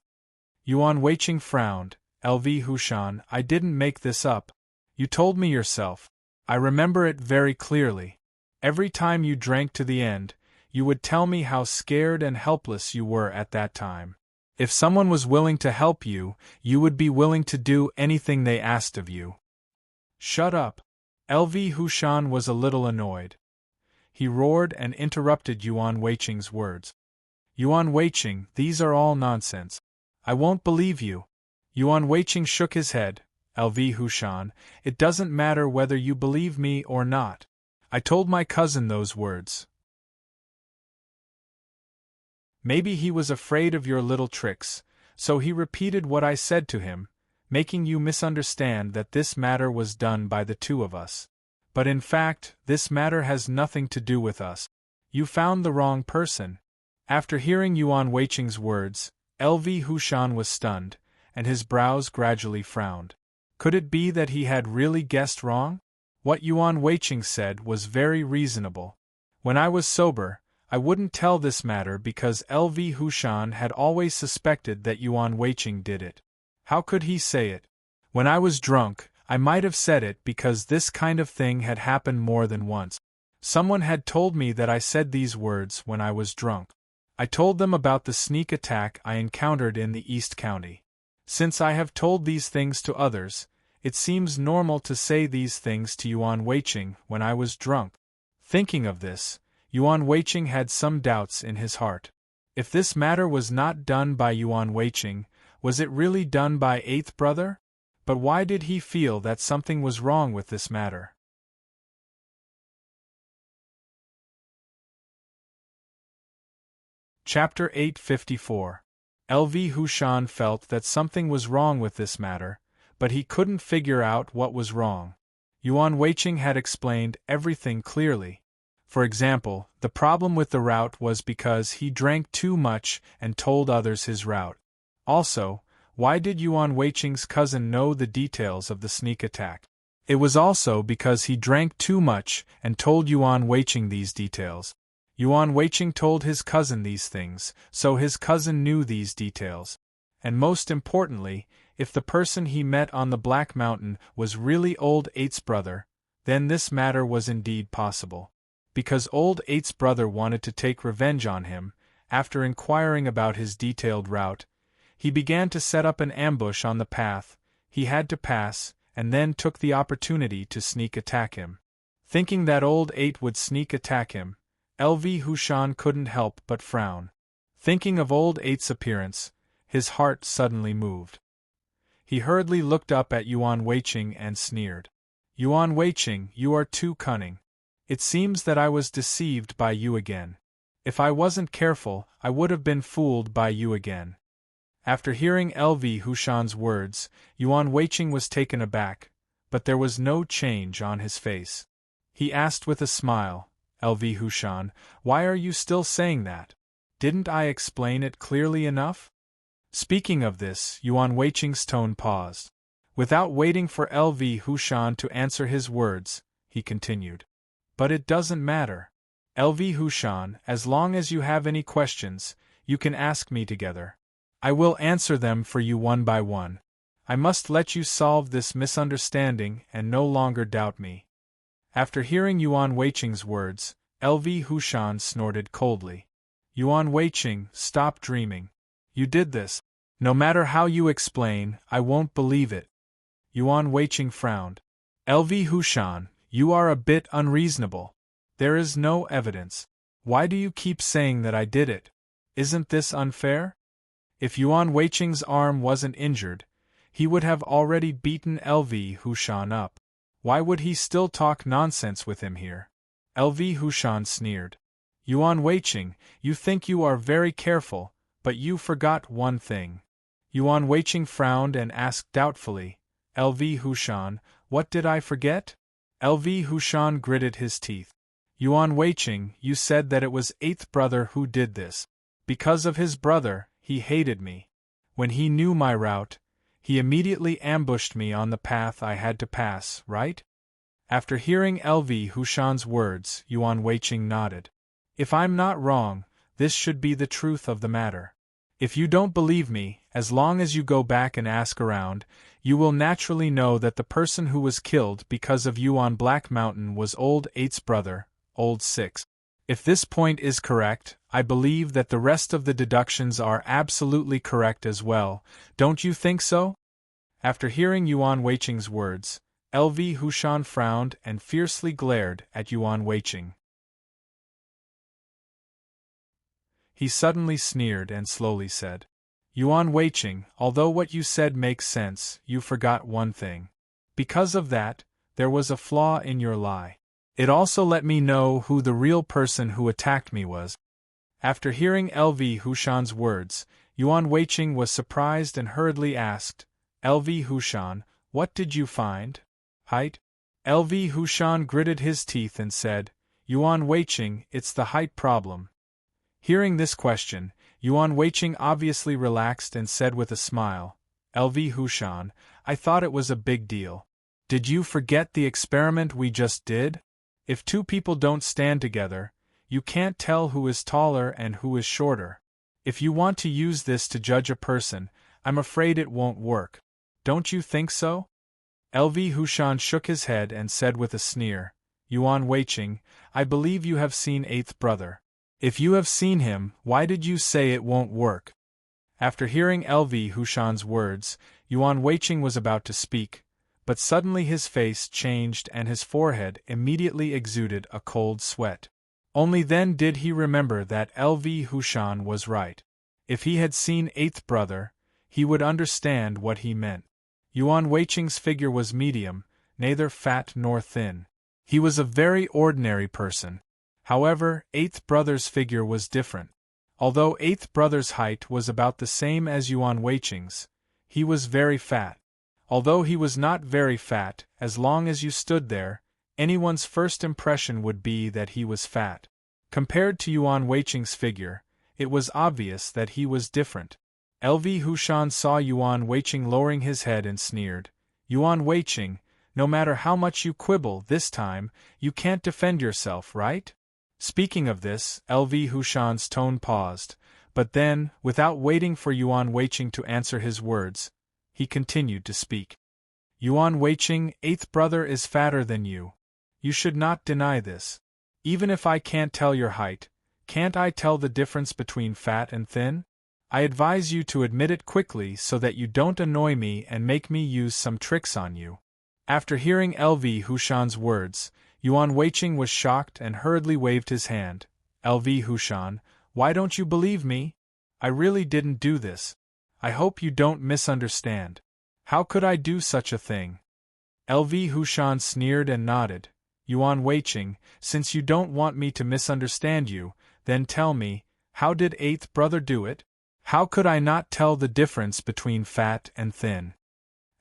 Yuan Weiqing frowned. LV Hushan, I didn't make this up. You told me yourself. I remember it very clearly. Every time you drank to the end, you would tell me how scared and helpless you were at that time. If someone was willing to help you, you would be willing to do anything they asked of you. Shut up. LV Hushan was a little annoyed. He roared and interrupted Yuan Weiqing's words. Yuan Weiqing, these are all nonsense. I won't believe you. Yuan Weiqing shook his head. LV Hushan, it doesn't matter whether you believe me or not. I told my cousin those words. Maybe he was afraid of your little tricks, so he repeated what I said to him. making you misunderstand that this matter was done by the two of us. But in fact, this matter has nothing to do with us. You found the wrong person." After hearing Yuan Weiqing's words, LV Hushan was stunned, and his brows gradually frowned. Could it be that he had really guessed wrong? What Yuan Weiqing said was very reasonable. When I was sober, I wouldn't tell this matter because LV Hushan had always suspected that Yuan Weiqing did it. How could he say it? When I was drunk, I might have said it because this kind of thing had happened more than once. Someone had told me that I said these words when I was drunk. I told them about the sneak attack I encountered in the East County. Since I have told these things to others, it seems normal to say these things to Yuan Weiqing when I was drunk. Thinking of this, Yuan Weiqing had some doubts in his heart. If this matter was not done by Yuan Weiqing, was it really done by Eighth Brother? But why did he feel that something was wrong with this matter? Chapter 854. LV Hushan felt that something was wrong with this matter, but he couldn't figure out what was wrong. Yuan Weiqing had explained everything clearly. For example, the problem with the route was because he drank too much and told others his route. Also, why did Yuan Weiqing's cousin know the details of the sneak attack? It was also because he drank too much and told Yuan Weiqing these details. Yuan Weiqing told his cousin these things, so his cousin knew these details. And most importantly, if the person he met on the Black Mountain was really Old Eight's brother, then this matter was indeed possible. Because Old Eight's brother wanted to take revenge on him, after inquiring about his detailed route, he began to set up an ambush on the path he had to pass, and then took the opportunity to sneak attack him. Thinking that Old Eight would sneak attack him, LV Hushan couldn't help but frown. Thinking of Old Eight's appearance, his heart suddenly moved. He hurriedly looked up at Yuan Weiqing and sneered. "Yuan Weiqing, you are too cunning. It seems that I was deceived by you again. If I wasn't careful, I would have been fooled by you again." After hearing LV Hushan's words, Yuan Weiqing was taken aback, but there was no change on his face. He asked with a smile, "LV Hushan, why are you still saying that? Didn't I explain it clearly enough?" Speaking of this, Yuan Weiqing's tone paused. Without waiting for LV Hushan to answer his words, he continued. "But it doesn't matter. LV Hushan, as long as you have any questions, you can ask me together. I will answer them for you one by one. I must let you solve this misunderstanding and no longer doubt me." After hearing Yuan Weiqing's words, LV Hushan snorted coldly. "Yuan Weiqing, stop dreaming. You did this. No matter how you explain, I won't believe it." Yuan Weiqing frowned. "LV Hushan, you are a bit unreasonable. There is no evidence. Why do you keep saying that I did it? Isn't this unfair?" If Yuan Weiqing's arm wasn't injured, he would have already beaten LV Hushan up. Why would he still talk nonsense with him here? LV Hushan sneered. "Yuan Weiqing, you think you are very careful, but you forgot one thing." Yuan Weiqing frowned and asked doubtfully, "LV Hushan, what did I forget?" LV Hushan gritted his teeth. "Yuan Weiqing, you said that it was Eighth Brother who did this. Because of his brother, he hated me. When he knew my route, he immediately ambushed me on the path I had to pass, right?" After hearing LV Hushan's words, Yuan Weiqing nodded. "If I'm not wrong, this should be the truth of the matter. If you don't believe me, as long as you go back and ask around, you will naturally know that the person who was killed because of you on Black Mountain was Old Eight's brother, Old Six. If this point is correct, I believe that the rest of the deductions are absolutely correct as well, don't you think so?" After hearing Yuan Weiqing's words, LV Hushan frowned and fiercely glared at Yuan Weiqing. He suddenly sneered and slowly said, "Yuan Weiqing, although what you said makes sense, you forgot one thing. Because of that, there was a flaw in your lie. It also let me know who the real person who attacked me was." After hearing LV Hushan's words, Yuan Weiqing was surprised and hurriedly asked, LV Hushan, what did you find? Height? LV Hushan gritted his teeth and said, Yuan Weiqing, it's the height problem. Hearing this question, Yuan Weiqing obviously relaxed and said with a smile, LV Hushan, I thought it was a big deal. Did you forget the experiment we just did? If two people don't stand together, you can't tell who is taller and who is shorter. If you want to use this to judge a person, I'm afraid it won't work. Don't you think so? LV Hushan shook his head and said with a sneer, Yuan Weiqing, I believe you have seen Eighth Brother. If you have seen him, why did you say it won't work? After hearing LV Hushan's words, Yuan Weiqing was about to speak, but suddenly his face changed and his forehead immediately exuded a cold sweat. Only then did he remember that LV Hushan was right. If he had seen Eighth Brother, he would understand what he meant. Yuan Weiqing's figure was medium, neither fat nor thin. He was a very ordinary person. However, Eighth Brother's figure was different. Although Eighth Brother's height was about the same as Yuan Weiqing's, he was very fat. Although he was not very fat, as long as you stood there, anyone's first impression would be that he was fat. Compared to Yuan Weiqing's figure, it was obvious that he was different. LV Hushan saw Yuan Weiqing lowering his head and sneered, Yuan Weiqing, no matter how much you quibble this time, you can't defend yourself, right? Speaking of this, LV Hushan's tone paused, but then, without waiting for Yuan Weiqing to answer his words, he continued to speak. Yuan Weiqing, Eighth Brother is fatter than you. You should not deny this. Even if I can't tell your height, can't I tell the difference between fat and thin? I advise you to admit it quickly so that you don't annoy me and make me use some tricks on you. After hearing LV Hushan's words, Yuan Weiqing was shocked and hurriedly waved his hand. LV Hushan, why don't you believe me? I really didn't do this. I hope you don't misunderstand. How could I do such a thing? LV Hushan sneered and nodded. Yuan Weiqing, since you don't want me to misunderstand you, then tell me, how did Eighth Brother do it? How could I not tell the difference between fat and thin?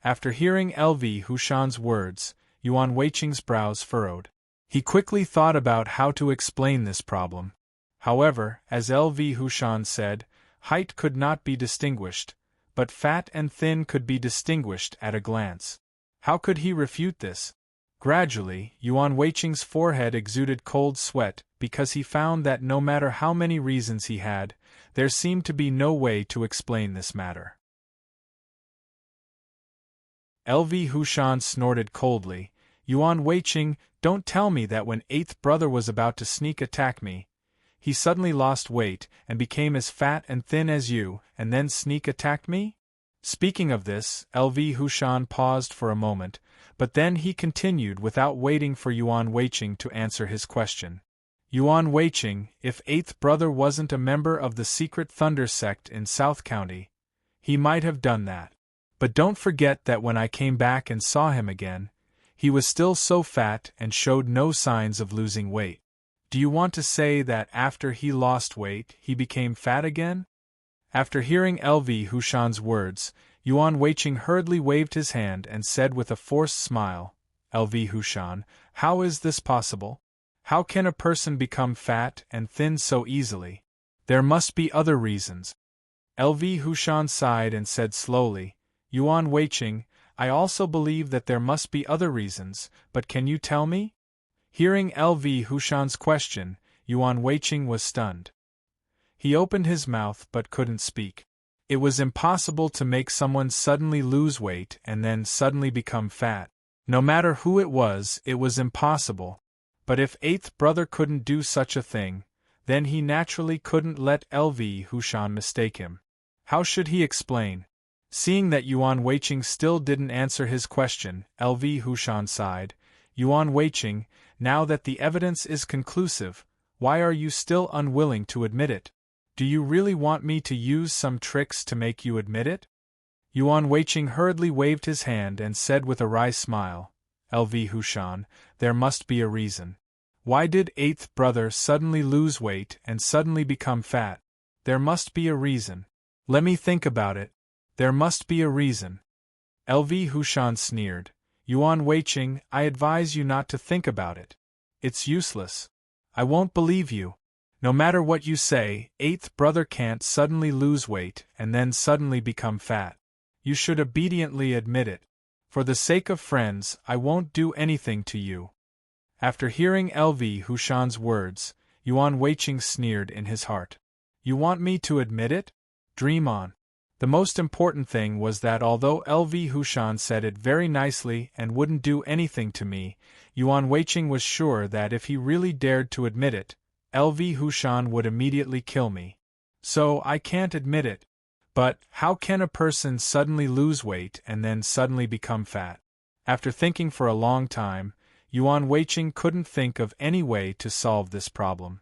After hearing LV Hushan's words, Yuan Weiqing's brows furrowed. He quickly thought about how to explain this problem. However, as LV Hushan said, height could not be distinguished, but fat and thin could be distinguished at a glance. How could he refute this? Gradually, Yuan Weiqing's forehead exuded cold sweat because he found that no matter how many reasons he had, there seemed to be no way to explain this matter. LV Hushan snorted coldly, Yuan Weiqing, don't tell me that when Eighth Brother was about to sneak attack me, he suddenly lost weight and became as fat and thin as you, and then sneak attacked me? Speaking of this, LV Hushan paused for a moment, but then he continued without waiting for Yuan Weiqing to answer his question. Yuan Weiqing, if Eighth Brother wasn't a member of the secret Thunder sect in South County, he might have done that. But don't forget that when I came back and saw him again, he was still so fat and showed no signs of losing weight. Do you want to say that after he lost weight, he became fat again? After hearing LV Hushan's words, Yuan Weiqing hurriedly waved his hand and said with a forced smile, LV Hushan, how is this possible? How can a person become fat and thin so easily? There must be other reasons. LV Hushan sighed and said slowly, Yuan Weiqing, I also believe that there must be other reasons, but can you tell me? Hearing LV Hushan's question, Yuan Weiqing was stunned. He opened his mouth but couldn't speak. It was impossible to make someone suddenly lose weight and then suddenly become fat. No matter who it was impossible. But if Eighth Brother couldn't do such a thing, then he naturally couldn't let LV Hushan mistake him. How should he explain? Seeing that Yuan Weiqing still didn't answer his question, LV Hushan sighed. Yuan Weiqing, now that the evidence is conclusive, why are you still unwilling to admit it? Do you really want me to use some tricks to make you admit it? Yuan Weiqing hurriedly waved his hand and said with a wry smile, LV Hushan, there must be a reason. Why did Eighth Brother suddenly lose weight and suddenly become fat? There must be a reason. Let me think about it. There must be a reason. LV Hushan sneered. Yuan Weiqing, I advise you not to think about it. It's useless. I won't believe you. No matter what you say, eighth brother can't suddenly lose weight and then suddenly become fat. You should obediently admit it. For the sake of friends, I won't do anything to you. After hearing LV Hushan's words, Yuan Weiqing sneered in his heart. You want me to admit it? Dream on. The most important thing was that although LV Hushan said it very nicely and wouldn't do anything to me, Yuan Weiqing was sure that if he really dared to admit it, LV Hushan would immediately kill me. So I can't admit it. But how can a person suddenly lose weight and then suddenly become fat? After thinking for a long time, Yuan Weiqing couldn't think of any way to solve this problem.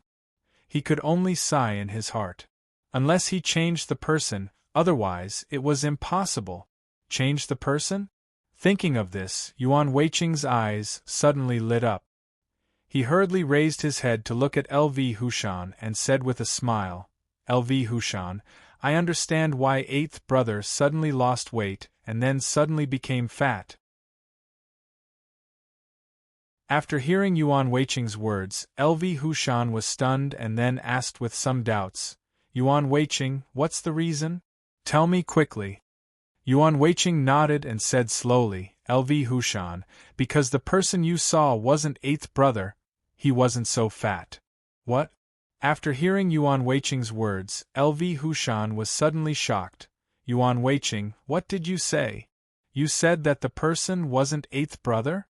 He could only sigh in his heart. Unless he changed the person, otherwise it was impossible. Change the person? Thinking of this, Yuan Weiqing's eyes suddenly lit up. He hurriedly raised his head to look at LV Hushan and said with a smile, LV Hushan, I understand why eighth brother suddenly lost weight and then suddenly became fat. After hearing Yuan Weiqing's words, LV Hushan was stunned and then asked with some doubts, Yuan Weiqing, what's the reason? Tell me quickly. Yuan Weiqing nodded and said slowly, LV Hushan, because the person you saw wasn't eighth brother, he wasn't so fat. What? After hearing Yuan Weiqing's words, LV Hushan was suddenly shocked. Yuan Weiqing, what did you say? You said that the person wasn't eighth brother?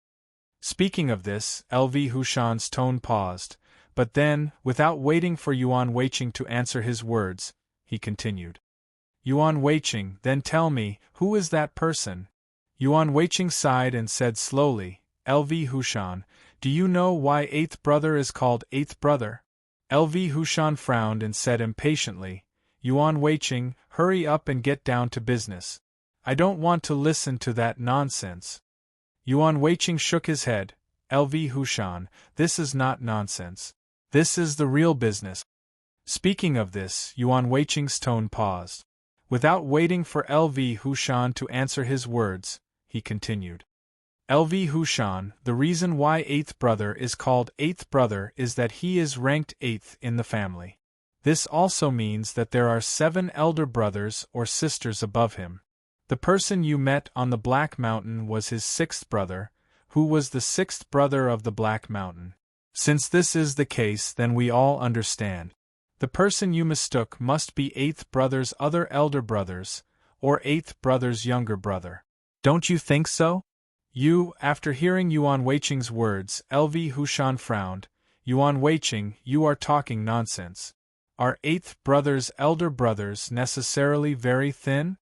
Speaking of this, LV Hushan's tone paused, but then, without waiting for Yuan Weiqing to answer his words, he continued. Yuan Weiqing, then tell me, who is that person? Yuan Weiqing sighed and said slowly, LV Hushan, do you know why eighth brother is called eighth brother? LV Hushan frowned and said impatiently, Yuan Weiqing, hurry up and get down to business. I don't want to listen to that nonsense. Yuan Weiqing shook his head. LV Hushan, this is not nonsense. This is the real business. Speaking of this, Yuan Weiqing's tone paused. Without waiting for LV Hushan to answer his words, he continued. LV Hushan, the reason why eighth brother is called eighth brother is that he is ranked eighth in the family. This also means that there are 7 elder brothers or sisters above him. The person you met on the Black Mountain was his 6th brother, who was the 6th brother of the Black Mountain. Since this is the case, then we all understand. The person you mistook must be 8th brother's other elder brothers, or 8th brother's younger brother. Don't you think so? After hearing Yuan Weiqing's words, LV Hushan frowned. Yuan Weiqing, you are talking nonsense. Are 8th brother's elder brothers necessarily very thin?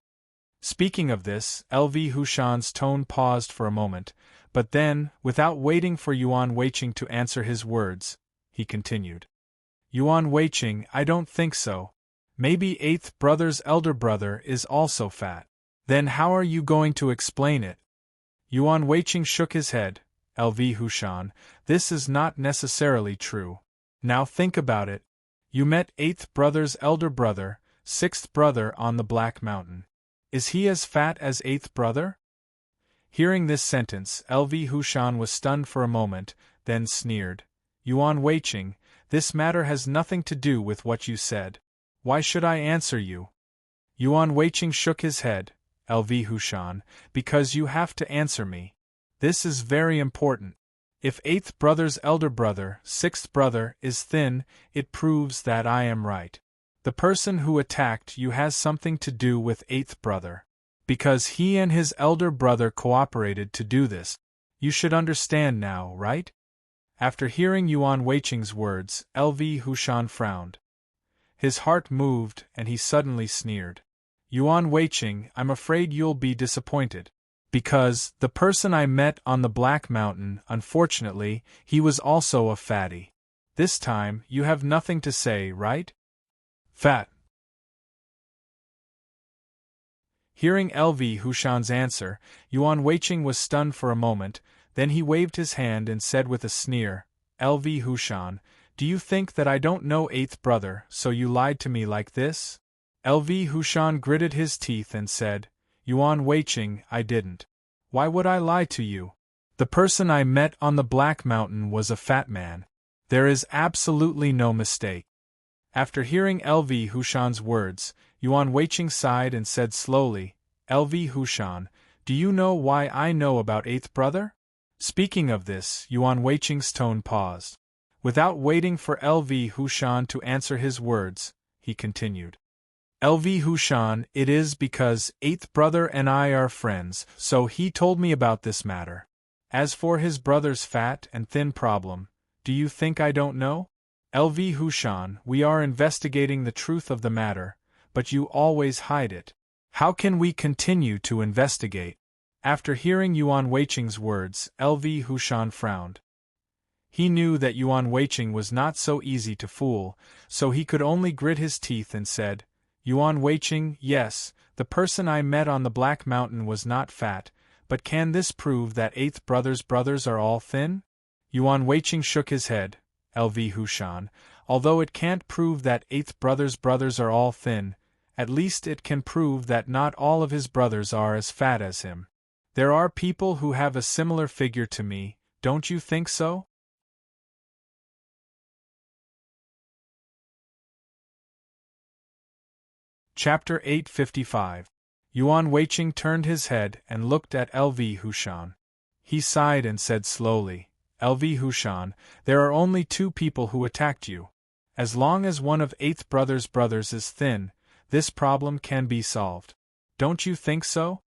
Speaking of this, LV Hushan's tone paused for a moment, but then, without waiting for Yuan Weiqing to answer his words, he continued. Yuan Weiqing, I don't think so. Maybe 8th brother's elder brother is also fat. Then how are you going to explain it? Yuan Weiqing shook his head. LV Hushan, this is not necessarily true. Now think about it. You met 8th brother's elder brother, 6th brother on the Black Mountain. Is he as fat as 8th brother? Hearing this sentence, LV Hushan was stunned for a moment, then sneered. Yuan Weiqing, this matter has nothing to do with what you said. Why should I answer you? Yuan Weiqing shook his head. LV Hushan, because you have to answer me. This is very important. If 8th brother's elder brother, 6th brother, is thin, it proves that I am right. The person who attacked you has something to do with 8th brother. Because he and his elder brother cooperated to do this. You should understand now, right? After hearing Yuan Weiqing's words, LV Hushan frowned. His heart moved and he suddenly sneered. Yuan Weiqing, I'm afraid you'll be disappointed. Because, the person I met on the Black Mountain, unfortunately, he was also a fatty. This time, you have nothing to say, right? Fat. Hearing LV Hushan's answer, Yuan Weiqing was stunned for a moment, then he waved his hand and said with a sneer, LV Hushan, do you think that I don't know 8th brother, so you lied to me like this? LV Hushan gritted his teeth and said, Yuan Weiqing, I didn't. Why would I lie to you? The person I met on the Black Mountain was a fat man. There is absolutely no mistake. After hearing LV Hushan's words, Yuan Weiqing sighed and said slowly, LV Hushan, do you know why I know about eighth brother? Speaking of this, Yuan Weiqing's tone paused. Without waiting for LV Hushan to answer his words, he continued. LV Hushan, it is because eighth brother and I are friends, so he told me about this matter. As for his brother's fat and thin problem, do you think I don't know? LV Hushan, we are investigating the truth of the matter, but you always hide it. How can we continue to investigate? After hearing Yuan Weiqing's words, LV Hushan frowned. He knew that Yuan Weiqing was not so easy to fool, so he could only grit his teeth and said, Yuan Weiqing, yes, the person I met on the Black Mountain was not fat, but can this prove that eighth brother's brothers are all thin? Yuan Weiqing shook his head. LV Hushan, although it can't prove that eighth brother's brothers are all thin, at least it can prove that not all of his brothers are as fat as him. There are people who have a similar figure to me, don't you think so? Chapter 855. Yuan Weiqing turned his head and looked at LV Hushan. He sighed and said slowly, LV Hushan, there are only two people who attacked you. As long as one of eighth brother's brothers is thin, this problem can be solved. Don't you think so?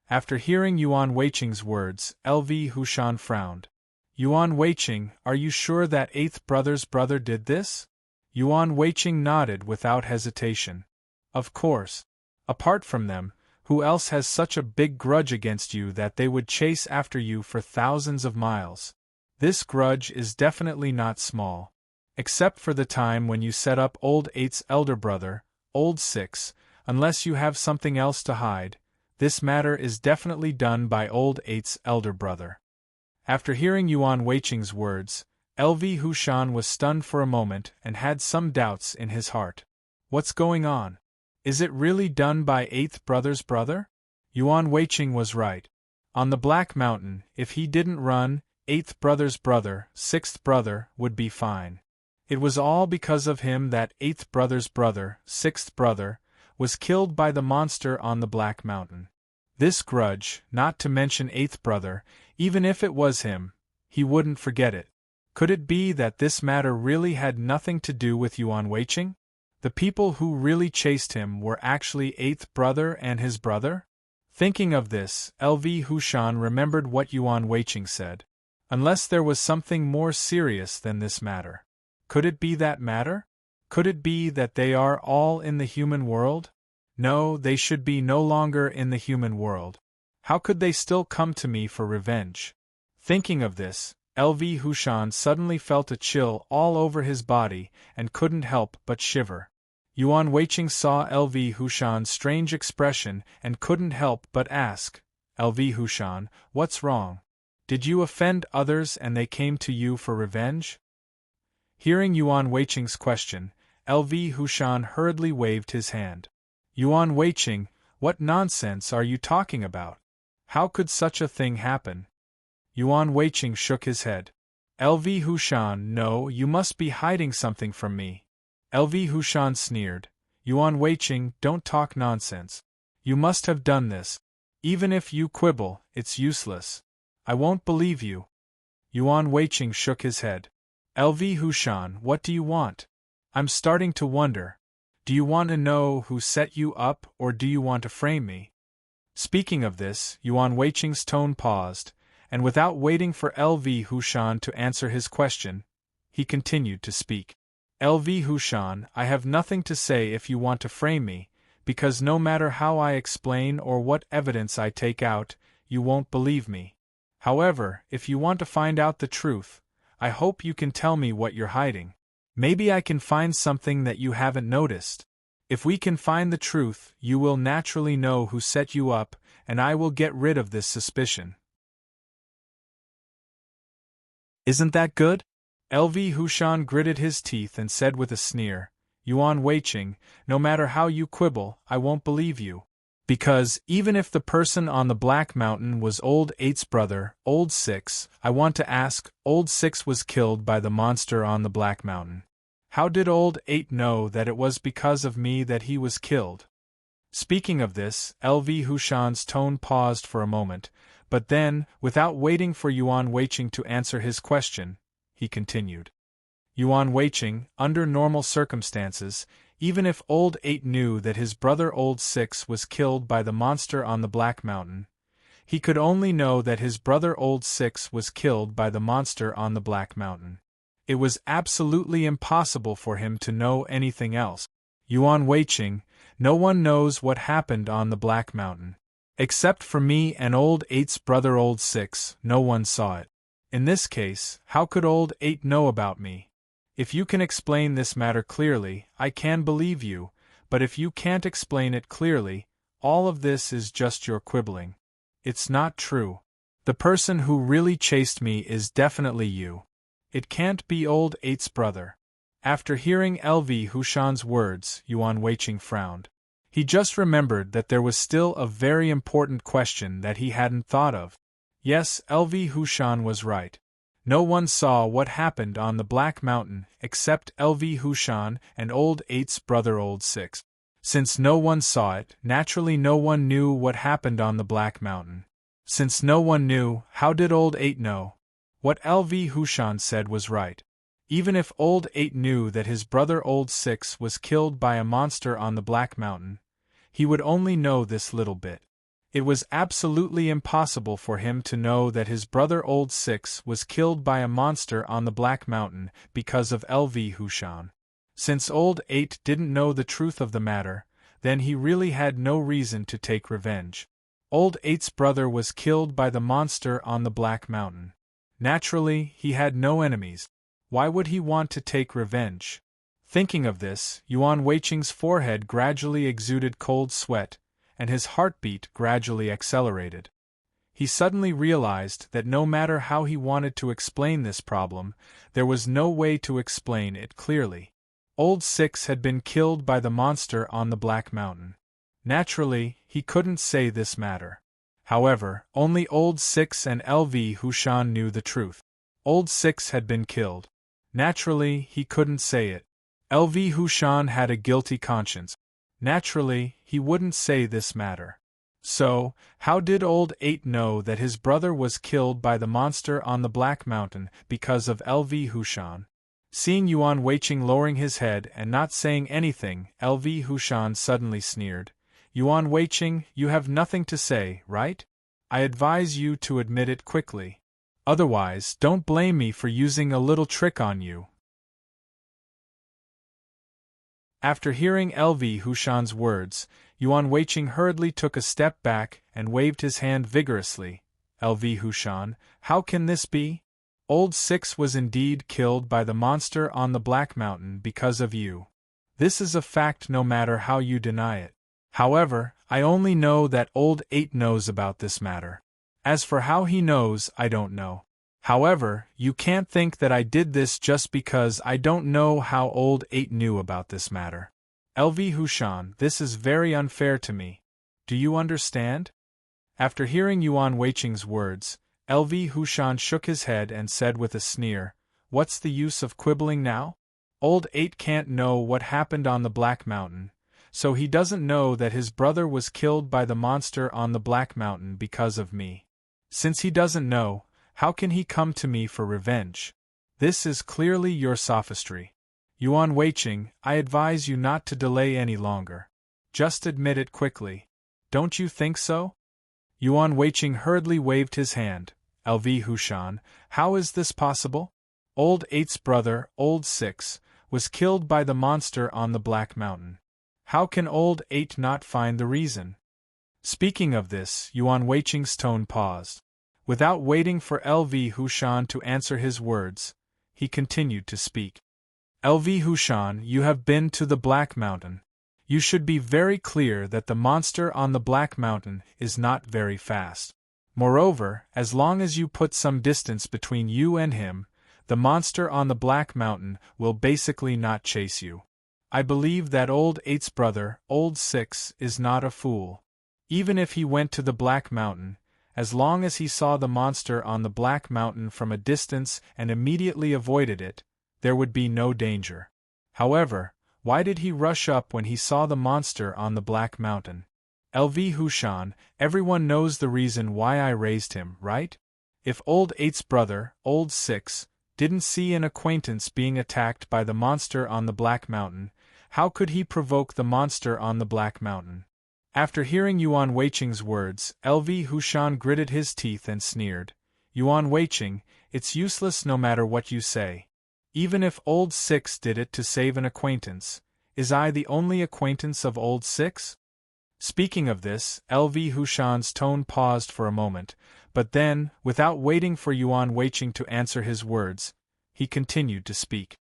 After hearing Yuan Weiqing's words, LV Hushan frowned. Yuan Weiqing, are you sure that eighth brother's brother did this? Yuan Weiqing nodded without hesitation. Of course. Apart from them, who else has such a big grudge against you that they would chase after you for thousands of miles? This grudge is definitely not small. Except for the time when you set up Old Eight's elder brother, Old Six, unless you have something else to hide, this matter is definitely done by Old Eight's elder brother. After hearing Yuan Weiqing's words, LV Hushan was stunned for a moment and had some doubts in his heart. What's going on? Is it really done by eighth brother's brother? Yuan Weiqing was right. On the Black Mountain, if he didn't run, eighth brother's brother, sixth brother, would be fine. It was all because of him that eighth brother's brother, sixth brother, was killed by the monster on the Black Mountain. This grudge, not to mention eighth brother, even if it was him, he wouldn't forget it. Could it be that this matter really had nothing to do with Yuan Weiqing? The people who really chased him were actually eighth brother and his brother? Thinking of this, LV Hushan remembered what Yuan Weiqing said. Unless there was something more serious than this matter. Could it be that matter? Could it be that they are all in the human world? No, they should be no longer in the human world. How could they still come to me for revenge? Thinking of this, LV Hushan suddenly felt a chill all over his body and couldn't help but shiver. Yuan Weiqing saw LV Hushan's strange expression and couldn't help but ask, LV Hushan, what's wrong? Did you offend others and they came to you for revenge? Hearing Yuan Weiqing's question, LV Hushan hurriedly waved his hand. Yuan Weiqing, what nonsense are you talking about? How could such a thing happen? Yuan Weiqing shook his head. LV Hushan, no, you must be hiding something from me. LV Hushan sneered. Yuan Weiqing, don't talk nonsense. You must have done this. Even if you quibble, it's useless. I won't believe you. Yuan Weiqing shook his head. LV Hushan, what do you want? I'm starting to wonder. Do you want to know who set you up or do you want to frame me? Speaking of this, Yuan Weiqing's tone paused, and without waiting for LV Hushan to answer his question, he continued to speak. LV Hushan, I have nothing to say if you want to frame me, because no matter how I explain or what evidence I take out, you won't believe me. However, if you want to find out the truth, I hope you can tell me what you're hiding. Maybe I can find something that you haven't noticed. If we can find the truth, you will naturally know who set you up, and I will get rid of this suspicion. Isn't that good? LV Hushan gritted his teeth and said with a sneer, Yuan Weiqing, no matter how you quibble, I won't believe you. Because, even if the person on the Black Mountain was Old Eight's brother, Old Six, I want to ask, Old Six was killed by the monster on the Black Mountain. How did Old Eight know that it was because of me that he was killed? Speaking of this, LV Hushan's tone paused for a moment, but then, without waiting for Yuan Weiqing to answer his question, he continued. Yuan Weiqing, under normal circumstances, even if Old Eight knew that his brother Old Six was killed by the monster on the Black Mountain, he could only know that his brother Old Six was killed by the monster on the Black Mountain. It was absolutely impossible for him to know anything else. Yuan Weiqing, no one knows what happened on the Black Mountain. Except for me and Old Eight's brother Old Six, no one saw it. In this case, how could Old Eight know about me? If you can explain this matter clearly, I can believe you, but if you can't explain it clearly, all of this is just your quibbling. It's not true. The person who really chased me is definitely you. It can't be Old Eight's brother. After hearing LV Hushan's words, Yuan Weiqing frowned. He just remembered that there was still a very important question that he hadn't thought of. Yes, LV Hushan was right. No one saw what happened on the Black Mountain except LV Hushan and Old Eight's brother Old Six. Since no one saw it, naturally no one knew what happened on the Black Mountain. Since no one knew, how did Old Eight know? What LV Hushan said was right. Even if Old Eight knew that his brother Old Six was killed by a monster on the Black Mountain, he would only know this little bit. It was absolutely impossible for him to know that his brother Old Six was killed by a monster on the Black Mountain because of LV Hushan. Since Old Eight didn't know the truth of the matter, then he really had no reason to take revenge. Old Eight's brother was killed by the monster on the Black Mountain. Naturally, he had no enemies. Why would he want to take revenge? Thinking of this, Yuan Weiqing's forehead gradually exuded cold sweat, and his heartbeat gradually accelerated. He suddenly realized that no matter how he wanted to explain this problem, there was no way to explain it clearly. Old Six had been killed by the monster on the Black Mountain. Naturally, he couldn't say this matter. However, only Old Six and LV Hushan knew the truth. Old Six had been killed. Naturally, he couldn't say it. LV Hushan had a guilty conscience. Naturally, he wouldn't say this matter. So, how did Old Eight know that his brother was killed by the monster on the Black Mountain because of LV Hushan? Seeing Yuan Weiqing lowering his head and not saying anything, LV Hushan suddenly sneered. Yuan Weiqing, you have nothing to say, right? I advise you to admit it quickly. Otherwise, don't blame me for using a little trick on you. After hearing LV Hushan's words, Yuan Weiqing hurriedly took a step back and waved his hand vigorously. LV Hushan, how can this be? Old Six was indeed killed by the monster on the Black Mountain because of you. This is a fact no matter how you deny it. However, I only know that Old Eight knows about this matter. As for how he knows, I don't know. However, you can't think that I did this just because I don't know how Old Eight knew about this matter. LV Hushan, this is very unfair to me. Do you understand? After hearing Yuan Weiqing's words, LV Hushan shook his head and said with a sneer, what's the use of quibbling now? Old Eight can't know what happened on the Black Mountain, so he doesn't know that his brother was killed by the monster on the Black Mountain because of me. Since he doesn't know, how can he come to me for revenge? This is clearly your sophistry. Yuan Weiqing, I advise you not to delay any longer. Just admit it quickly. Don't you think so? Yuan Weiqing hurriedly waved his hand. LV Hushan, how is this possible? Old Eight's brother, Old Six, was killed by the monster on the Black Mountain. How can Old Eight not find the reason? Speaking of this, Yuan Weiqing's tone paused. Without waiting for LV Hushan to answer his words, he continued to speak. LV Hushan, you have been to the Black Mountain. You should be very clear that the monster on the Black Mountain is not very fast. Moreover, as long as you put some distance between you and him, the monster on the Black Mountain will basically not chase you. I believe that Old Eight's brother, Old Six, is not a fool. Even if he went to the Black Mountain, as long as he saw the monster on the Black Mountain from a distance and immediately avoided it, there would be no danger. However, why did he rush up when he saw the monster on the Black Mountain? LV Hushan, everyone knows the reason why I raised him, right? If Old 8's brother, Old 6, didn't see an acquaintance being attacked by the monster on the Black Mountain, how could he provoke the monster on the Black Mountain? After hearing Yuan Weiqing's words, LV Hushan gritted his teeth and sneered. Yuan Weiqing, it's useless no matter what you say. Even if Old 6 did it to save an acquaintance, is I the only acquaintance of Old 6? Speaking of this, LV Hushan's tone paused for a moment, but then, without waiting for Yuan Weiqing to answer his words, he continued to speak.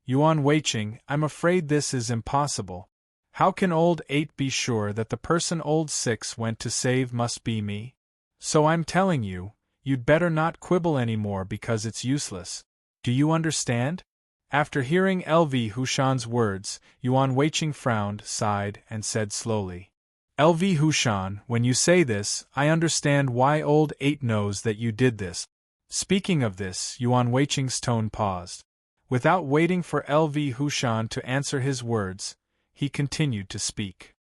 Yuan Weiqing, I'm afraid this is impossible. How can Old 8 be sure that the person Old 6 went to save must be me? So I'm telling you, you'd better not quibble anymore because it's useless. Do you understand? After hearing LV Hushan's words, Yuan Weiqing frowned, sighed, and said slowly. LV Hushan, when you say this, I understand why Old 8 knows that you did this. Speaking of this, Yuan Weiqing's tone paused. Without waiting for LV Hushan to answer his words, he continued to speak.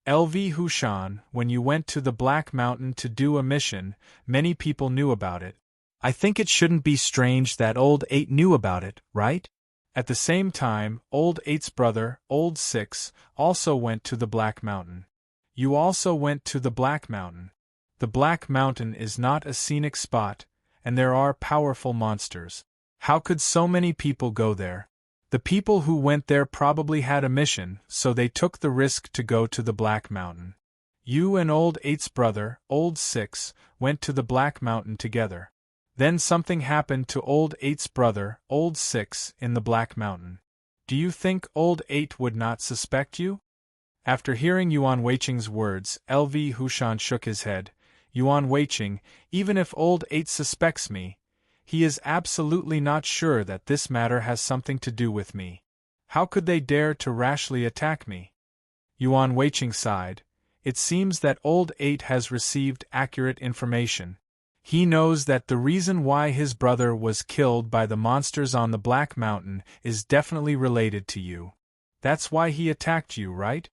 LV Hushan, when you went to the Black Mountain to do a mission, many people knew about it. I think it shouldn't be strange that Old 8 knew about it, right? At the same time, Old 8's brother, Old 6, also went to the Black Mountain. You also went to the Black Mountain. The Black Mountain is not a scenic spot, and there are powerful monsters. How could so many people go there? The people who went there probably had a mission, so they took the risk to go to the Black Mountain. You and Old 8's brother, Old 6, went to the Black Mountain together. Then something happened to Old 8's brother, Old 6, in the Black Mountain. Do you think Old 8 would not suspect you? After hearing Yuan Weiqing's words, LV Hushan shook his head. Yuan Weiqing, even if Old 8 suspects me, he is absolutely not sure that this matter has something to do with me. How could they dare to rashly attack me? Yuan Weiqing sighed. It seems that Old 8 has received accurate information. He knows that the reason why his brother was killed by the monsters on the Black Mountain is definitely related to you. That's why he attacked you, right?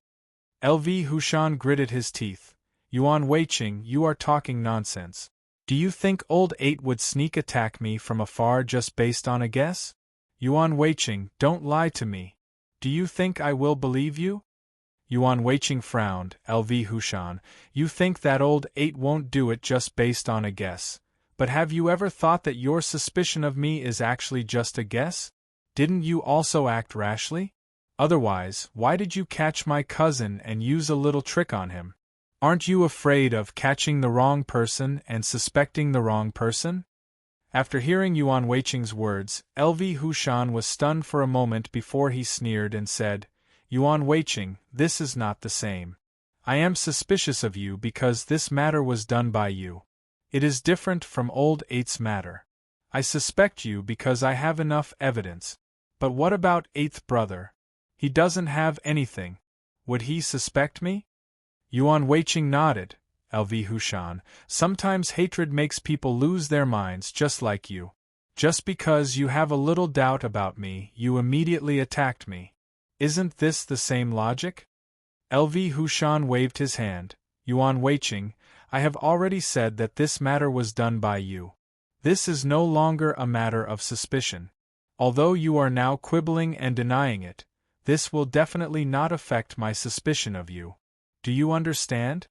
LV Hushan gritted his teeth. Yuan Weiqing, you are talking nonsense. Do you think Old 8 would sneak attack me from afar just based on a guess? Yuan Weiqing, don't lie to me. Do you think I will believe you? Yuan Weiqing frowned. LV Hushan, you think that Old 8 won't do it just based on a guess. But have you ever thought that your suspicion of me is actually just a guess? Didn't you also act rashly? Otherwise, why did you catch my cousin and use a little trick on him? Aren't you afraid of catching the wrong person and suspecting the wrong person? After hearing Yuan Weiqing's words, LV Hushan was stunned for a moment before he sneered and said, Yuan Weiqing, this is not the same. I am suspicious of you because this matter was done by you. It is different from Old 8's matter. I suspect you because I have enough evidence. But what about 8th brother? He doesn't have anything. Would he suspect me? Yuan Weiqing nodded. LV Hushan, sometimes hatred makes people lose their minds just like you. Just because you have a little doubt about me, you immediately attacked me. Isn't this the same logic? LV Hushan waved his hand. Yuan Weiqing, I have already said that this matter was done by you. This is no longer a matter of suspicion. Although you are now quibbling and denying it, this will definitely not affect my suspicion of you. Do you understand?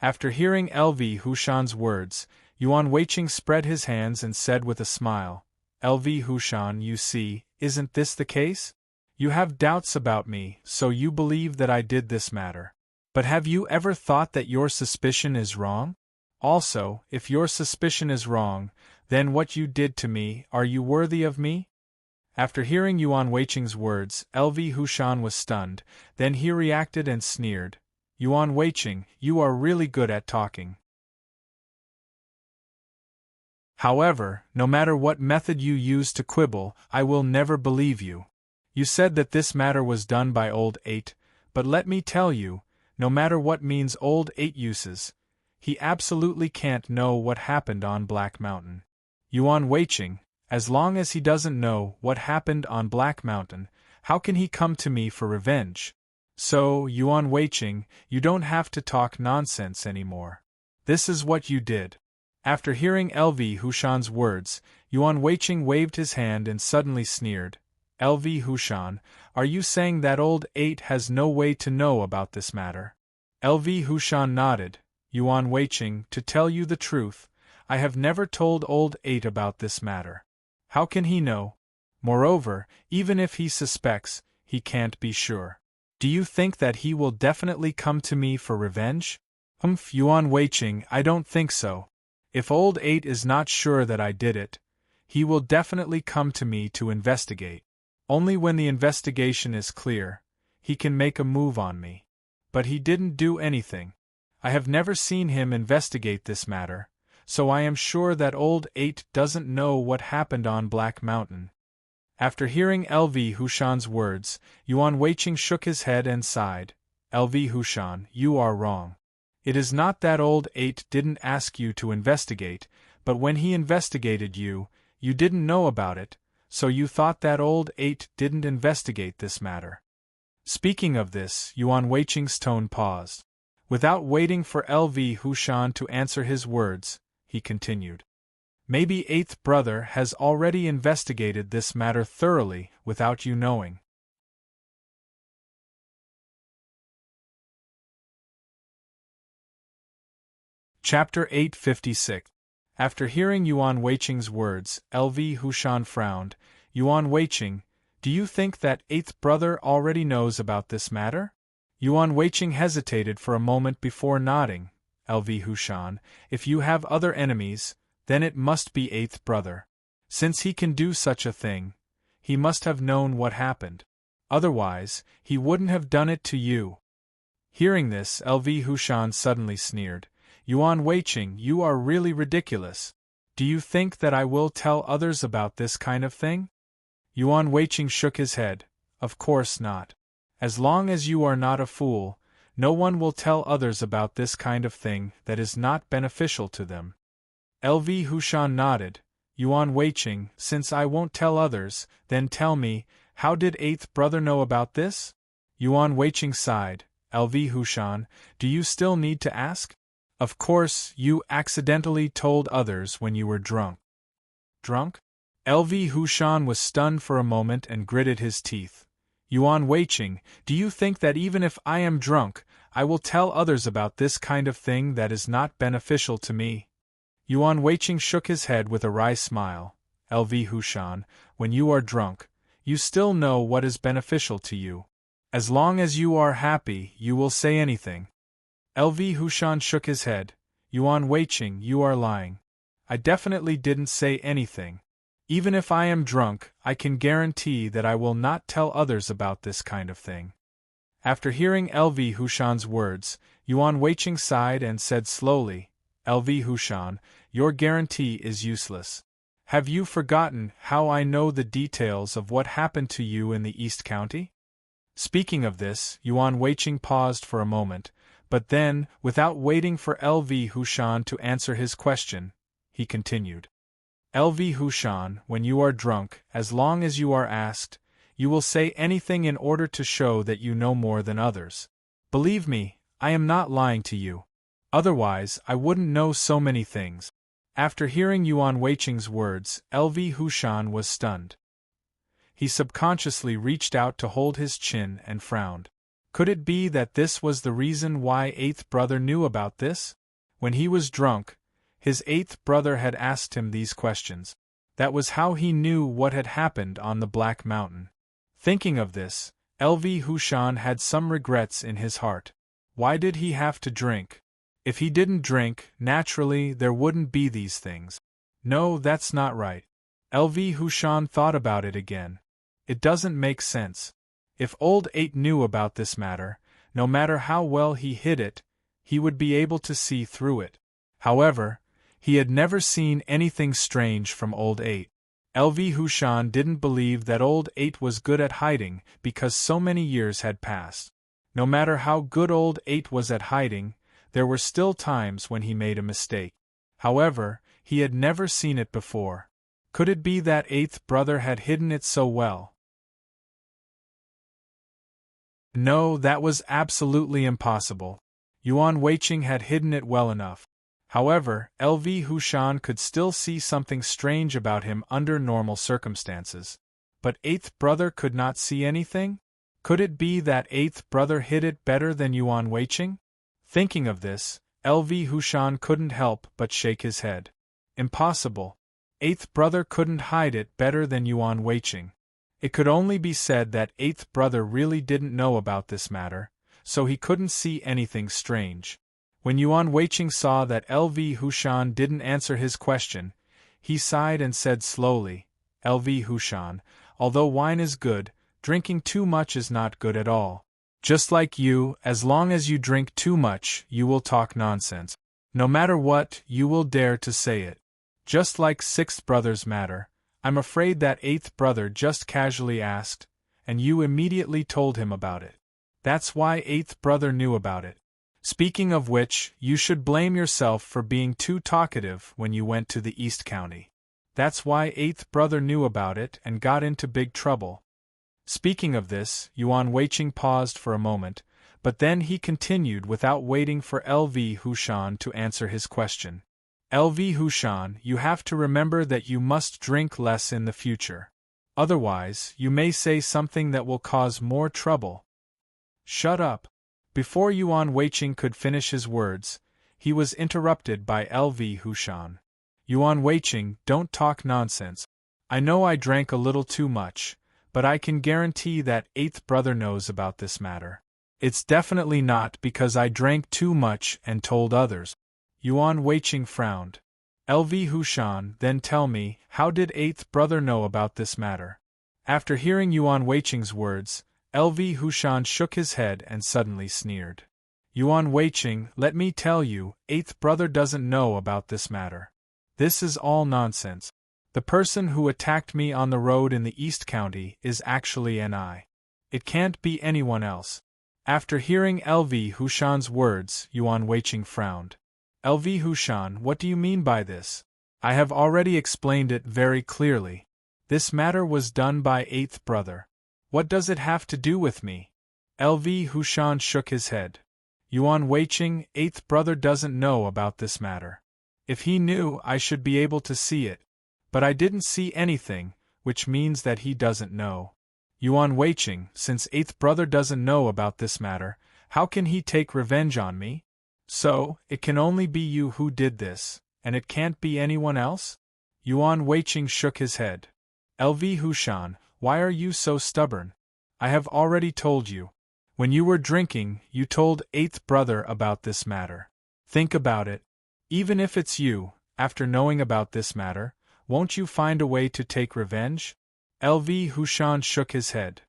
After hearing LV Hushan's words, Yuan Weiqing spread his hands and said with a smile, LV Hushan, you see, isn't this the case? You have doubts about me, so you believe that I did this matter. But have you ever thought that your suspicion is wrong? Also, if your suspicion is wrong, then what you did to me, are you worthy of me? After hearing Yuan Weiqing's words, LV Hushan was stunned, then he reacted and sneered. Yuan Weiqing, you are really good at talking. However, no matter what method you use to quibble, I will never believe you. You said that this matter was done by Old 8, But let me tell you, no matter what means old 8 uses, he absolutely can't know what happened on Black Mountain. Yuan Weiqing, as long as he doesn't know what happened on Black Mountain, how can he come to me for revenge? So, Yuan Weiqing, you don't have to talk nonsense anymore. This is what you did. After hearing LV Hushan's words, Yuan Weiqing waved his hand and suddenly sneered. LV Hushan, are you saying that old 8 has no way to know about this matter? LV Hushan nodded. Yuan Weiqing, to tell you the truth, I have never told old 8 about this matter. How can he know? Moreover, even if he suspects, he can't be sure. Do you think that he will definitely come to me for revenge? Yuan Weiqing, I don't think so. If old 8 is not sure that I did it, he will definitely come to me to investigate. Only when the investigation is clear, he can make a move on me. But he didn't do anything. I have never seen him investigate this matter, so I am sure that old 8 doesn't know what happened on Black Mountain. After hearing LV Hushan's words, Yuan Weiqing shook his head and sighed. LV Hushan, you are wrong. It is not that old 8 didn't ask you to investigate, but when he investigated you, you didn't know about it, so you thought that old 8 didn't investigate this matter. Speaking of this, Yuan Weiqing's tone paused. Without waiting for LV Hushan to answer his words, he continued. Maybe 8th brother has already investigated this matter thoroughly without you knowing. Chapter 856. After hearing Yuan Weiqing's words, LV Hushan frowned. Yuan Weiqing, do you think that 8th brother already knows about this matter? Yuan Weiqing hesitated for a moment before nodding. LV Hushan, if you have other enemies, then it must be 8th brother. Since he can do such a thing, he must have known what happened. Otherwise, he wouldn't have done it to you. Hearing this, LV Hushan suddenly sneered. Yuan Weiqing, you are really ridiculous. Do you think that I will tell others about this kind of thing? Yuan Weiqing shook his head. Of course not. As long as you are not a fool, no one will tell others about this kind of thing that is not beneficial to them. LV Hushan nodded. Yuan Weiqing, since I won't tell others, then tell me, how did 8th brother know about this? Yuan Weiqing sighed. LV Hushan, do you still need to ask? Of course, you accidentally told others when you were drunk. Drunk? LV Hushan was stunned for a moment and gritted his teeth. Yuan Weiqing, do you think that even if I am drunk, I will tell others about this kind of thing that is not beneficial to me? Yuan Weiqing shook his head with a wry smile. LV Hushan, when you are drunk, you still know what is beneficial to you. As long as you are happy, you will say anything. LV Hushan shook his head. Yuan Weiqing, you are lying. I definitely didn't say anything. Even if I am drunk, I can guarantee that I will not tell others about this kind of thing. After hearing LV Hushan's words, Yuan Weiqing sighed and said slowly, LV Hushan, your guarantee is useless. Have you forgotten how I know the details of what happened to you in the East County? Speaking of this, Yuan Weiqing paused for a moment, but then, without waiting for LV Hushan to answer his question, he continued. LV Hushan, when you are drunk, as long as you are asked, you will say anything in order to show that you know more than others. Believe me, I am not lying to you. Otherwise, I wouldn't know so many things. After hearing Yuan Weiqing's words, LV Hushan was stunned. He subconsciously reached out to hold his chin and frowned. Could it be that this was the reason why 8th brother knew about this? When he was drunk, his 8th brother had asked him these questions. That was how he knew what had happened on the Black Mountain. Thinking of this, LV Hushan had some regrets in his heart. Why did he have to drink? If he didn't drink, naturally there wouldn't be these things. No, that's not right. LV Hushan thought about it again. It doesn't make sense. If old 8 knew about this matter, no matter how well he hid it, he would be able to see through it. However, he had never seen anything strange from old 8. LV Hushan didn't believe that old 8 was good at hiding because so many years had passed. No matter how good old 8 was at hiding, there were still times when he made a mistake. However, he had never seen it before. Could it be that 8th brother had hidden it so well? No, that was absolutely impossible. Yuan Weiqing had hidden it well enough. However, LV Hushan could still see something strange about him under normal circumstances. But 8th brother could not see anything? Could it be that 8th brother hid it better than Yuan Weiqing? Thinking of this, LV Hushan couldn't help but shake his head. Impossible. 8th brother couldn't hide it better than Yuan Weiqing. It could only be said that 8th brother really didn't know about this matter, so he couldn't see anything strange. When Yuan Weiqing saw that LV Hushan didn't answer his question, he sighed and said slowly, LV Hushan, although wine is good, drinking too much is not good at all. Just like you, as long as you drink too much, you will talk nonsense. No matter what, you will dare to say it. Just like 6th brother's matter, I'm afraid that 8th brother just casually asked, and you immediately told him about it. That's why 8th brother knew about it. Speaking of which, you should blame yourself for being too talkative when you went to the East County. That's why 8th brother knew about it and got into big trouble. Speaking of this, Yuan Weiqing paused for a moment, but then he continued without waiting for LV Hushan to answer his question. LV Hushan, you have to remember that you must drink less in the future. Otherwise, you may say something that will cause more trouble. Shut up. Before Yuan Weiqing could finish his words, he was interrupted by LV Hushan. Yuan Weiqing, don't talk nonsense. I know I drank a little too much, but I can guarantee that 8th brother knows about this matter. It's definitely not because I drank too much and told others. Yuan Weiqing frowned. LV Hushan, then tell me, how did 8th brother know about this matter? After hearing Yuan Weiqing's words, LV Hushan shook his head and suddenly sneered. Yuan Weiqing, let me tell you, 8th brother doesn't know about this matter. This is all nonsense. The person who attacked me on the road in the East County is actually an I. It can't be anyone else. After hearing LV Hushan's words, Yuan Weiqing frowned. LV Hushan, what do you mean by this? I have already explained it very clearly. This matter was done by 8th brother. What does it have to do with me? LV Hushan shook his head. Yuan Weiqing, 8th brother doesn't know about this matter. If he knew, I should be able to see it. But I didn't see anything, which means that he doesn't know. Yuan Weiqing, since 8th brother doesn't know about this matter, how can he take revenge on me? So, it can only be you who did this, and it can't be anyone else? Yuan Weiqing shook his head. LV Hushan, why are you so stubborn? I have already told you. When you were drinking, you told 8th brother about this matter. Think about it. Even if it's you, after knowing about this matter, won't you find a way to take revenge? LV Hushan shook his head.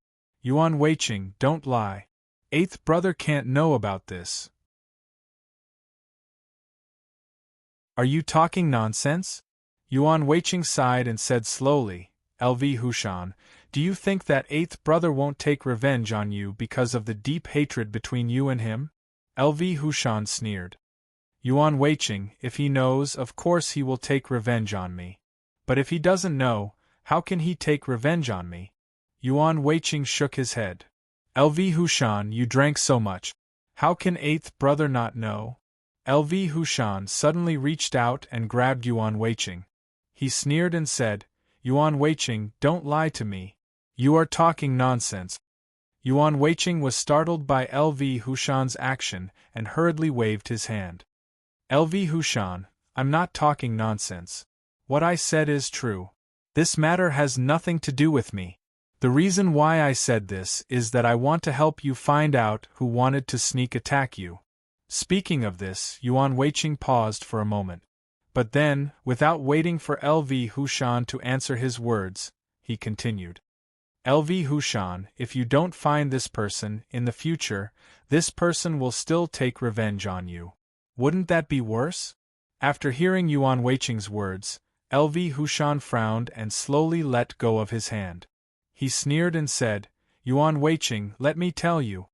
Yuan Weiqing, don't lie. 8th brother can't know about this. Are you talking nonsense? Yuan Weiqing sighed and said slowly, LV Hushan, do you think that 8th brother won't take revenge on you because of the deep hatred between you and him? LV Hushan sneered. Yuan Weiqing, if he knows, of course he will take revenge on me. But if he doesn't know, how can he take revenge on me? Yuan Weiqing shook his head. LV Hushan, you drank so much. How can 8th brother not know? LV Hushan suddenly reached out and grabbed Yuan Weiqing. He sneered and said, Yuan Weiqing, don't lie to me. You are talking nonsense. Yuan Weiqing was startled by LV Hushan's action and hurriedly waved his hand. LV Hushan, I'm not talking nonsense. What I said is true. This matter has nothing to do with me. The reason why I said this is that I want to help you find out who wanted to sneak attack you. Speaking of this, Yuan Weiqing paused for a moment. But then, without waiting for LV Hushan to answer his words, he continued. LV Hushan, if you don't find this person, in the future, this person will still take revenge on you. Wouldn't that be worse? After hearing Yuan Weiqing's words, LV Hushan frowned and slowly let go of his hand. He sneered and said, Yuan Weiqing, let me tell you.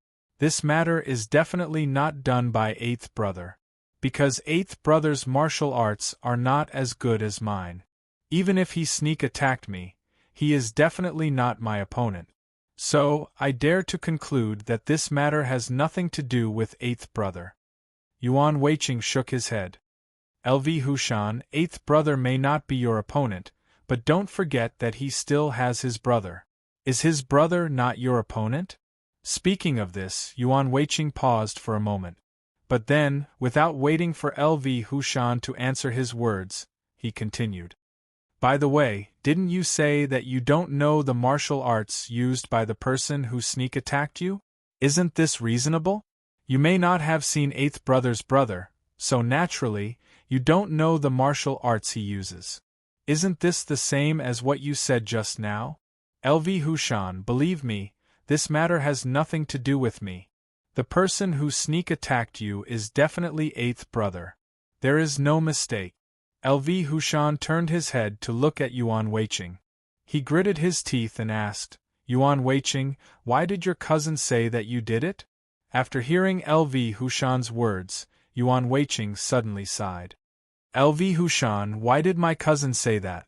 This matter is definitely not done by eighth brother. Because eighth brother's martial arts are not as good as mine. Even if he sneak attacked me, he is definitely not my opponent. So, I dare to conclude that this matter has nothing to do with eighth brother. Yuan Weiqing shook his head. LV Hushan, eighth brother may not be your opponent, but don't forget that he still has his brother. Is his brother not your opponent? Speaking of this, Yuan Weiqing paused for a moment. But then, without waiting for LV Hushan to answer his words, he continued. By the way, didn't you say that you don't know the martial arts used by the person who sneak attacked you? Isn't this reasonable? You may not have seen eighth brother's brother, so naturally, you don't know the martial arts he uses. Isn't this the same as what you said just now? LV Hushan, believe me, this matter has nothing to do with me. The person who sneak attacked you is definitely eighth brother. There is no mistake. LV Hushan turned his head to look at Yuan Weiqing. He gritted his teeth and asked, Yuan Weiqing, why did your cousin say that you did it? After hearing LV Hushan's words, Yuan Weiqing suddenly sighed. LV Hushan, why did my cousin say that?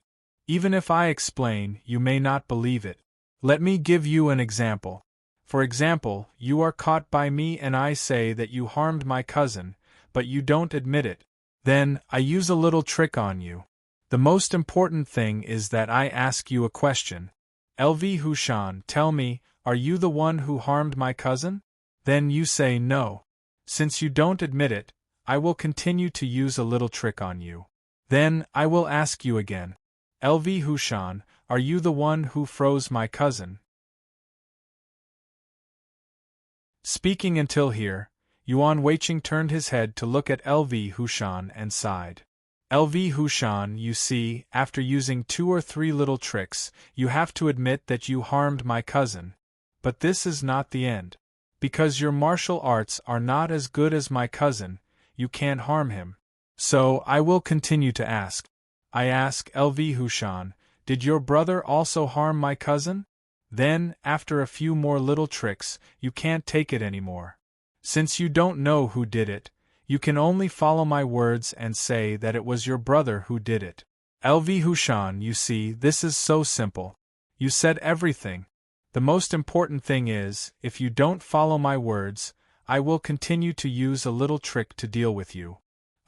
Even if I explain, you may not believe it. Let me give you an example. For example, you are caught by me and I say that you harmed my cousin, but you don't admit it. Then, I use a little trick on you. The most important thing is that I ask you a question. LV Hushan, tell me, are you the one who harmed my cousin? Then you say no. Since you don't admit it, I will continue to use a little trick on you. Then, I will ask you again. LV Hushan, are you the one who froze my cousin? Speaking until here, Yuan Weiqing turned his head to look at LV Hushan and sighed. LV Hushan, you see, after using 2 or 3 little tricks, you have to admit that you harmed my cousin. But this is not the end. Because your martial arts are not as good as my cousin, you can't harm him. So, I will continue to ask. I ask LV Hushan, did your brother also harm my cousin? Then, after a few more little tricks, you can't take it anymore. Since you don't know who did it, you can only follow my words and say that it was your brother who did it. LV Hushan, you see, this is so simple. You said everything. The most important thing is, if you don't follow my words, I will continue to use a little trick to deal with you.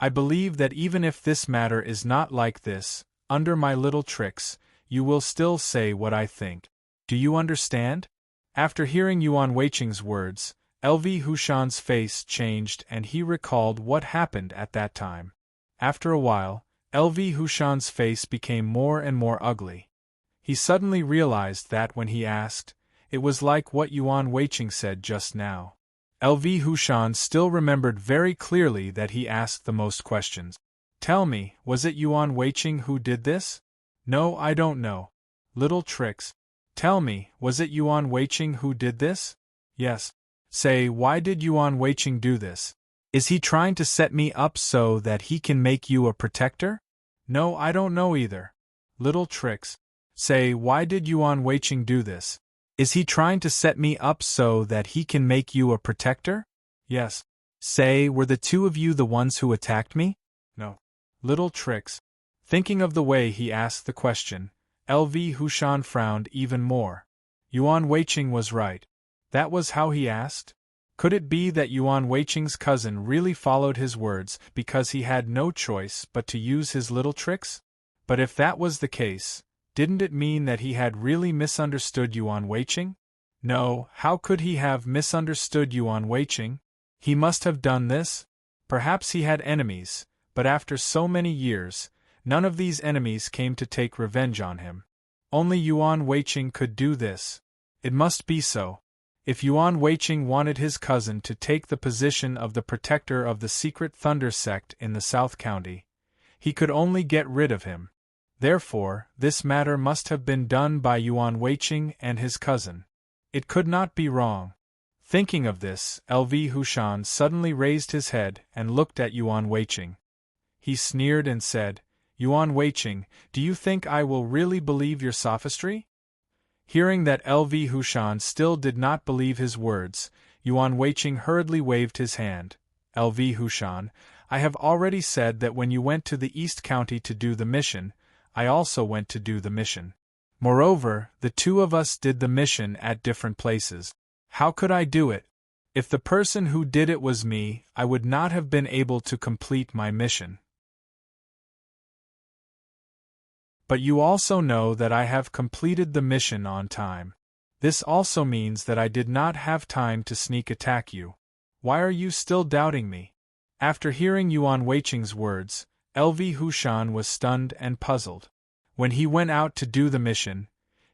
I believe that even if this matter is not like this, under my little tricks, you will still say what I think. Do you understand? After hearing Yuan Weiqing's words, LV Hushan's face changed and he recalled what happened at that time. After a while, LV Hushan's face became more and more ugly. He suddenly realized that when he asked, it was like what Yuan Weiqing said just now. LV Hushan still remembered very clearly that he asked the most questions. Tell me, was it Yuan Weiqing who did this? No, I don't know. Little tricks. Tell me, was it Yuan Weiqing who did this? Yes. Say, why did Yuan Weiqing do this? Is he trying to set me up so that he can make you a protector? No, I don't know either. Little tricks. Say, why did Yuan Weiqing do this? Is he trying to set me up so that he can make you a protector? Yes. Say, were the 2 of you the ones who attacked me? No. Little tricks. Thinking of the way he asked the question, LV Hushan frowned even more. Yuan Weiqing was right. That was how he asked? Could it be that Yuan Weiqing's cousin really followed his words because he had no choice but to use his little tricks? But if that was the case, didn't it mean that he had really misunderstood Yuan Weiqing? No, how could he have misunderstood Yuan Weiqing? He must have done this? Perhaps he had enemies, but after so many years, none of these enemies came to take revenge on him. Only Yuan Weiqing could do this. It must be so. If Yuan Weiqing wanted his cousin to take the position of the protector of the secret Thunder sect in the South County, he could only get rid of him. Therefore, this matter must have been done by Yuan Weiqing and his cousin. It could not be wrong. Thinking of this, LV Hushan suddenly raised his head and looked at Yuan Weiqing. He sneered and said, Yuan Weiqing, do you think I will really believe your sophistry? Hearing that LV Hushan still did not believe his words, Yuan Weiqing hurriedly waved his hand. LV Hushan, I have already said that when you went to the East County to do the mission, I also went to do the mission. Moreover, the two of us did the mission at different places. How could I do it? If the person who did it was me, I would not have been able to complete my mission. But you also know that I have completed the mission on time. This also means that I did not have time to sneak attack you. Why are you still doubting me? After hearing Yuan Weiqing's words, LV Hushan was stunned and puzzled. When he went out to do the mission,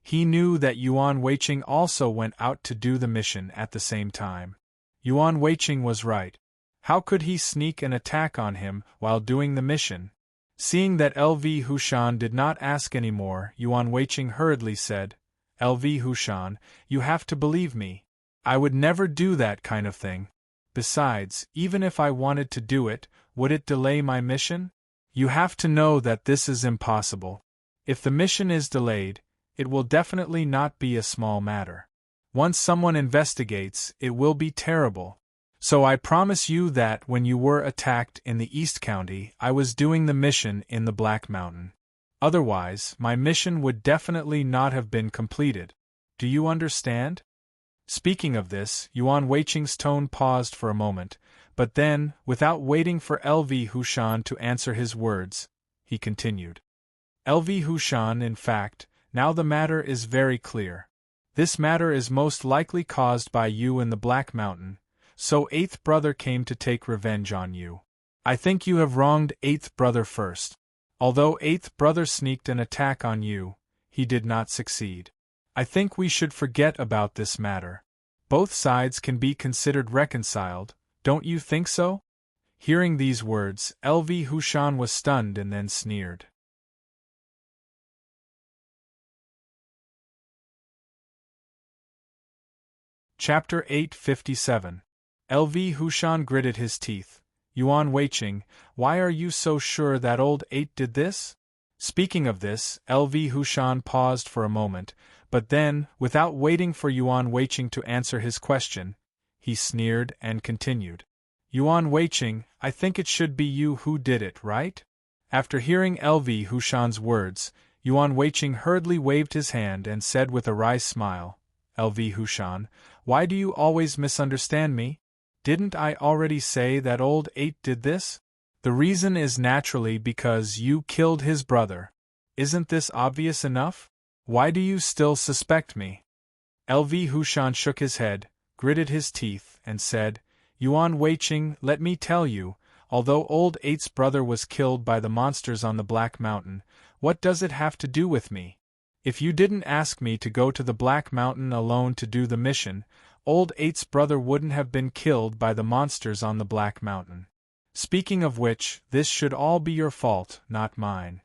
he knew that Yuan Weiqing also went out to do the mission at the same time. Yuan Weiqing was right. How could he sneak an attack on him while doing the mission? Seeing that LV Hushan did not ask any more, Yuan Weiqing hurriedly said, LV Hushan, you have to believe me. I would never do that kind of thing. Besides, even if I wanted to do it, would it delay my mission? You have to know that this is impossible. If the mission is delayed, it will definitely not be a small matter. Once someone investigates, it will be terrible. So I promise you that when you were attacked in the East County, I was doing the mission in the Black Mountain. Otherwise, my mission would definitely not have been completed. Do you understand? Speaking of this, Yuan Weiqing's tone paused for a moment, but then, without waiting for LV Hushan to answer his words, he continued. LV Hushan, in fact, now the matter is very clear. This matter is most likely caused by you in the Black Mountain, so Eighth Brother came to take revenge on you. I think you have wronged Eighth Brother first. Although Eighth Brother sneaked an attack on you, he did not succeed. I think we should forget about this matter. Both sides can be considered reconciled, don't you think so? Hearing these words, LV Hushan was stunned and then sneered. Chapter 857. LV Hushan gritted his teeth. Yuan Weiqing, why are you so sure that old Eight did this? Speaking of this, LV Hushan paused for a moment, but then, without waiting for Yuan Weiqing to answer his question, he sneered and continued. Yuan Weiqing, I think it should be you who did it, right? After hearing LV Hushan's words, Yuan Weiqing hurriedly waved his hand and said with a wry smile, LV Hushan, why do you always misunderstand me? Didn't I already say that old Eight did this? The reason is naturally because you killed his brother. Isn't this obvious enough? Why do you still suspect me? LV Hushan shook his head, gritted his teeth, and said, Yuan Weiqing, let me tell you, although old Eight's brother was killed by the monsters on the Black Mountain, what does it have to do with me? If you didn't ask me to go to the Black Mountain alone to do the mission, old Eight's brother wouldn't have been killed by the monsters on the Black Mountain. Speaking of which, this should all be your fault, not mine.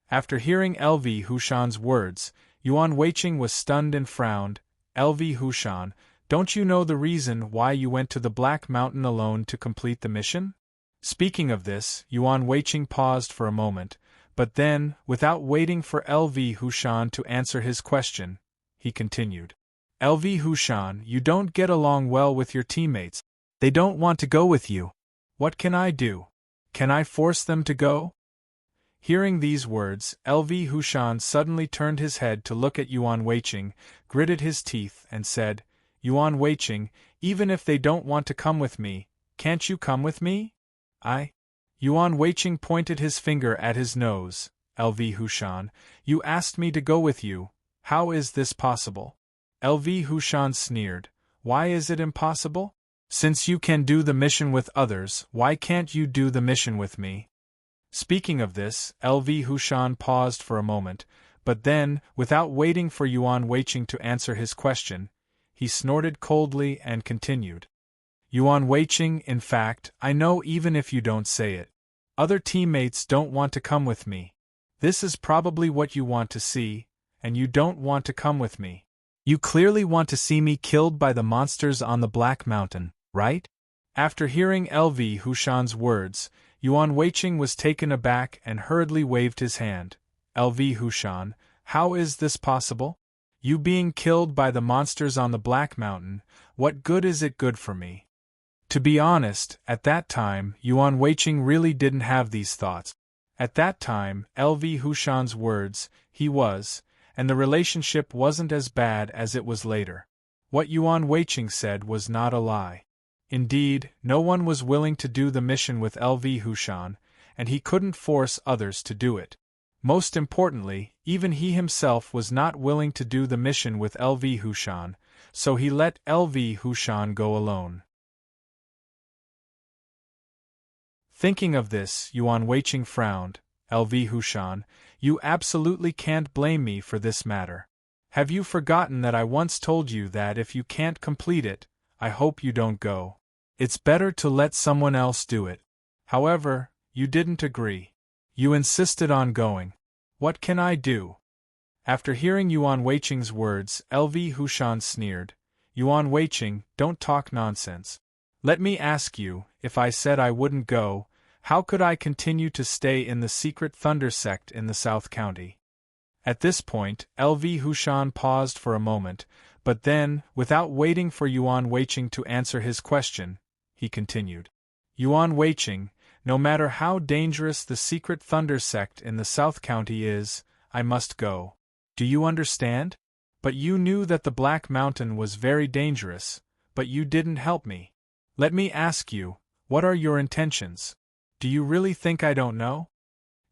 After hearing LV Hushan's words, Yuan Weiqing was stunned and frowned. LV Hushan, don't you know the reason why you went to the Black Mountain alone to complete the mission? Speaking of this, Yuan Weiqing paused for a moment, but then, without waiting for LV Hushan to answer his question, he continued. LV Hushan, you don't get along well with your teammates. They don't want to go with you. What can I do? Can I force them to go? Hearing these words, LV Hushan suddenly turned his head to look at Yuan Weiqing, gritted his teeth, and said, Yuan Weiqing, even if they don't want to come with me, can't you come with me? Yuan Weiqing pointed his finger at his nose. LV Hushan, you asked me to go with you. How is this possible? LV Hushan sneered. Why is it impossible? Since you can do the mission with others, why can't you do the mission with me? Speaking of this, LV Hushan paused for a moment, but then, without waiting for Yuan Weiqing to answer his question, he snorted coldly and continued. Yuan Weiqing, in fact, I know even if you don't say it. Other teammates don't want to come with me. This is probably what you want to see, and you don't want to come with me. You clearly want to see me killed by the monsters on the Black Mountain, right? After hearing LV Hushan's words, Yuan Weiqing was taken aback and hurriedly waved his hand. LV Hushan, how is this possible? You being killed by the monsters on the Black Mountain, What good is it good for me? To be honest, at that time, Yuan Weiqing really didn't have these thoughts. At that time, LV Hushan's words, he was, and the relationship wasn't as bad as it was later. What Yuan Weiqing said was not a lie. Indeed, no one was willing to do the mission with LV Hushan, and he couldn't force others to do it. Most importantly, even he himself was not willing to do the mission with LV Hushan, so he let LV Hushan go alone. Thinking of this, Yuan Weiqing frowned. LV Hushan, you absolutely can't blame me for this matter. Have you forgotten that I once told you that if you can't complete it, I hope you don't go. It's better to let someone else do it. However, you didn't agree. You insisted on going. What can I do? After hearing Yuan Weiqing's words, LV Hushan sneered. Yuan Weiqing, don't talk nonsense. Let me ask you, if I said I wouldn't go, how could I continue to stay in the secret Thunder sect in the South County? At this point, LV Hushan paused for a moment, but then, without waiting for Yuan Weiqing to answer his question, he continued. Yuan Weiqing, no matter how dangerous the secret Thunder sect in the South County is, I must go. Do you understand? But you knew that the Black Mountain was very dangerous, but you didn't help me. Let me ask you, what are your intentions? Do you really think I don't know?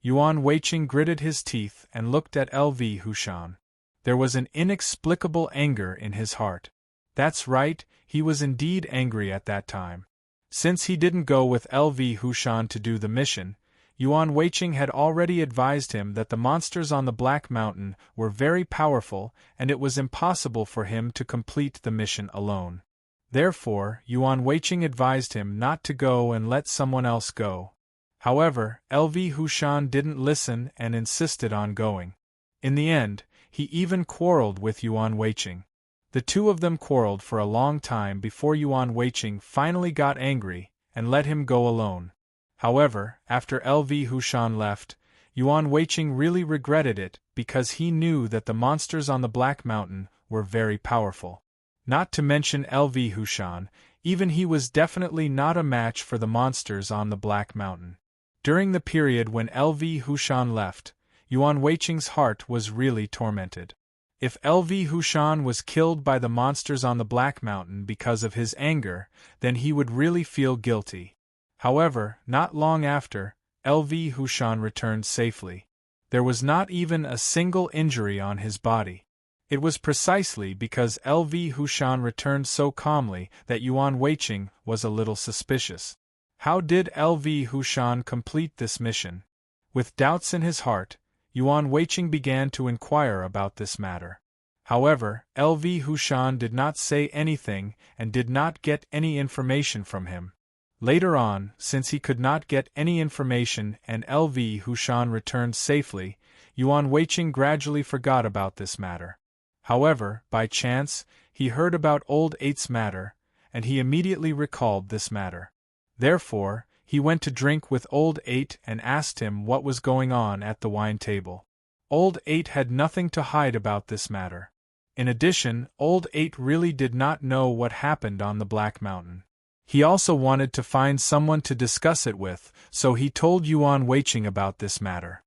Yuan Weiqing gritted his teeth and looked at LV Hushan. There was an inexplicable anger in his heart. That's right, he was indeed angry at that time. Since he didn't go with LV Hushan to do the mission, Yuan Weiqing had already advised him that the monsters on the Black Mountain were very powerful and it was impossible for him to complete the mission alone. Therefore, Yuan Weiqing advised him not to go and let someone else go. However, LV Hushan didn't listen and insisted on going. In the end, he even quarreled with Yuan Weiqing. The two of them quarreled for a long time before Yuan Weiqing finally got angry and let him go alone. However, after LV Hushan left, Yuan Weiqing really regretted it because he knew that the monsters on the Black Mountain were very powerful. Not to mention LV Hushan, even he was definitely not a match for the monsters on the Black Mountain. During the period when LV Hushan left, Yuan Weiqing's heart was really tormented. If LV Hushan was killed by the monsters on the Black Mountain because of his anger, then he would really feel guilty. However, not long after, LV Hushan returned safely. There was not even a single injury on his body. It was precisely because LV Hushan returned so calmly that Yuan Weiqing was a little suspicious. How did LV Hushan complete this mission? With doubts in his heart, Yuan Weiqing began to inquire about this matter. However, LV Hushan did not say anything and did not get any information from him. Later on, since he could not get any information and LV Hushan returned safely, Yuan Weiqing gradually forgot about this matter. However, by chance, he heard about Old Eight's matter, and he immediately recalled this matter. Therefore, he went to drink with Old Eight and asked him what was going on at the wine table. Old Eight had nothing to hide about this matter. In addition, Old Eight really did not know what happened on the Black Mountain. He also wanted to find someone to discuss it with, so he told Yuan Weiqing about this matter.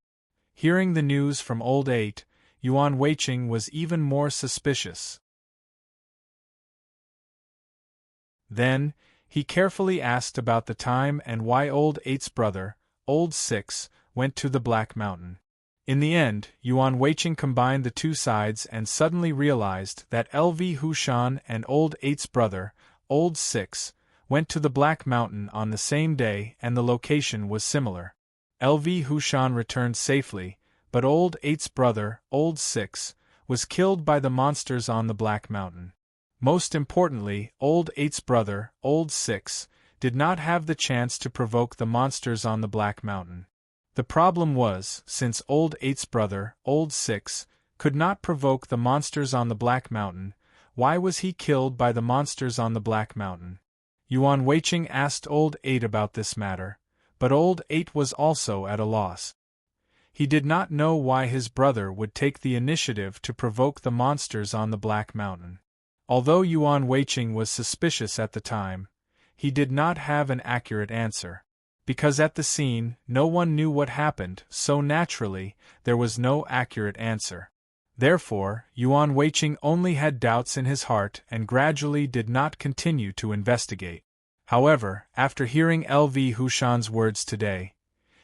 Hearing the news from Old Eight, Yuan Weiqing was even more suspicious. Then, he carefully asked about the time and why Old Eight's brother, Old Six, went to the Black Mountain. In the end, Yuan Weiqing combined the two sides and suddenly realized that LV Hushan and Old Eight's brother, Old Six, went to the Black Mountain on the same day and the location was similar. LV Hushan returned safely, but Old Eight's brother, Old Six, was killed by the monsters on the Black Mountain. Most importantly, Old Eight's brother, Old Six, did not have the chance to provoke the monsters on the Black Mountain. The problem was, since Old Eight's brother, Old Six, could not provoke the monsters on the Black Mountain, why was he killed by the monsters on the Black Mountain? Yuan Weiqing asked Old Eight about this matter, but Old Eight was also at a loss. He did not know why his brother would take the initiative to provoke the monsters on the Black Mountain. Although Yuan Weiqing was suspicious at the time, he did not have an accurate answer. Because at the scene, no one knew what happened, so naturally, there was no accurate answer. Therefore, Yuan Weiqing only had doubts in his heart and gradually did not continue to investigate. However, after hearing L.V. Hushan's words today,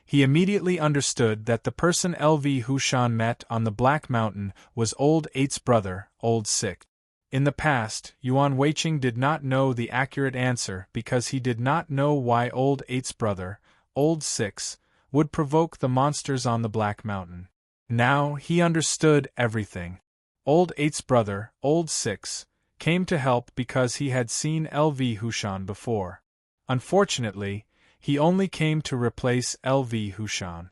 he immediately understood that the person L.V. Hushan met on the Black Mountain was Old Eight's brother, Old Six. In the past, Yuan Weiqing did not know the accurate answer because he did not know why Old Eight's brother, Old Six, would provoke the monsters on the Black Mountain. Now he understood everything. Old Eight's brother, Old Six, came to help because he had seen L.V. Hushan before. Unfortunately, he only came to replace L.V. Hushan.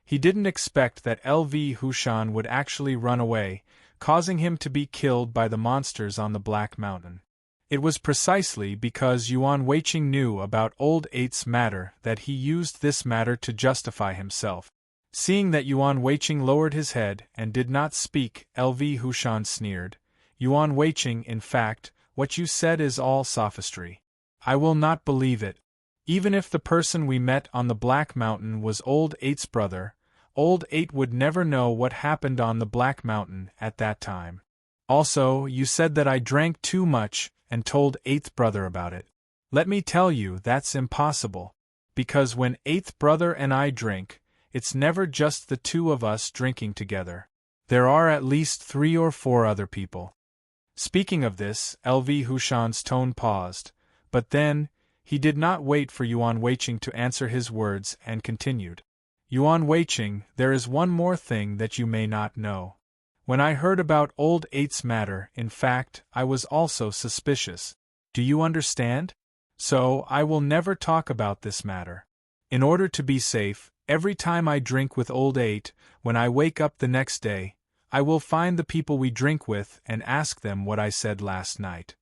He didn't expect that L.V. Hushan would actually run away, causing him to be killed by the monsters on the Black Mountain. It was precisely because Yuan Weiqing knew about Old Eight's matter that he used this matter to justify himself. Seeing that Yuan Weiqing lowered his head and did not speak, L.V. Hushan sneered, "Yuan Weiqing, in fact, what you said is all sophistry. I will not believe it. Even if the person we met on the Black Mountain was Old Eight's brother, Old Eight would never know what happened on the Black Mountain at that time. Also, you said that I drank too much and told Eighth's brother about it. Let me tell you that's impossible. Because when Eighth's brother and I drink, it's never just the two of us drinking together. There are at least 3 or 4 other people." Speaking of this, L.V. Hushan's tone paused, but then, he did not wait for Yuan Weiqing to answer his words and continued. "Yuan Weiqing, there is one more thing that you may not know. When I heard about Old Eight's matter, in fact, I was also suspicious. Do you understand? So, I will never talk about this matter. In order to be safe, every time I drink with Old Eight, when I wake up the next day, I will find the people we drink with and ask them what I said last night."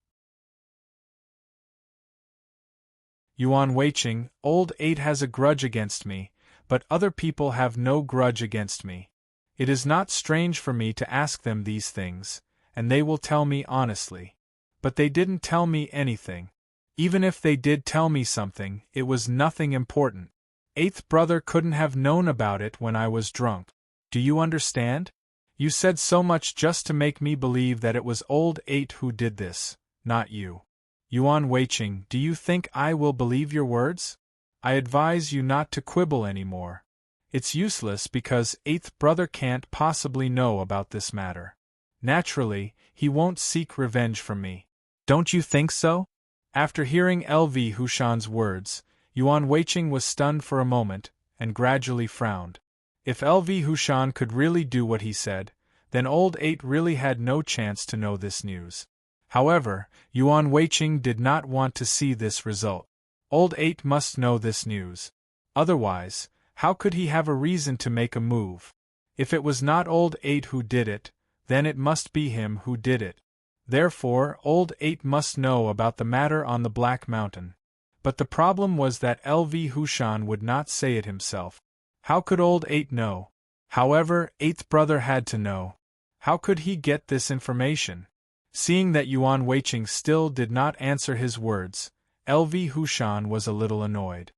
Yuan Weiqing, Old Eight has a grudge against me, but other people have no grudge against me. It is not strange for me to ask them these things, and they will tell me honestly. But they didn't tell me anything. Even if they did tell me something, it was nothing important. Eighth brother couldn't have known about it when I was drunk. Do you understand? You said so much just to make me believe that it was Old Eight who did this, not you. Yuan Weiqing, do you think I will believe your words? I advise you not to quibble anymore. It's useless because Eighth brother can't possibly know about this matter. Naturally, he won't seek revenge from me. Don't you think so? After hearing L.V. Hushan's words, Yuan Weiqing was stunned for a moment, and gradually frowned. If L.V. Hushan could really do what he said, then Old Eight really had no chance to know this news. However, Yuan Weiqing did not want to see this result. Old Eight must know this news. Otherwise, how could he have a reason to make a move? If it was not Old Eight who did it, then it must be him who did it. Therefore, Old Eight must know about the matter on the Black Mountain. But the problem was that L.V. Hushan would not say it himself. How could Old Eight know? However, Eighth brother had to know. How could he get this information? Seeing that Yuan Weiqing still did not answer his words, L.V. Hushan was a little annoyed.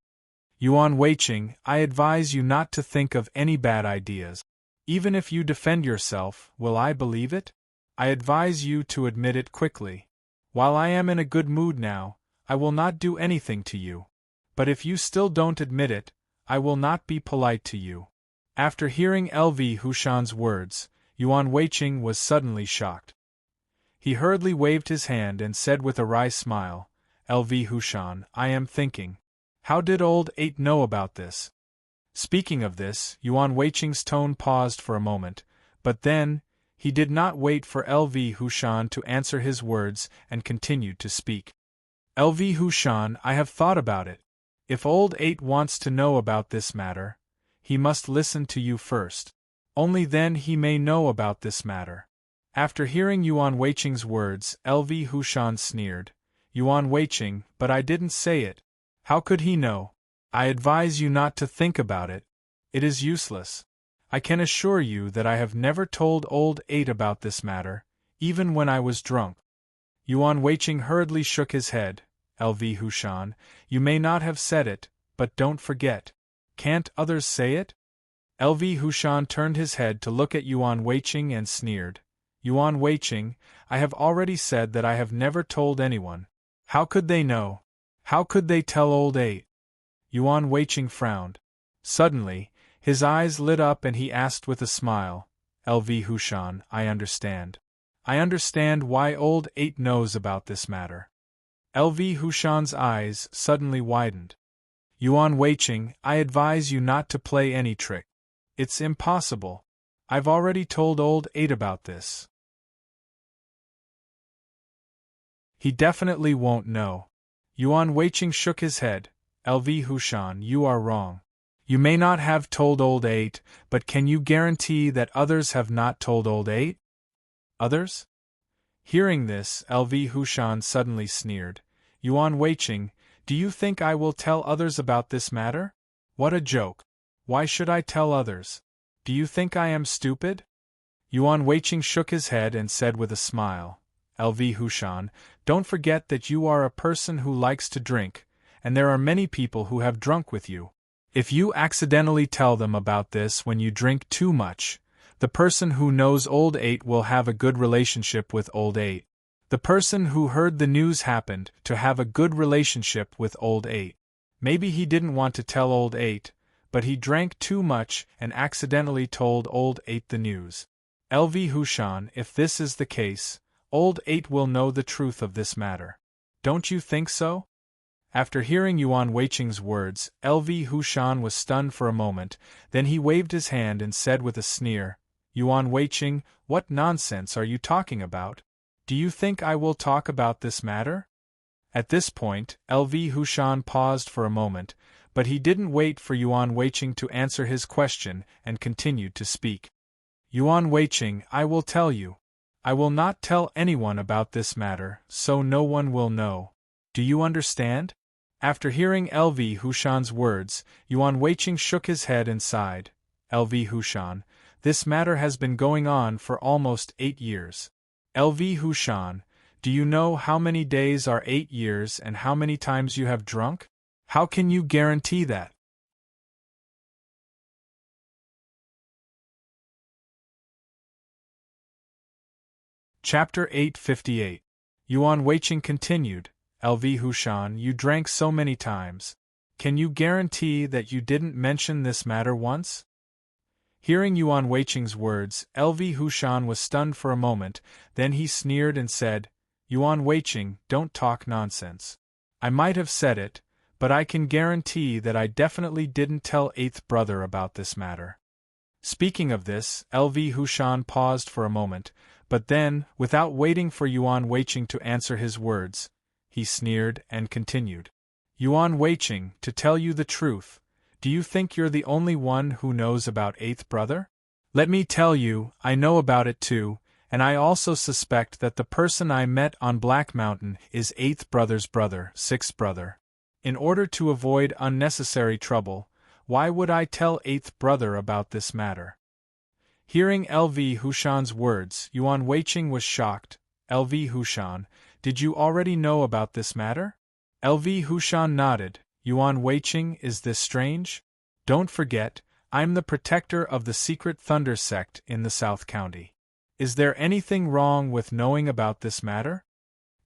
Yuan Weiqing, I advise you not to think of any bad ideas. Even if you defend yourself, will I believe it? I advise you to admit it quickly. While I am in a good mood now, I will not do anything to you. But if you still don't admit it, I will not be polite to you. After hearing L.V. Hushan's words, Yuan Weiqing was suddenly shocked. He hurriedly waved his hand and said with a wry smile, L.V. Hushan, I am thinking. How did Old Eight know about this? Speaking of this, Yuan Weiqing's tone paused for a moment, but then, he did not wait for L.V. Hushan to answer his words and continued to speak. L.V. Hushan, I have thought about it. If Old Eight wants to know about this matter, he must listen to you first. Only then he may know about this matter. After hearing Yuan Weiqing's words, L.V. Hushan sneered, Yuan Weiqing, but I didn't say it. How could he know? I advise you not to think about it. It is useless. I can assure you that I have never told Old Eight about this matter, even when I was drunk. Yuan Weiqing hurriedly shook his head. LV Hushan, you may not have said it, but don't forget. Can't others say it? LV Hushan turned his head to look at Yuan Weiqing and sneered. Yuan Weiqing, I have already said that I have never told anyone. How could they know? How could they tell old Eight? Yuan Weiqing frowned. Suddenly, his eyes lit up and he asked with a smile, LV Hushan, I understand. I understand why old Eight knows about this matter. LV Hushan's eyes suddenly widened. Yuan Weiqing, I advise you not to play any trick. It's impossible. I've already told old Eight about this. He definitely won't know. Yuan Weiqing shook his head. LV Hushan, you are wrong. You may not have told old Eight, but can you guarantee that others have not told old Eight? Others? Hearing this, LV Hushan suddenly sneered. Yuan Weiqing, do you think I will tell others about this matter? What a joke. Why should I tell others? Do you think I am stupid? Yuan Weiqing shook his head and said with a smile, LV Hushan, don't forget that you are a person who likes to drink, and there are many people who have drunk with you. If you accidentally tell them about this when you drink too much, the person who knows old Eight will have a good relationship with old Eight. The person who heard the news happened to have a good relationship with old Eight. Maybe he didn't want to tell old Eight, but he drank too much and accidentally told old Eight the news. LV Hushan, if this is the case, old Eight will know the truth of this matter. Don't you think so? After hearing Yuan Weiqing's words, LV Hushan was stunned for a moment, then he waved his hand and said with a sneer, Yuan Weiqing, what nonsense are you talking about? Do you think I will talk about this matter? At this point, LV Hushan paused for a moment, but he didn't wait for Yuan Weiqing to answer his question and continued to speak. Yuan Weiqing, I will tell you. I will not tell anyone about this matter, so no one will know. Do you understand? After hearing LV Hushan's words, Yuan Weiqing shook his head and sighed. LV Hushan, this matter has been going on for almost 8 years. LV Hushan, do you know how many days are 8 years and how many times you have drunk? How can you guarantee that? Chapter 858. Yuan Weiqing continued, LV Hushan, you drank so many times. Can you guarantee that you didn't mention this matter once? Hearing Yuan Weiqing's words, LV Hushan was stunned for a moment, then he sneered and said, Yuan Weiqing, don't talk nonsense. I might have said it, but I can guarantee that I definitely didn't tell Eighth Brother about this matter. Speaking of this, LV Hushan paused for a moment, but then, without waiting for Yuan Weiqing to answer his words, he sneered and continued. Yuan Weiqing, to tell you the truth, do you think you're the only one who knows about Eighth Brother? Let me tell you, I know about it too, and I also suspect that the person I met on Black Mountain is Eighth Brother's brother, Sixth Brother. In order to avoid unnecessary trouble, why would I tell Eighth Brother about this matter? Hearing LV Hushan's words, Yuan Weiqing was shocked. LV Hushan, did you already know about this matter? LV Hushan nodded. Yuan Weiqing, is this strange? Don't forget, I'm the protector of the secret Thunder sect in the South County. Is there anything wrong with knowing about this matter?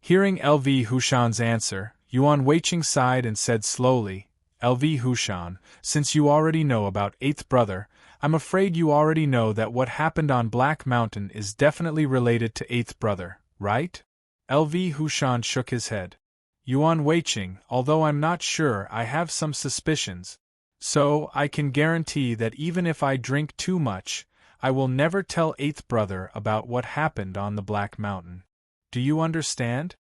Hearing LV Hushan's answer, Yuan Weiqing sighed and said slowly, LV Hushan, since you already know about Eighth Brother, I'm afraid you already know that what happened on Black Mountain is definitely related to Eighth Brother, right? LV Hushan shook his head. Yuan Weiqing, although I'm not sure, I have some suspicions. So, I can guarantee that even if I drink too much, I will never tell Eighth Brother about what happened on the Black Mountain. Do you understand?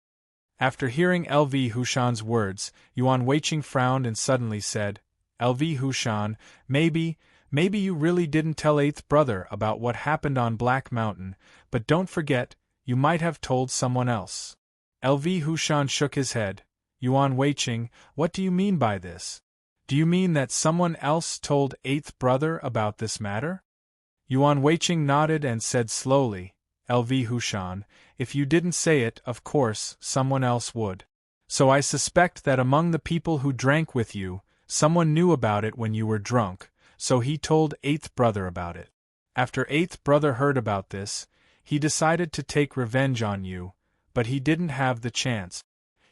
After hearing LV Hushan's words, Yuan Weiqing frowned and suddenly said, LV Hushan, maybe you really didn't tell Eighth Brother about what happened on Black Mountain, but don't forget, you might have told someone else. LV Hushan shook his head. Yuan Weiqing, what do you mean by this? Do you mean that someone else told Eighth Brother about this matter? Yuan Weiqing nodded and said slowly, LV Hushan, if you didn't say it, of course, someone else would. So I suspect that among the people who drank with you, someone knew about it when you were drunk, so he told eighth brother about it. After eighth brother heard about this, he decided to take revenge on you, but he didn't have the chance.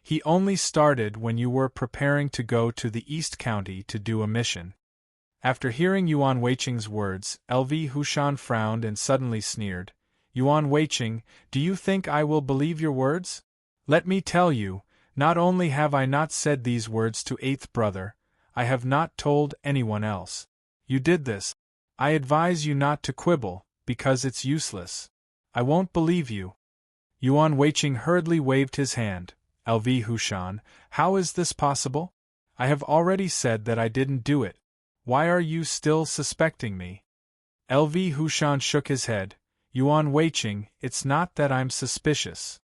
He only started when you were preparing to go to the East County to do a mission. After hearing Yuan Weiqing's words, LV Hushan frowned and suddenly sneered. Yuan Weiqing, do you think I will believe your words? Let me tell you, not only have I not said these words to eighth brother, I have not told anyone else. You did this. I advise you not to quibble, because it's useless. I won't believe you. Yuan Weiqing hurriedly waved his hand. LV Hushan, how is this possible? I have already said that I didn't do it. Why are you still suspecting me? LV Hushan shook his head. Yuan Weiqing, it's not that I'm suspicious.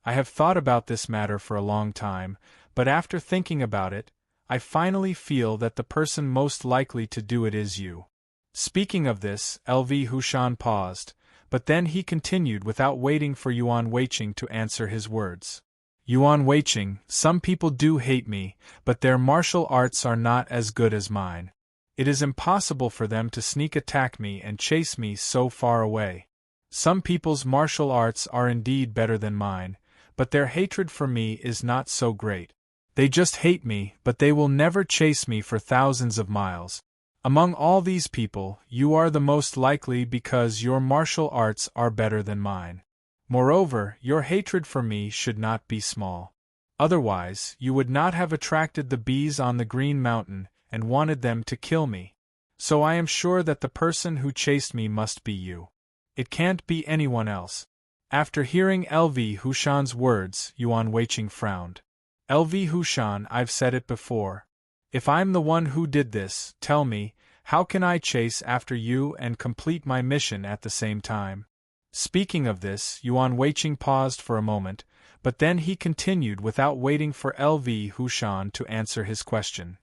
I have thought about this matter for a long time, but after thinking about it, I finally feel that the person most likely to do it is you. Speaking of this, LV Hushan paused, but then he continued without waiting for Yuan Weiqing to answer his words. Yuan Weiqing, some people do hate me, but their martial arts are not as good as mine. It is impossible for them to sneak attack me and chase me so far away. Some people's martial arts are indeed better than mine, but their hatred for me is not so great. They just hate me, but they will never chase me for thousands of miles. Among all these people, you are the most likely because your martial arts are better than mine. Moreover, your hatred for me should not be small. Otherwise, you would not have attracted the bees on the Green Mountain and wanted them to kill me. So I am sure that the person who chased me must be you. It can't be anyone else. After hearing LV Hushan's words, Yuan Weiqing frowned. LV Hushan, I've said it before. If I'm the one who did this, tell me, how can I chase after you and complete my mission at the same time? Speaking of this, Yuan Weiqing paused for a moment, but then he continued without waiting for LV Hushan to answer his question.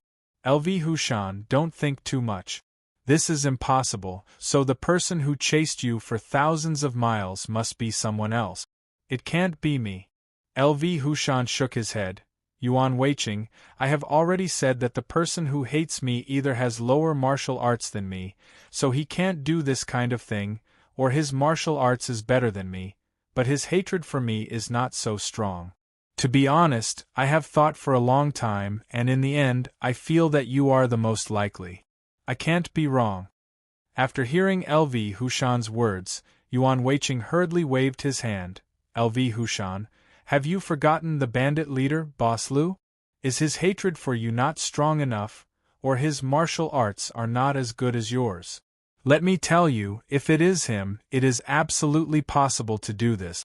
LV Hushan, don't think too much. This is impossible, so the person who chased you for thousands of miles must be someone else. It can't be me. LV Hushan shook his head. Yuan Weiqing, I have already said that the person who hates me either has lower martial arts than me, so he can't do this kind of thing, or his martial arts is better than me, but his hatred for me is not so strong. To be honest, I have thought for a long time, and in the end, I feel that you are the most likely. I can't be wrong. After hearing LV Hushan's words, Yuan Weiqing hurriedly waved his hand. LV Hushan, have you forgotten the bandit leader, Boss Lu? Is his hatred for you not strong enough, or his martial arts are not as good as yours? Let me tell you, if it is him, it is absolutely possible to do this.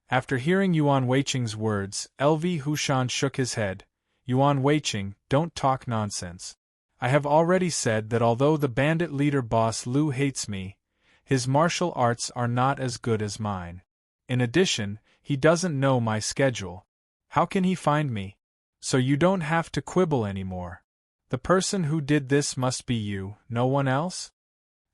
After hearing Yuan Weiqing's words, LV Hushan shook his head. Yuan Weiqing, don't talk nonsense. I have already said that although the bandit leader Boss Lu hates me, his martial arts are not as good as mine. In addition, he doesn't know my schedule. How can he find me? So you don't have to quibble anymore. The person who did this must be you, no one else?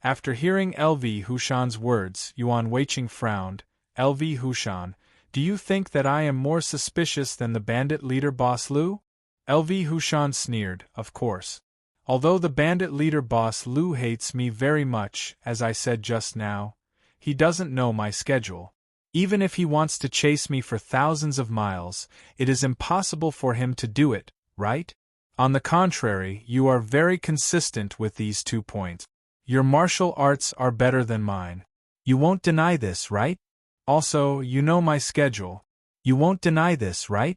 After hearing LV Hushan's words, Yuan Weiqing frowned. LV Hushan, do you think that I am more suspicious than the bandit leader Boss Lu? LV Hushan sneered, of course. Although the bandit leader Boss Lu hates me very much, as I said just now, he doesn't know my schedule. Even if he wants to chase me for thousands of miles, it is impossible for him to do it, right? On the contrary, you are very consistent with these 2 points. Your martial arts are better than mine. You won't deny this, right? Also, you know my schedule. You won't deny this, right?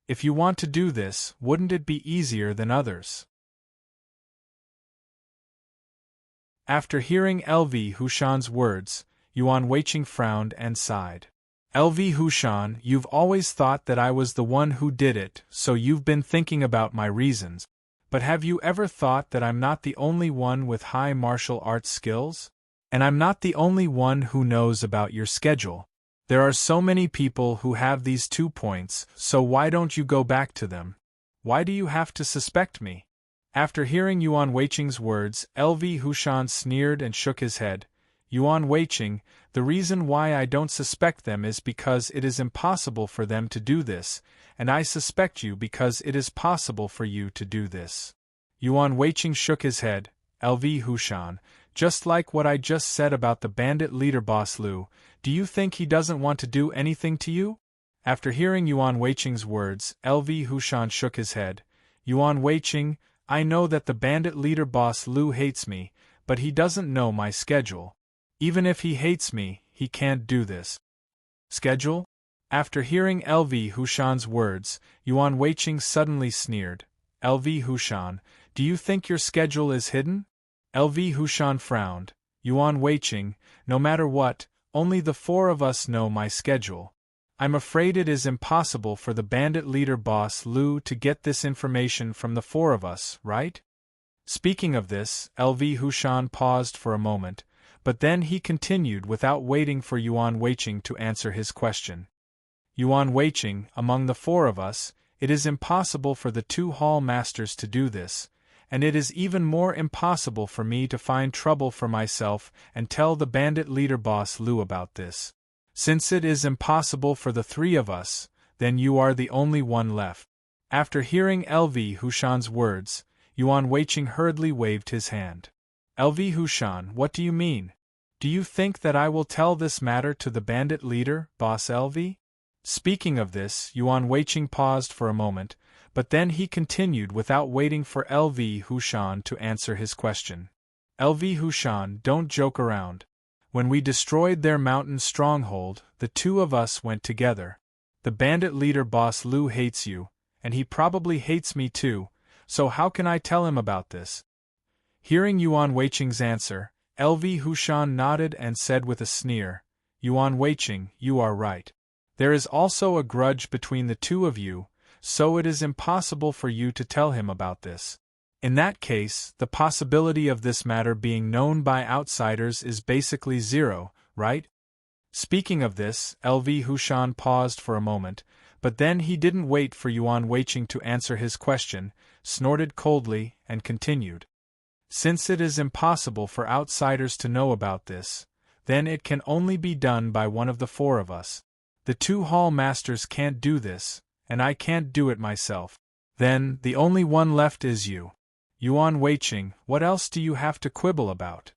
If you want to do this, wouldn't it be easier than others? After hearing LV Hushan's words, Yuan Weiqing frowned and sighed. LV Hushan, you've always thought that I was the one who did it, so you've been thinking about my reasons. But have you ever thought that I'm not the only one with high martial arts skills? And I'm not the only one who knows about your schedule. There are so many people who have these 2 points, so why don't you go back to them? Why do you have to suspect me? After hearing Yuan Weiqing's words, LV Hushan sneered and shook his head. Yuan Weiqing, the reason why I don't suspect them is because it is impossible for them to do this, and I suspect you because it is possible for you to do this. Yuan Weiqing shook his head. LV Hushan, just like what I just said about the bandit leader boss Lu, do you think he doesn't want to do anything to you? After hearing Yuan Weiqing's words, LV Hushan shook his head. Yuan Weiqing, I know that the bandit leader boss Lu hates me, but he doesn't know my schedule. Even if he hates me, he can't do this. Schedule? After hearing LV Hushan's words, Yuan Weiqing suddenly sneered. LV Hushan, do you think your schedule is hidden? LV Hushan frowned. Yuan Weiqing, no matter what, only the four of us know my schedule. I'm afraid it is impossible for the bandit leader boss Lu to get this information from the four of us, right? Speaking of this, LV Hushan paused for a moment, but then he continued without waiting for Yuan Weiqing to answer his question. Yuan Weiqing, among the four of us, it is impossible for the two hall masters to do this, and it is even more impossible for me to find trouble for myself and tell the bandit leader boss Lu about this. Since it is impossible for the three of us, then you are the only one left. After hearing LV Hushan's words, Yuan Weiqing hurriedly waved his hand. LV Hushan, what do you mean? Do you think that I will tell this matter to the bandit leader, boss LV? Speaking of this, Yuan Weiqing paused for a moment, but then he continued without waiting for LV Hushan to answer his question. LV Hushan, don't joke around. When we destroyed their mountain stronghold, the two of us went together. The bandit leader boss Lu hates you, and he probably hates me too, so how can I tell him about this? Hearing Yuan Weiqing's answer, LV Hushan nodded and said with a sneer, Yuan Weiqing, you are right. There is also a grudge between the two of you, so it is impossible for you to tell him about this. In that case, the possibility of this matter being known by outsiders is basically zero, right? Speaking of this, LV Hushan paused for a moment, but then he didn't wait for Yuan Weiqing to answer his question, snorted coldly, and continued. Since it is impossible for outsiders to know about this, then it can only be done by one of the four of us. The two hall masters can't do this, and I can't do it myself. Then, the only one left is you. Yuan Weiqing, what else do you have to quibble about?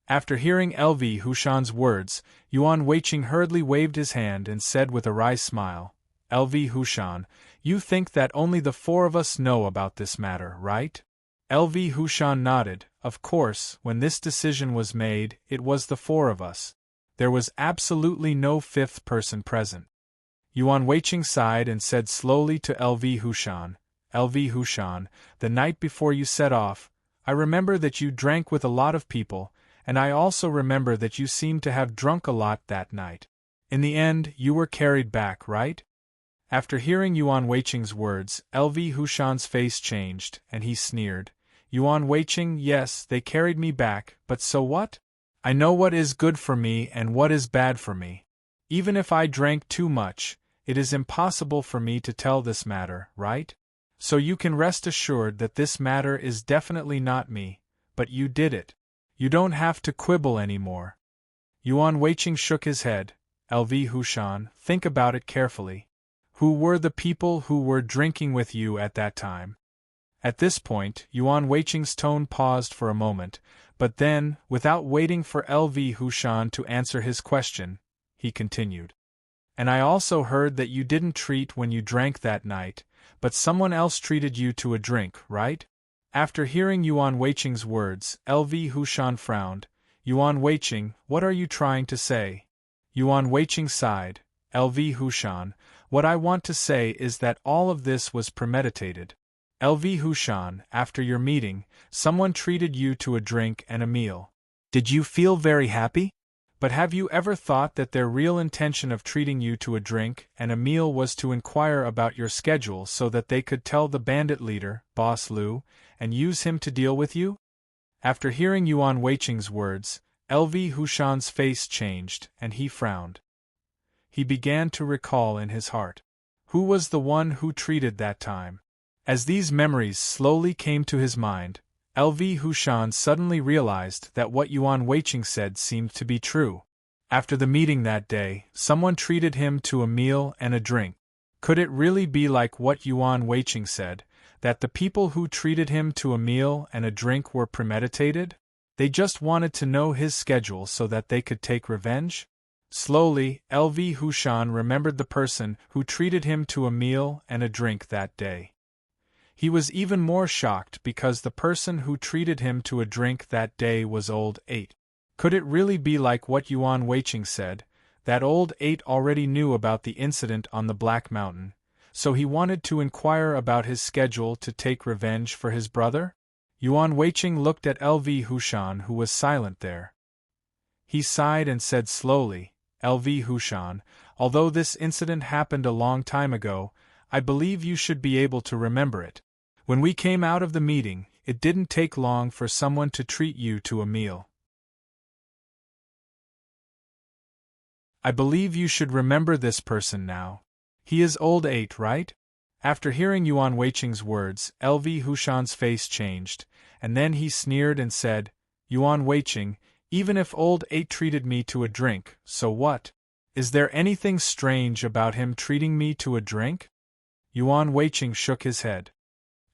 After hearing LV Hushan's words, Yuan Weiqing hurriedly waved his hand and said with a wry smile, LV Hushan, you think that only the four of us know about this matter, right? LV Hushan nodded. Of course, when this decision was made, it was the four of us. There was absolutely no fifth person present. Yuan Weiqing sighed and said slowly to LV Hushan, LV Hushan, the night before you set off, I remember that you drank with a lot of people, and I also remember that you seemed to have drunk a lot that night. In the end, you were carried back, right? After hearing Yuan Weiqing's words, LV Hushan's face changed, and he sneered. Yuan Weiqing, yes, they carried me back, but so what? I know what is good for me and what is bad for me. Even if I drank too much, it is impossible for me to tell this matter, right? So you can rest assured that this matter is definitely not me, but you did it. You don't have to quibble anymore. Yuan Weiqing shook his head. LV Hushan, think about it carefully. Who were the people who were drinking with you at that time? At this point, Yuan Weiqing's tone paused for a moment, but then, without waiting for LV Hushan to answer his question, he continued. And I also heard that you didn't treat when you drank that night, but someone else treated you to a drink, right? After hearing Yuan Weiqing's words, LV Hushan frowned. Yuan Weiqing, what are you trying to say? Yuan Weiqing sighed. LV Hushan, what I want to say is that all of this was premeditated. LV Hushan, after your meeting, someone treated you to a drink and a meal. Did you feel very happy? But have you ever thought that their real intention of treating you to a drink and a meal was to inquire about your schedule so that they could tell the bandit leader, Boss Lu, and use him to deal with you? After hearing Yuan Weiqing's words, LV Hushan's face changed, and he frowned. He began to recall in his heart. Who was the one who treated that time? As these memories slowly came to his mind, LV Hushan suddenly realized that what Yuan Weiqing said seemed to be true. After the meeting that day, someone treated him to a meal and a drink. Could it really be like what Yuan Weiqing said, that the people who treated him to a meal and a drink were premeditated? They just wanted to know his schedule so that they could take revenge? Slowly, LV Hushan remembered the person who treated him to a meal and a drink that day. He was even more shocked because the person who treated him to a drink that day was Old 8. Could it really be like what Yuan Weiqing said, that Old 8 already knew about the incident on the Black Mountain, so he wanted to inquire about his schedule to take revenge for his brother? Yuan Weiqing looked at LV Hushan, who was silent there. He sighed and said slowly, LV Hushan, although this incident happened a long time ago, I believe you should be able to remember it. When we came out of the meeting, it didn't take long for someone to treat you to a meal. I believe you should remember this person now. He is Old 8, right? After hearing Yuan Weiqing's words, LV Hushan's face changed, and then he sneered and said, Yuan Weiqing, even if Old 8 treated me to a drink, so what? Is there anything strange about him treating me to a drink? Yuan Weiqing shook his head.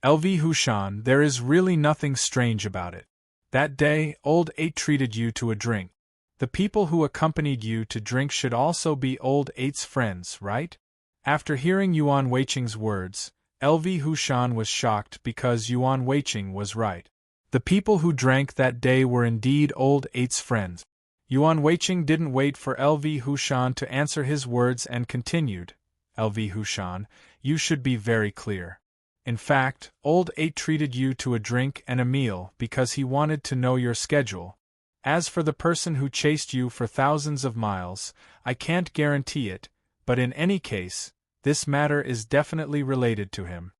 LV Hushan, there is really nothing strange about it. That day, Old 8 treated you to a drink. The people who accompanied you to drink should also be Old 8's friends, right? After hearing Yuan Weiqing's words, LV Hushan was shocked because Yuan Weiqing was right. The people who drank that day were indeed Old 8's friends. Yuan Weiqing didn't wait for LV Hushan to answer his words and continued, LV Hushan, you should be very clear. In fact, Old 8 treated you to a drink and a meal because he wanted to know your schedule. As for the person who chased you for thousands of miles, I can't guarantee it, but in any case, this matter is definitely related to him.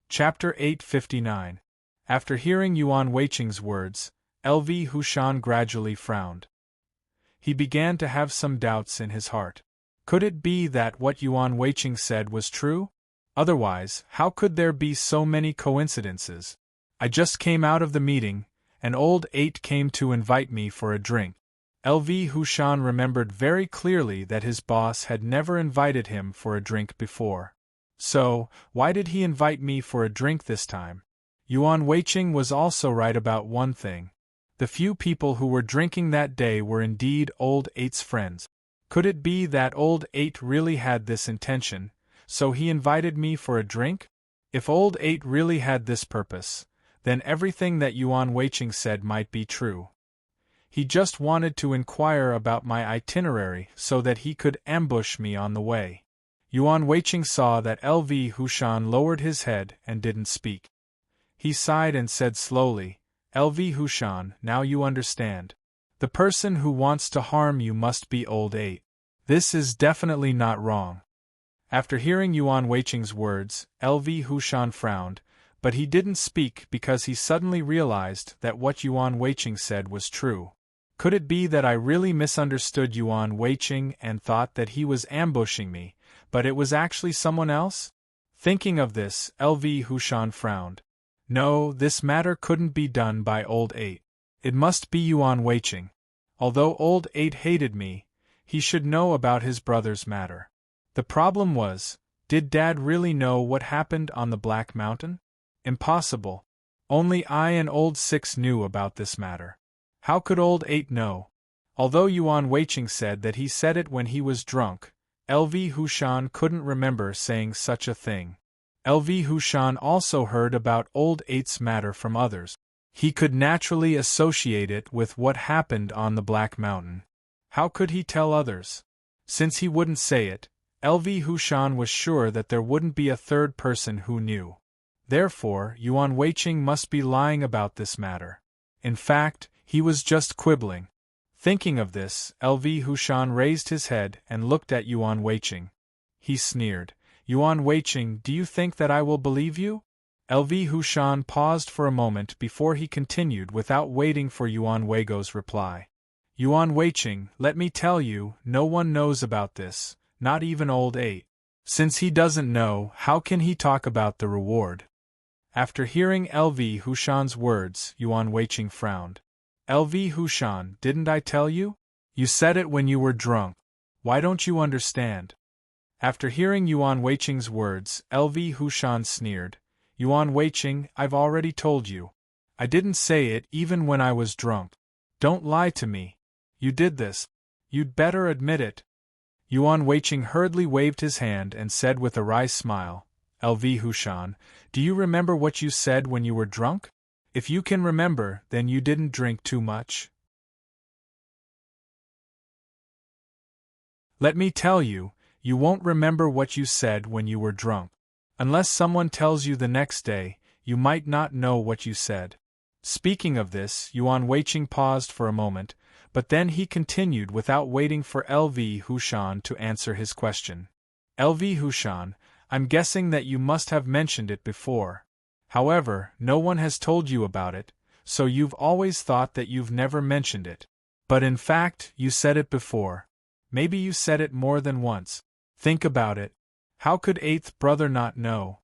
Chapter 859. After hearing Yuan Weiqing's words, LV Hushan gradually frowned. He began to have some doubts in his heart. Could it be that what Yuan Weiqing said was true? Otherwise, how could there be so many coincidences? I just came out of the meeting, and Old 8 came to invite me for a drink. LV Hushan remembered very clearly that his boss had never invited him for a drink before. So, why did he invite me for a drink this time? Yuan Weiqing was also right about one thing. The few people who were drinking that day were indeed Old 8's friends. Could it be that Old 8 really had this intention, so he invited me for a drink? If Old 8 really had this purpose, then everything that Yuan Weiqing said might be true. He just wanted to inquire about my itinerary so that he could ambush me on the way. Yuan Weiqing saw that LV Hushan lowered his head and didn't speak. He sighed and said slowly, LV Hushan, now you understand. The person who wants to harm you must be Old 8. This is definitely not wrong. After hearing Yuan Weiqing's words, LV Hushan frowned, but he didn't speak because he suddenly realized that what Yuan Weiqing said was true. Could it be that I really misunderstood Yuan Weiqing and thought that he was ambushing me, but it was actually someone else? Thinking of this, LV Hushan frowned. No, this matter couldn't be done by Old 8. It must be Yuan Weiqing. Although Old 8 hated me, he should know about his brother's matter. The problem was, did Dad really know what happened on the Black Mountain? Impossible. Only I and Old 6 knew about this matter. How could Old 8 know? Although Yuan Weiqing said that he said it when he was drunk, LV Hushan couldn't remember saying such a thing. LV Hushan also heard about Old 8's matter from others. He could naturally associate it with what happened on the Black Mountain. How could he tell others? Since he wouldn't say it, LV Hushan was sure that there wouldn't be a third person who knew. Therefore, Yuan Weiqing must be lying about this matter. In fact, he was just quibbling. Thinking of this, LV Hushan raised his head and looked at Yuan Weiqing. He sneered, Yuan Weiqing, do you think that I will believe you? LV Hushan paused for a moment before he continued without waiting for Yuan Weigo's reply. Yuan Weiqing, let me tell you, no one knows about this, not even old 8. Since he doesn't know, how can he talk about the reward? After hearing LV Hushan's words, Yuan Weiqing frowned. LV Hushan, didn't I tell you? You said it when you were drunk. Why don't you understand? After hearing Yuan Weiqing's words, LV Hushan sneered. Yuan Weiqing, I've already told you. I didn't say it even when I was drunk. Don't lie to me. You did this. You'd better admit it. Yuan Weiqing hurriedly waved his hand and said with a wry smile, LV Hushan, do you remember what you said when you were drunk? If you can remember, then you didn't drink too much. Let me tell you, you won't remember what you said when you were drunk. Unless someone tells you the next day, you might not know what you said. Speaking of this, Yuan Weiqing paused for a moment, but then he continued without waiting for LV Hushan to answer his question. LV Hushan, I'm guessing that you must have mentioned it before. However, no one has told you about it, so you've always thought that you've never mentioned it. But in fact, you said it before. Maybe you said it more than once. Think about it. How could eighth brother not know?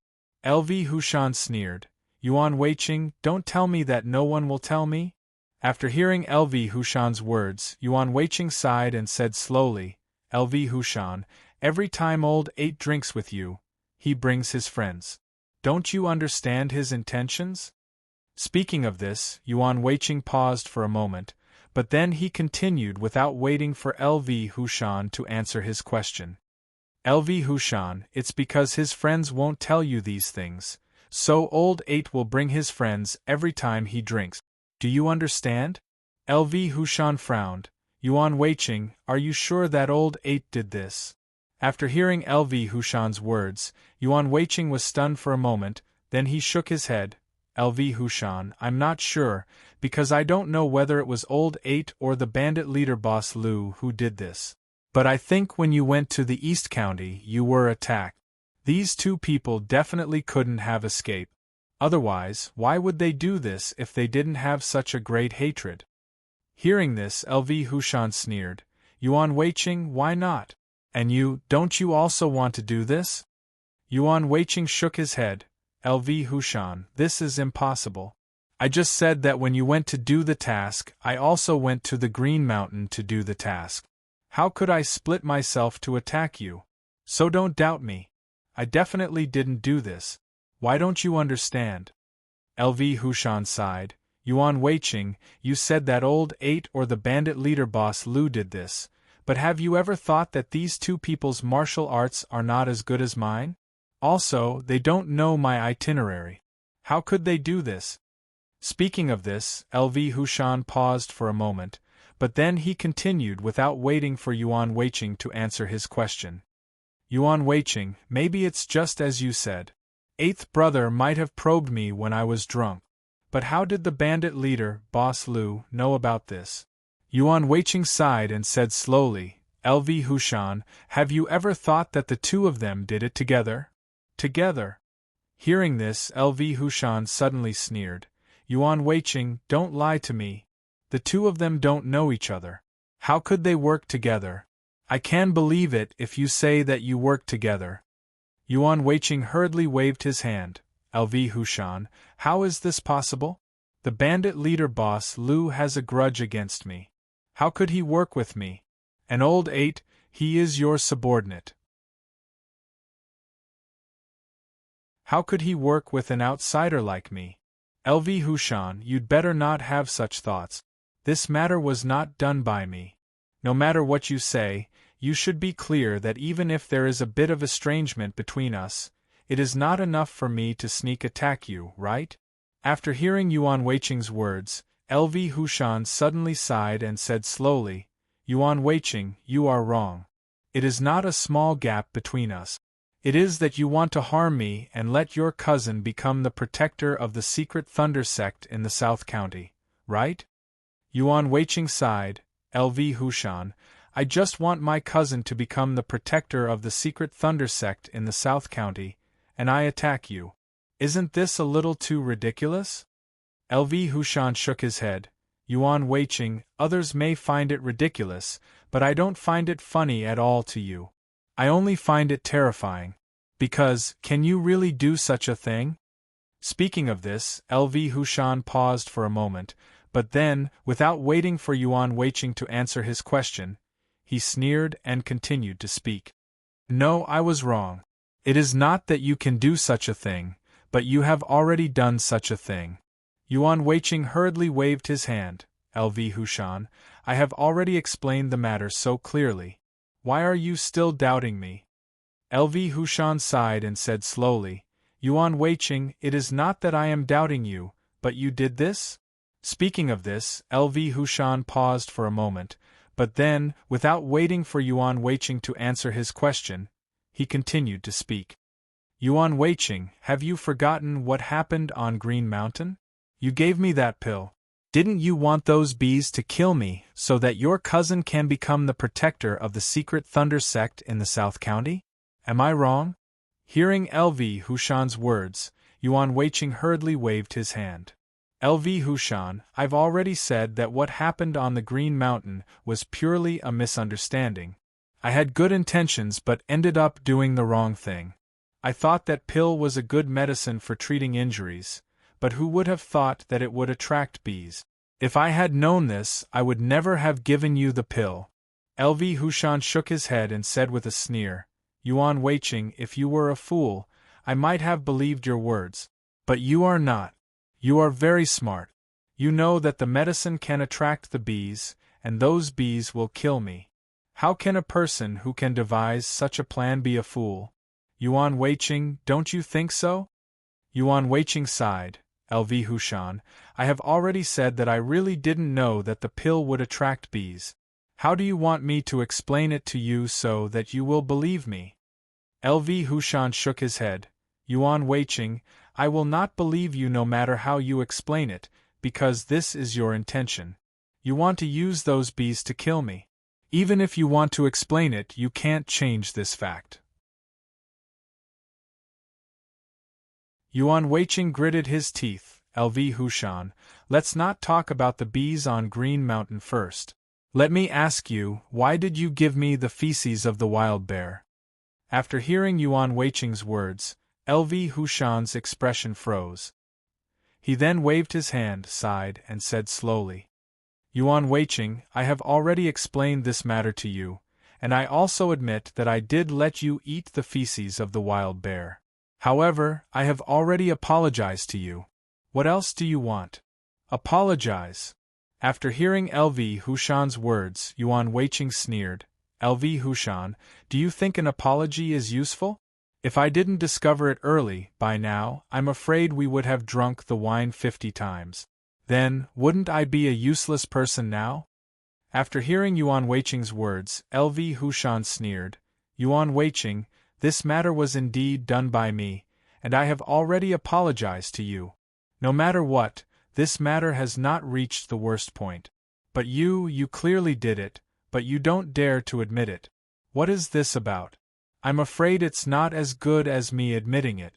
LV Hushan sneered. Yuan Weiqing, don't tell me that no one will tell me? After hearing LV Hushan's words, Yuan Weiqing sighed and said slowly, LV Hushan, every time old 8 drinks with you, he brings his friends. Don't you understand his intentions? Speaking of this, Yuan Weiqing paused for a moment, but then he continued without waiting for LV Hushan to answer his question. LV Hushan, it's because his friends won't tell you these things, so old 8 will bring his friends every time he drinks. Do you understand? LV Hushan frowned. Yuan Weiqing, are you sure that old 8 did this? After hearing LV Hushan's words, Yuan Weiqing was stunned for a moment, then he shook his head. LV Hushan, I'm not sure, because I don't know whether it was old 8 or the bandit leader boss Lu who did this. But I think when you went to the East County, you were attacked. These 2 people definitely couldn't have escaped. Otherwise, why would they do this if they didn't have such a great hatred? Hearing this, LV Hushan sneered. Yuan Weiqing, why not? And you, don't you also want to do this? Yuan Weiqing shook his head. LV Hushan, this is impossible. I just said that when you went to do the task, I also went to the Green Mountain to do the task. How could I split myself to attack you? So don't doubt me. I definitely didn't do this. Why don't you understand? LV Hushan sighed. Yuan Weiqing, you said that old 8 or the bandit leader boss Lu did this. But have you ever thought that these 2 people's martial arts are not as good as mine? Also, they don't know my itinerary. How could they do this? Speaking of this, LV Hushan paused for a moment, but then he continued without waiting for Yuan Weiqing to answer his question. Yuan Weiqing, maybe it's just as you said. Eighth brother might have probed me when I was drunk. But how did the bandit leader, boss Lu, know about this? Yuan Weiqing sighed and said slowly, LV Hushan, have you ever thought that the 2 of them did it together? Together. Hearing this, LV Hushan suddenly sneered. Yuan Weiqing, don't lie to me. The 2 of them don't know each other. How could they work together? I can believe it if you say that you work together. Yuan Weiqing hurriedly waved his hand. LV Hushan, how is this possible? The bandit leader boss Lu has a grudge against me. How could he work with me? An old 8, he is your subordinate. How could he work with an outsider like me? LV Hushan, you'd better not have such thoughts. This matter was not done by me. No matter what you say, you should be clear that even if there is a bit of estrangement between us, it is not enough for me to sneak attack you, right? After hearing Yuan Weiqing's words, LV Hushan suddenly sighed and said slowly, Yuan Weiqing, you are wrong. It is not a small gap between us. It is that you want to harm me and let your cousin become the protector of the secret Thunder sect in the South County, right? Yuan Weiqing sighed. LV Hushan, I just want my cousin to become the protector of the secret Thunder sect in the South County, and I attack you. Isn't this a little too ridiculous? LV Hushan shook his head. Yuan Weiqing, others may find it ridiculous, but I don't find it funny at all to you. I only find it terrifying. Because, can you really do such a thing? Speaking of this, LV Hushan paused for a moment, but then, without waiting for Yuan Weiqing to answer his question, he sneered and continued to speak. No, I was wrong. It is not that you can do such a thing, but you have already done such a thing. Yuan Weiqing hurriedly waved his hand. LV Hushan, I have already explained the matter so clearly. Why are you still doubting me? LV Hushan sighed and said slowly, Yuan Weiqing, it is not that I am doubting you, but you did this? Speaking of this, LV Hushan paused for a moment, but then, without waiting for Yuan Weiqing to answer his question, he continued to speak. Yuan Weiqing, have you forgotten what happened on Green Mountain? You gave me that pill. Didn't you want those bees to kill me so that your cousin can become the protector of the secret Thunder sect in the South County? Am I wrong? Hearing LV Hushan's words, Yuan Weiqing hurriedly waved his hand. LV Hushan, I've already said that what happened on the Green Mountain was purely a misunderstanding. I had good intentions but ended up doing the wrong thing. I thought that pill was a good medicine for treating injuries, but who would have thought that it would attract bees? If I had known this, I would never have given you the pill. LV Hushan shook his head and said with a sneer, Yuan Weiqing, if you were a fool, I might have believed your words. But you are not. You are very smart. You know that the medicine can attract the bees, and those bees will kill me. How can a person who can devise such a plan be a fool? Yuan Weiqing, don't you think so? Yuan Weiqing sighed. LV Hushan, I have already said that I really didn't know that the pill would attract bees. How do you want me to explain it to you so that you will believe me? LV Hushan shook his head. Yuan Weiqing, I will not believe you no matter how you explain it, because this is your intention. You want to use those bees to kill me. Even if you want to explain it, you can't change this fact. Yuan Weiqing gritted his teeth. LV Hushan, let's not talk about the bees on Green Mountain first. Let me ask you, why did you give me the feces of the wild bear? After hearing Yuan Weiqing's words, LV Hushan's expression froze. He then waved his hand, sighed, and said slowly, Yuan Weiqing, I have already explained this matter to you, and I also admit that I did let you eat the feces of the wild bear. However, I have already apologized to you. What else do you want? Apologize. After hearing LV Hushan's words, Yuan Weiqing sneered. LV Hushan, do you think an apology is useful? If I didn't discover it early, by now, I'm afraid we would have drunk the wine 50 times. Then, wouldn't I be a useless person now? After hearing Yuan Weiqing's words, LV Hushan sneered. Yuan Weiqing, this matter was indeed done by me, and I have already apologized to you. No matter what, this matter has not reached the worst point. But you clearly did it, but you don't dare to admit it. What is this about? I'm afraid it's not as good as me admitting it.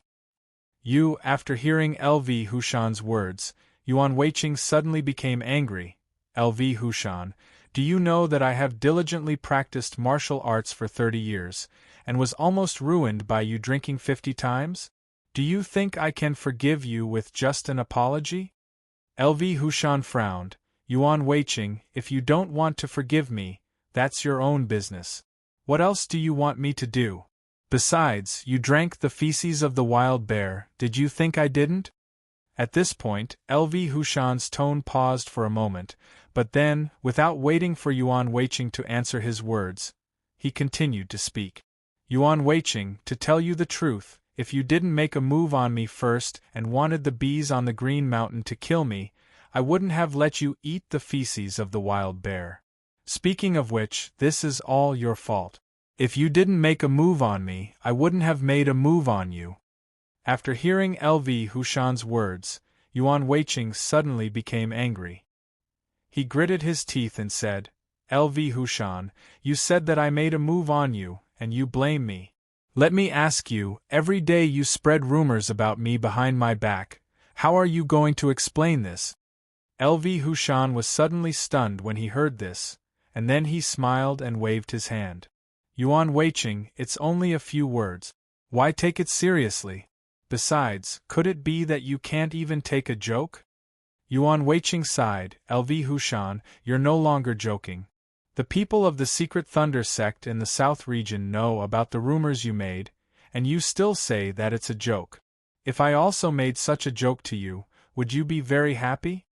After hearing LV Hushan's words, Yuan Weiqing suddenly became angry. LV Hushan, do you know that I have diligently practiced martial arts for 30 years, and was almost ruined by you drinking 50 times? Do you think I can forgive you with just an apology? LV Hushan frowned. Yuan Weiqing, if you don't want to forgive me, that's your own business. What else do you want me to do? Besides, you drank the feces of the wild bear, did you think I didn't? At this point, LV Hushan's tone paused for a moment, but then, without waiting for Yuan Weiqing to answer his words, he continued to speak. Yuan Weiqing, to tell you the truth, if you didn't make a move on me first and wanted the bees on the Green Mountain to kill me, I wouldn't have let you eat the feces of the wild bear. Speaking of which, this is all your fault. If you didn't make a move on me, I wouldn't have made a move on you. After hearing LV Hushan's words, Yuan Weiqing suddenly became angry. He gritted his teeth and said, LV Hushan, you said that I made a move on you, and you blame me. Let me ask you, every day you spread rumors about me behind my back. How are you going to explain this? LV Hushan was suddenly stunned when he heard this, and then he smiled and waved his hand. Yuan Weiqing, it's only a few words. Why take it seriously? Besides, could it be that you can't even take a joke? Yuan Weiqing sighed. LV Hushan, you're no longer joking. The people of the Secret Thunder sect in the South region know about the rumors you made, and you still say that it's a joke. If I also made such a joke to you, would you be very happy?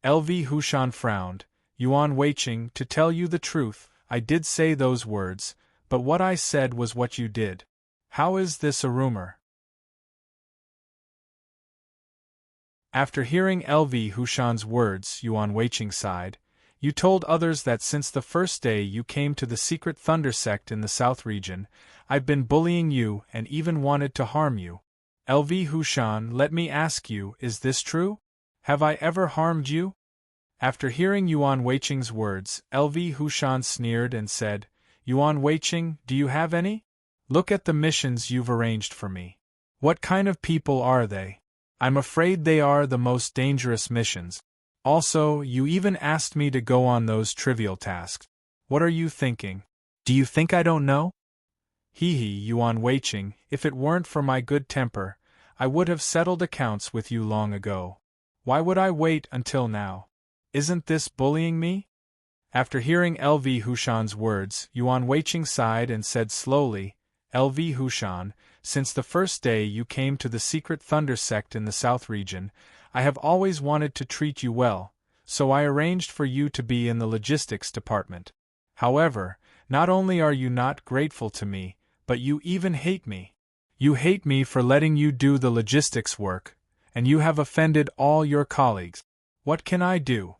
LV Hushan frowned. Yuan Weiqing, to tell you the truth, I did say those words, but what I said was what you did. How is this a rumor? After hearing LV Hushan's words, Yuan Weiqing sighed. You told others that since the first day you came to the Secret Thunder sect in the South region, I've been bullying you and even wanted to harm you. LV Hushan, let me ask you, is this true? Have I ever harmed you? After hearing Yuan Weiqing's words, LV Hushan sneered and said, Yuan Weiqing, do you have any? Look at the missions you've arranged for me. What kind of people are they? I'm afraid they are the most dangerous missions. Also, you even asked me to go on those trivial tasks. What are you thinking? Do you think I don't know? Hee hee, Yuan Weiqing, if it weren't for my good temper, I would have settled accounts with you long ago. Why would I wait until now? Isn't this bullying me? After hearing LV Hushan's words, Yuan Weiqing sighed and said slowly, LV Hushan, since the first day you came to the Secret Thunder sect in the South region, I have always wanted to treat you well, so I arranged for you to be in the logistics department. However, not only are you not grateful to me, but you even hate me. You hate me for letting you do the logistics work, and you have offended all your colleagues. What can I do?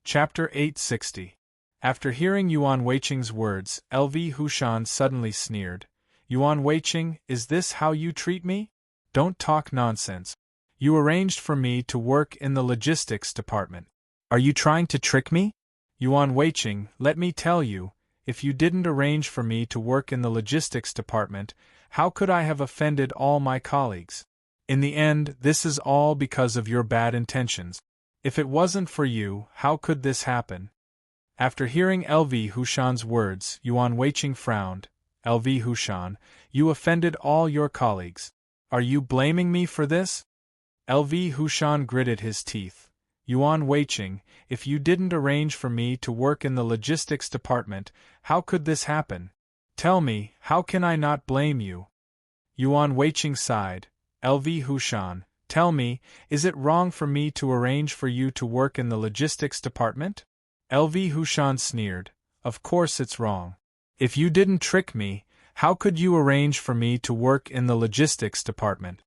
Chapter 860. After hearing Yuan Weiqing's words, LV Hushan suddenly sneered. Yuan Weiqing, is this how you treat me? Don't talk nonsense. You arranged for me to work in the logistics department. Are you trying to trick me? Yuan Weiqing, let me tell you, if you didn't arrange for me to work in the logistics department, how could I have offended all my colleagues? In the end, this is all because of your bad intentions. If it wasn't for you, how could this happen? After hearing LV Hushan's words, Yuan Weiqing frowned. LV Hushan, you offended all your colleagues. Are you blaming me for this? LV Hushan gritted his teeth. Yuan Weiqing, if you didn't arrange for me to work in the logistics department, how could this happen? Tell me, how can I not blame you? Yuan Weiqing sighed. LV Hushan, tell me, is it wrong for me to arrange for you to work in the logistics department? LV Hushan sneered. Of course it's wrong. If you didn't trick me, how could you arrange for me to work in the logistics department?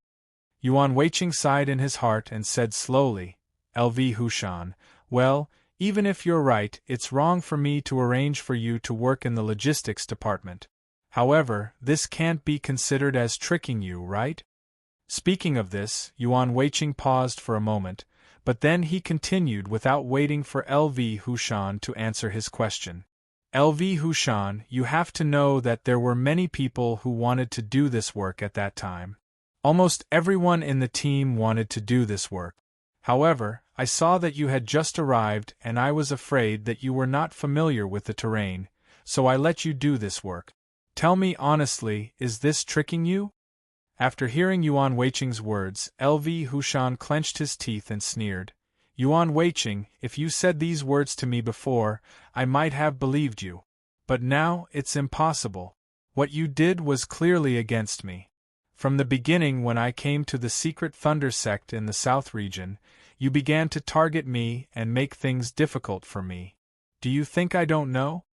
Yuan Weiqing sighed in his heart and said slowly, LV Hushan, well, even if you're right, it's wrong for me to arrange for you to work in the logistics department. However, this can't be considered as tricking you, right? Speaking of this, Yuan Weiqing paused for a moment, but then he continued without waiting for LV Hushan to answer his question. LV Hushan, you have to know that there were many people who wanted to do this work at that time. Almost everyone in the team wanted to do this work. However, I saw that you had just arrived and I was afraid that you were not familiar with the terrain, so I let you do this work. Tell me honestly, is this tricking you? After hearing Yuan Weiqing's words, LV Hushan clenched his teeth and sneered. Yuan Weiqing, if you said these words to me before, I might have believed you. But now, it's impossible. What you did was clearly against me. From the beginning when I came to the Secret Thunder sect in the South region, you began to target me and make things difficult for me. Do you think I don't know?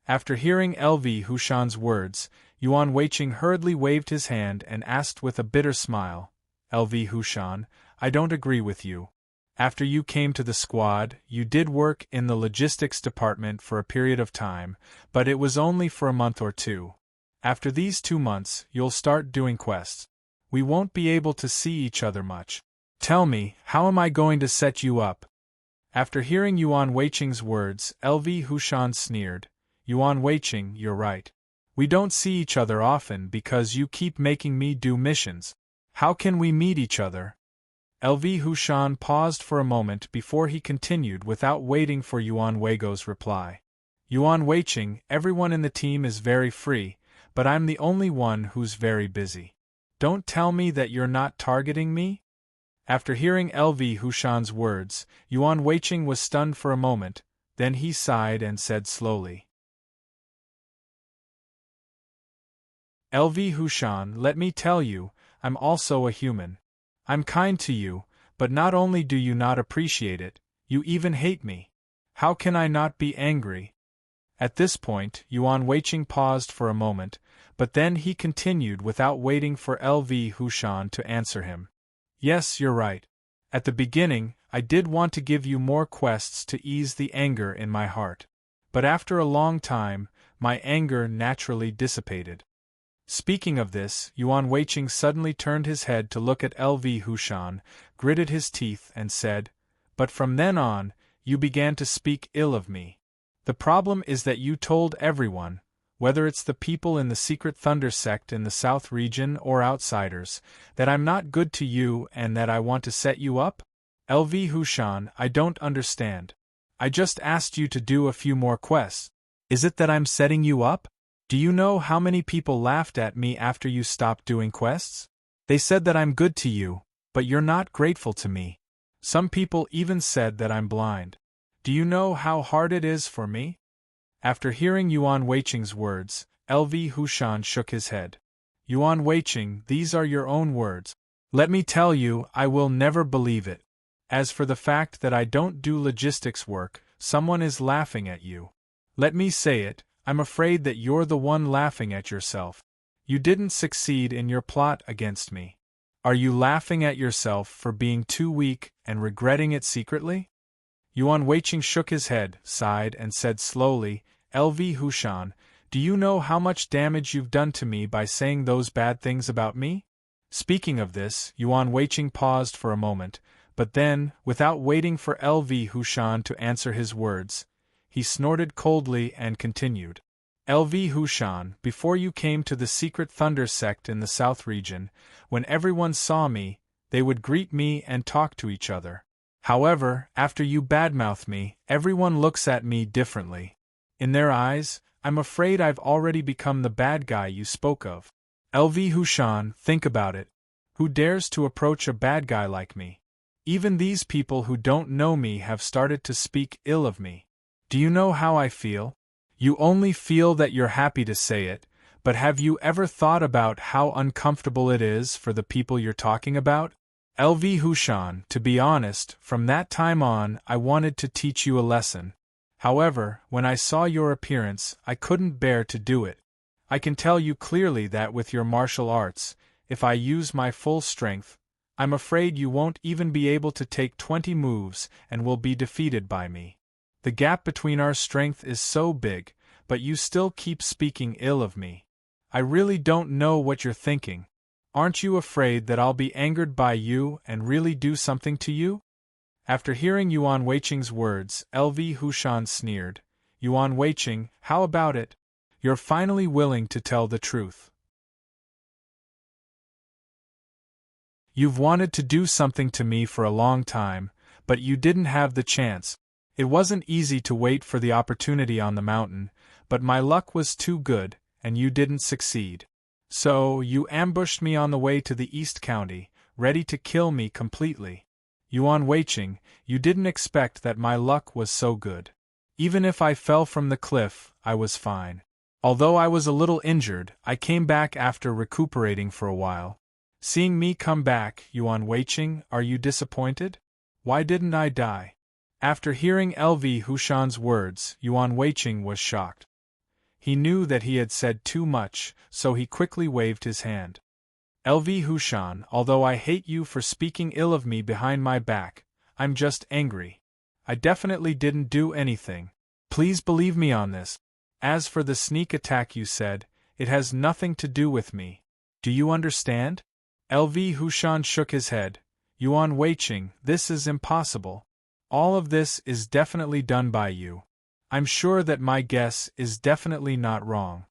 After hearing LV Hushan's words, Yuan Weiqing hurriedly waved his hand and asked with a bitter smile, LV Hushan, I don't agree with you. After you came to the squad, you did work in the logistics department for a period of time, but it was only for a month or two. After these 2 months, you'll start doing quests. We won't be able to see each other much. Tell me, how am I going to set you up? After hearing Yuan Weiqing's words, LV Hushan sneered. Yuan Weiqing, you're right. We don't see each other often because you keep making me do missions. How can we meet each other? LV Hushan paused for a moment before he continued without waiting for Yuan Weigo's reply. Yuan Weiqing, everyone in the team is very free, but I'm the only one who's very busy. Don't tell me that you're not targeting me? After hearing LV Hushan's words, Yuan Weiqing was stunned for a moment, then he sighed and said slowly. LV Hushan, let me tell you, I'm also a human. I'm kind to you, but not only do you not appreciate it, you even hate me. How can I not be angry? At this point, Yuan Weiqing paused for a moment, but then he continued without waiting for LV Hushan to answer him. Yes, you're right. At the beginning, I did want to give you more quests to ease the anger in my heart. But after a long time, my anger naturally dissipated. Speaking of this, Yuan Weiqing suddenly turned his head to look at LV Hushan, gritted his teeth and said, "But from then on, you began to speak ill of me. The problem is that you told everyone, whether it's the people in the secret Thunder sect in the South region or outsiders, that I'm not good to you and that I want to set you up? LV Hushan, I don't understand. I just asked you to do a few more quests. Is it that I'm setting you up? Do you know how many people laughed at me after you stopped doing quests? They said that I'm good to you, but you're not grateful to me. Some people even said that I'm blind. Do you know how hard it is for me?" After hearing Yuan Weiqing's words, LV Hushan shook his head. "Yuan Weiqing, these are your own words. Let me tell you, I will never believe it. As for the fact that I don't do logistics work, someone is laughing at you. Let me say it, I'm afraid that you're the one laughing at yourself. You didn't succeed in your plot against me. Are you laughing at yourself for being too weak and regretting it secretly?" Yuan Weiqing shook his head, sighed and said slowly, "LV Hushan, do you know how much damage you've done to me by saying those bad things about me?" Speaking of this, Yuan Weiqing paused for a moment, but then, without waiting for LV Hushan to answer his words, he snorted coldly and continued. "LV Hushan, before you came to the secret Thunder sect in the South region, when everyone saw me, they would greet me and talk to each other. However, after you badmouth me, everyone looks at me differently. In their eyes, I'm afraid I've already become the bad guy you spoke of. LV Hushan, think about it. Who dares to approach a bad guy like me? Even these people who don't know me have started to speak ill of me. Do you know how I feel? You only feel that you're happy to say it, but have you ever thought about how uncomfortable it is for the people you're talking about? LV Hushan, to be honest, from that time on, I wanted to teach you a lesson. However, when I saw your appearance, I couldn't bear to do it. I can tell you clearly that with your martial arts, if I use my full strength, I'm afraid you won't even be able to take 20 moves and will be defeated by me. The gap between our strength is so big, but you still keep speaking ill of me. I really don't know what you're thinking. Aren't you afraid that I'll be angered by you and really do something to you?" After hearing Yuan Weiqing's words, LV Hushan sneered. "Yuan Weiqing, how about it? You're finally willing to tell the truth. You've wanted to do something to me for a long time, but you didn't have the chance. It wasn't easy to wait for the opportunity on the mountain, but my luck was too good, and you didn't succeed. So, you ambushed me on the way to the East County, ready to kill me completely. Yuan Weiqing, you didn't expect that my luck was so good. Even if I fell from the cliff, I was fine. Although I was a little injured, I came back after recuperating for a while. Seeing me come back, Yuan Weiqing, are you disappointed? Why didn't I die?" After hearing LV Hushan's words, Yuan Weiqing was shocked. He knew that he had said too much, so he quickly waved his hand. "LV Hushan, although I hate you for speaking ill of me behind my back, I'm just angry. I definitely didn't do anything. Please believe me on this. As for the sneak attack you said, it has nothing to do with me. Do you understand?" LV Hushan shook his head. "Yuan Weiqing, this is impossible. All of this is definitely done by you. I'm sure that my guess is definitely not wrong."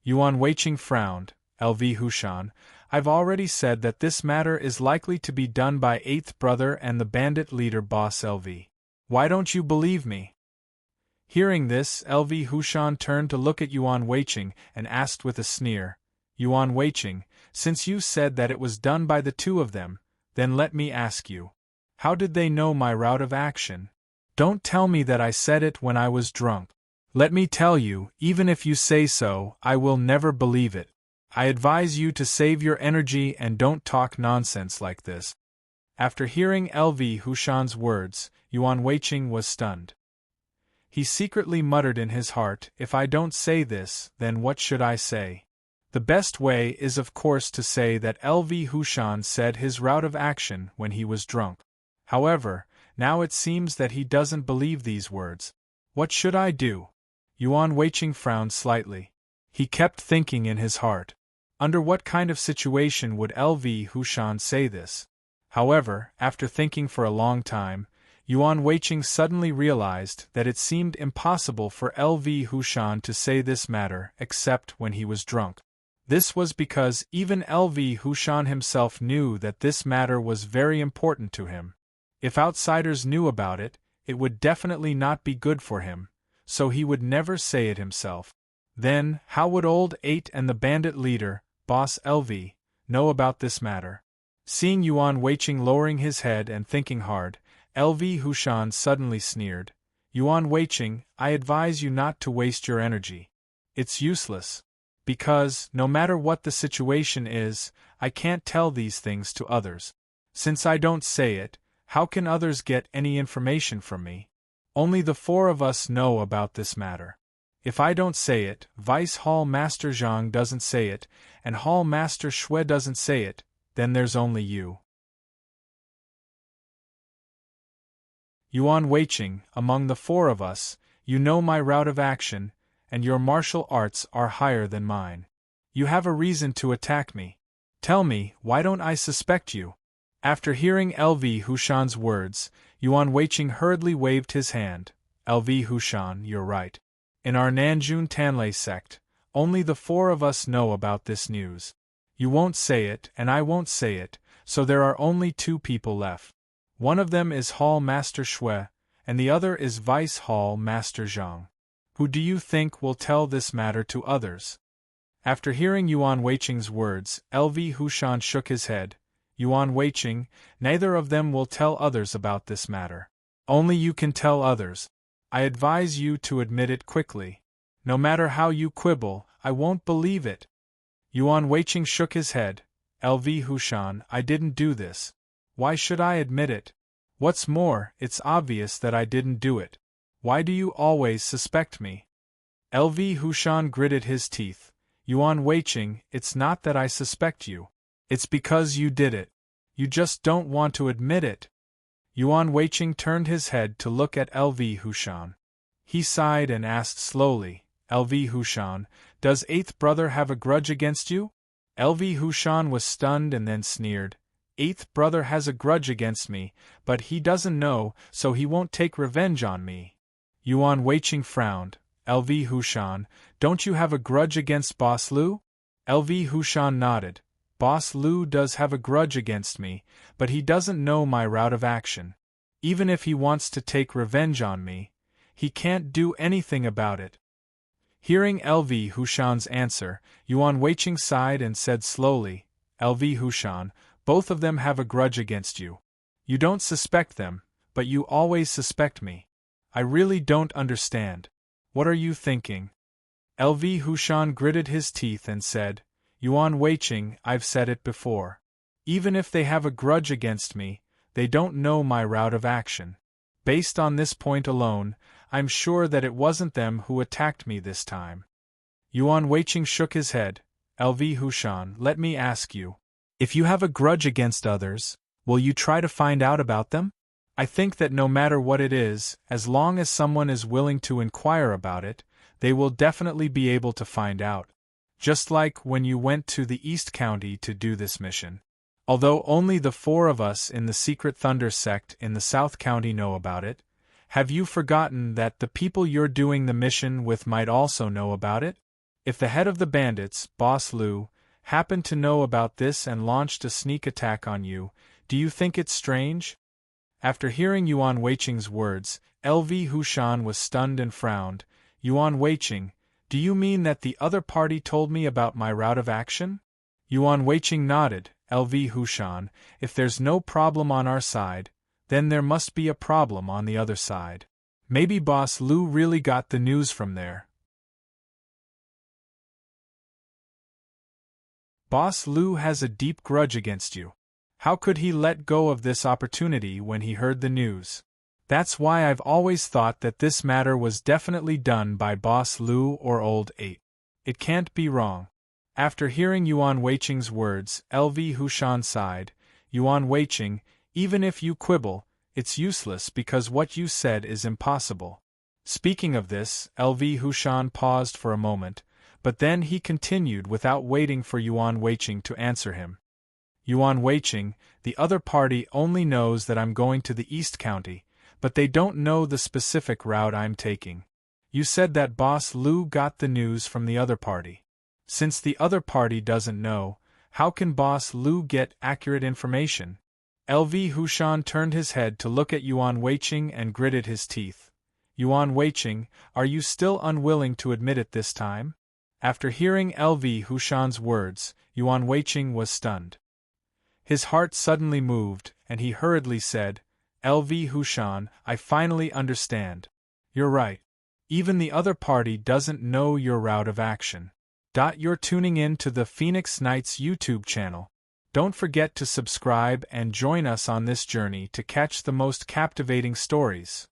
Yuan Weiqing frowned. "LV Hushan, I've already said that this matter is likely to be done by eighth brother and the bandit leader boss LV. Why don't you believe me? Hearing this, LV Hushan turned to look at Yuan Weiqing and asked with a sneer, Yuan Weiqing, since you said that it was done by the two of them, then let me ask you. How did they know my route of action? Don't tell me that I said it when I was drunk. Let me tell you, even if you say so, I will never believe it. I advise you to save your energy and don't talk nonsense like this. After hearing LV Hushan's words, Yuan Weiqing was stunned. He secretly muttered in his heart, if I don't say this, then what should I say? The best way is of course to say that LV Hushan said his route of action when he was drunk. However, now it seems that he doesn't believe these words. What should I do? Yuan Weiqing frowned slightly. He kept thinking in his heart. Under what kind of situation would LV Hushan say this? However, after thinking for a long time, Yuan Weiqing suddenly realized that it seemed impossible for LV Hushan to say this matter except when he was drunk. This was because even LV Hushan himself knew that this matter was very important to him. If outsiders knew about it, it would definitely not be good for him, so he would never say it himself. Then, how would Old 8 and the bandit leader, Boss LV, know about this matter? Seeing Yuan Weiqing lowering his head and thinking hard, LV Hushan suddenly sneered, Yuan Weiqing, I advise you not to waste your energy. It's useless. Because, no matter what the situation is, I can't tell these things to others. Since I don't say it, how can others get any information from me? Only the four of us know about this matter. If I don't say it, Vice Hall Master Zhang doesn't say it, and Hall Master Shui doesn't say it, then there's only you. Yuan Weiqing, among the four of us, you know my route of action, and your martial arts are higher than mine. You have a reason to attack me. Tell me, why don't I suspect you? After hearing LV Hushan's words, Yuan Weiqing hurriedly waved his hand. LV Hushan, you're right. In our Nanjun Tanlei sect, only the four of us know about this news. You won't say it, and I won't say it, so there are only two people left. One of them is Hall Master Shui, and the other is Vice Hall Master Zhang. Who do you think will tell this matter to others? After hearing Yuan Weiqing's words, LV Hushan shook his head. Yuan Weiqing, neither of them will tell others about this matter. Only you can tell others. I advise you to admit it quickly. No matter how you quibble, I won't believe it. Yuan Weiqing shook his head. LV Hushan, I didn't do this. Why should I admit it? What's more, it's obvious that I didn't do it. Why do you always suspect me? LV Hushan gritted his teeth. Yuan Weiqing, it's not that I suspect you. It's because you did it. You just don't want to admit it. Yuan Weiqing turned his head to look at LV Hushan. He sighed and asked slowly, LV Hushan, does eighth brother have a grudge against you? LV Hushan was stunned and then sneered. Eighth brother has a grudge against me, but he doesn't know, so he won't take revenge on me. Yuan Weiqing frowned. LV Hushan, don't you have a grudge against Boss Lu? LV Hushan nodded. Boss Lu does have a grudge against me, but he doesn't know my route of action. Even if he wants to take revenge on me, he can't do anything about it. Hearing LV Hushan's answer, Yuan Weiqing sighed and said slowly, LV Hushan, both of them have a grudge against you. You don't suspect them, but you always suspect me. I really don't understand. What are you thinking? LV Hushan gritted his teeth and said, Yuan Weiqing, I've said it before. Even if they have a grudge against me, they don't know my route of action. Based on this point alone, I'm sure that it wasn't them who attacked me this time. Yuan Weiqing shook his head. LV Hushan, let me ask you. If you have a grudge against others, will you try to find out about them? I think that no matter what it is, as long as someone is willing to inquire about it, they will definitely be able to find out. Just like when you went to the East County to do this mission. Although only the four of us in the Secret Thunder sect in the South County know about it, have you forgotten that the people you're doing the mission with might also know about it? If the head of the bandits, Boss Lu, happened to know about this and launched a sneak attack on you. Do you think it's strange? After hearing Yuan Weiqing's words, LV Hushan was stunned and frowned. Yuan Weiqing, do you mean that the other party told me about my route of action? Yuan Weiqing nodded. LV Hushan, if there's no problem on our side, then there must be a problem on the other side. Maybe Boss Lu really got the news from there. Boss Lu has a deep grudge against you. How could he let go of this opportunity when he heard the news? That's why I've always thought that this matter was definitely done by Boss Lu or Old 8. It can't be wrong. After hearing Yuan Weiqing's words, LV Hushan sighed. Yuan Weiqing, even if you quibble, it's useless because what you said is impossible. Speaking of this, LV Hushan paused for a moment, but then he continued without waiting for Yuan Weiqing to answer him. Yuan Weiqing, the other party only knows that I'm going to the East County, but they don't know the specific route I'm taking. You said that Boss Lu got the news from the other party. Since the other party doesn't know, how can Boss Lu get accurate information? LV Hushan turned his head to look at Yuan Weiqing and gritted his teeth. Yuan Weiqing, are you still unwilling to admit it this time? After hearing LV Hushan's words, Yuan Weiqing was stunned. His heart suddenly moved, and he hurriedly said, LV Hushan, I finally understand. You're right. Even the other party doesn't know your route of action. You're tuning in to the Phoenix Knights YouTube channel. Don't forget to subscribe and join us on this journey to catch the most captivating stories.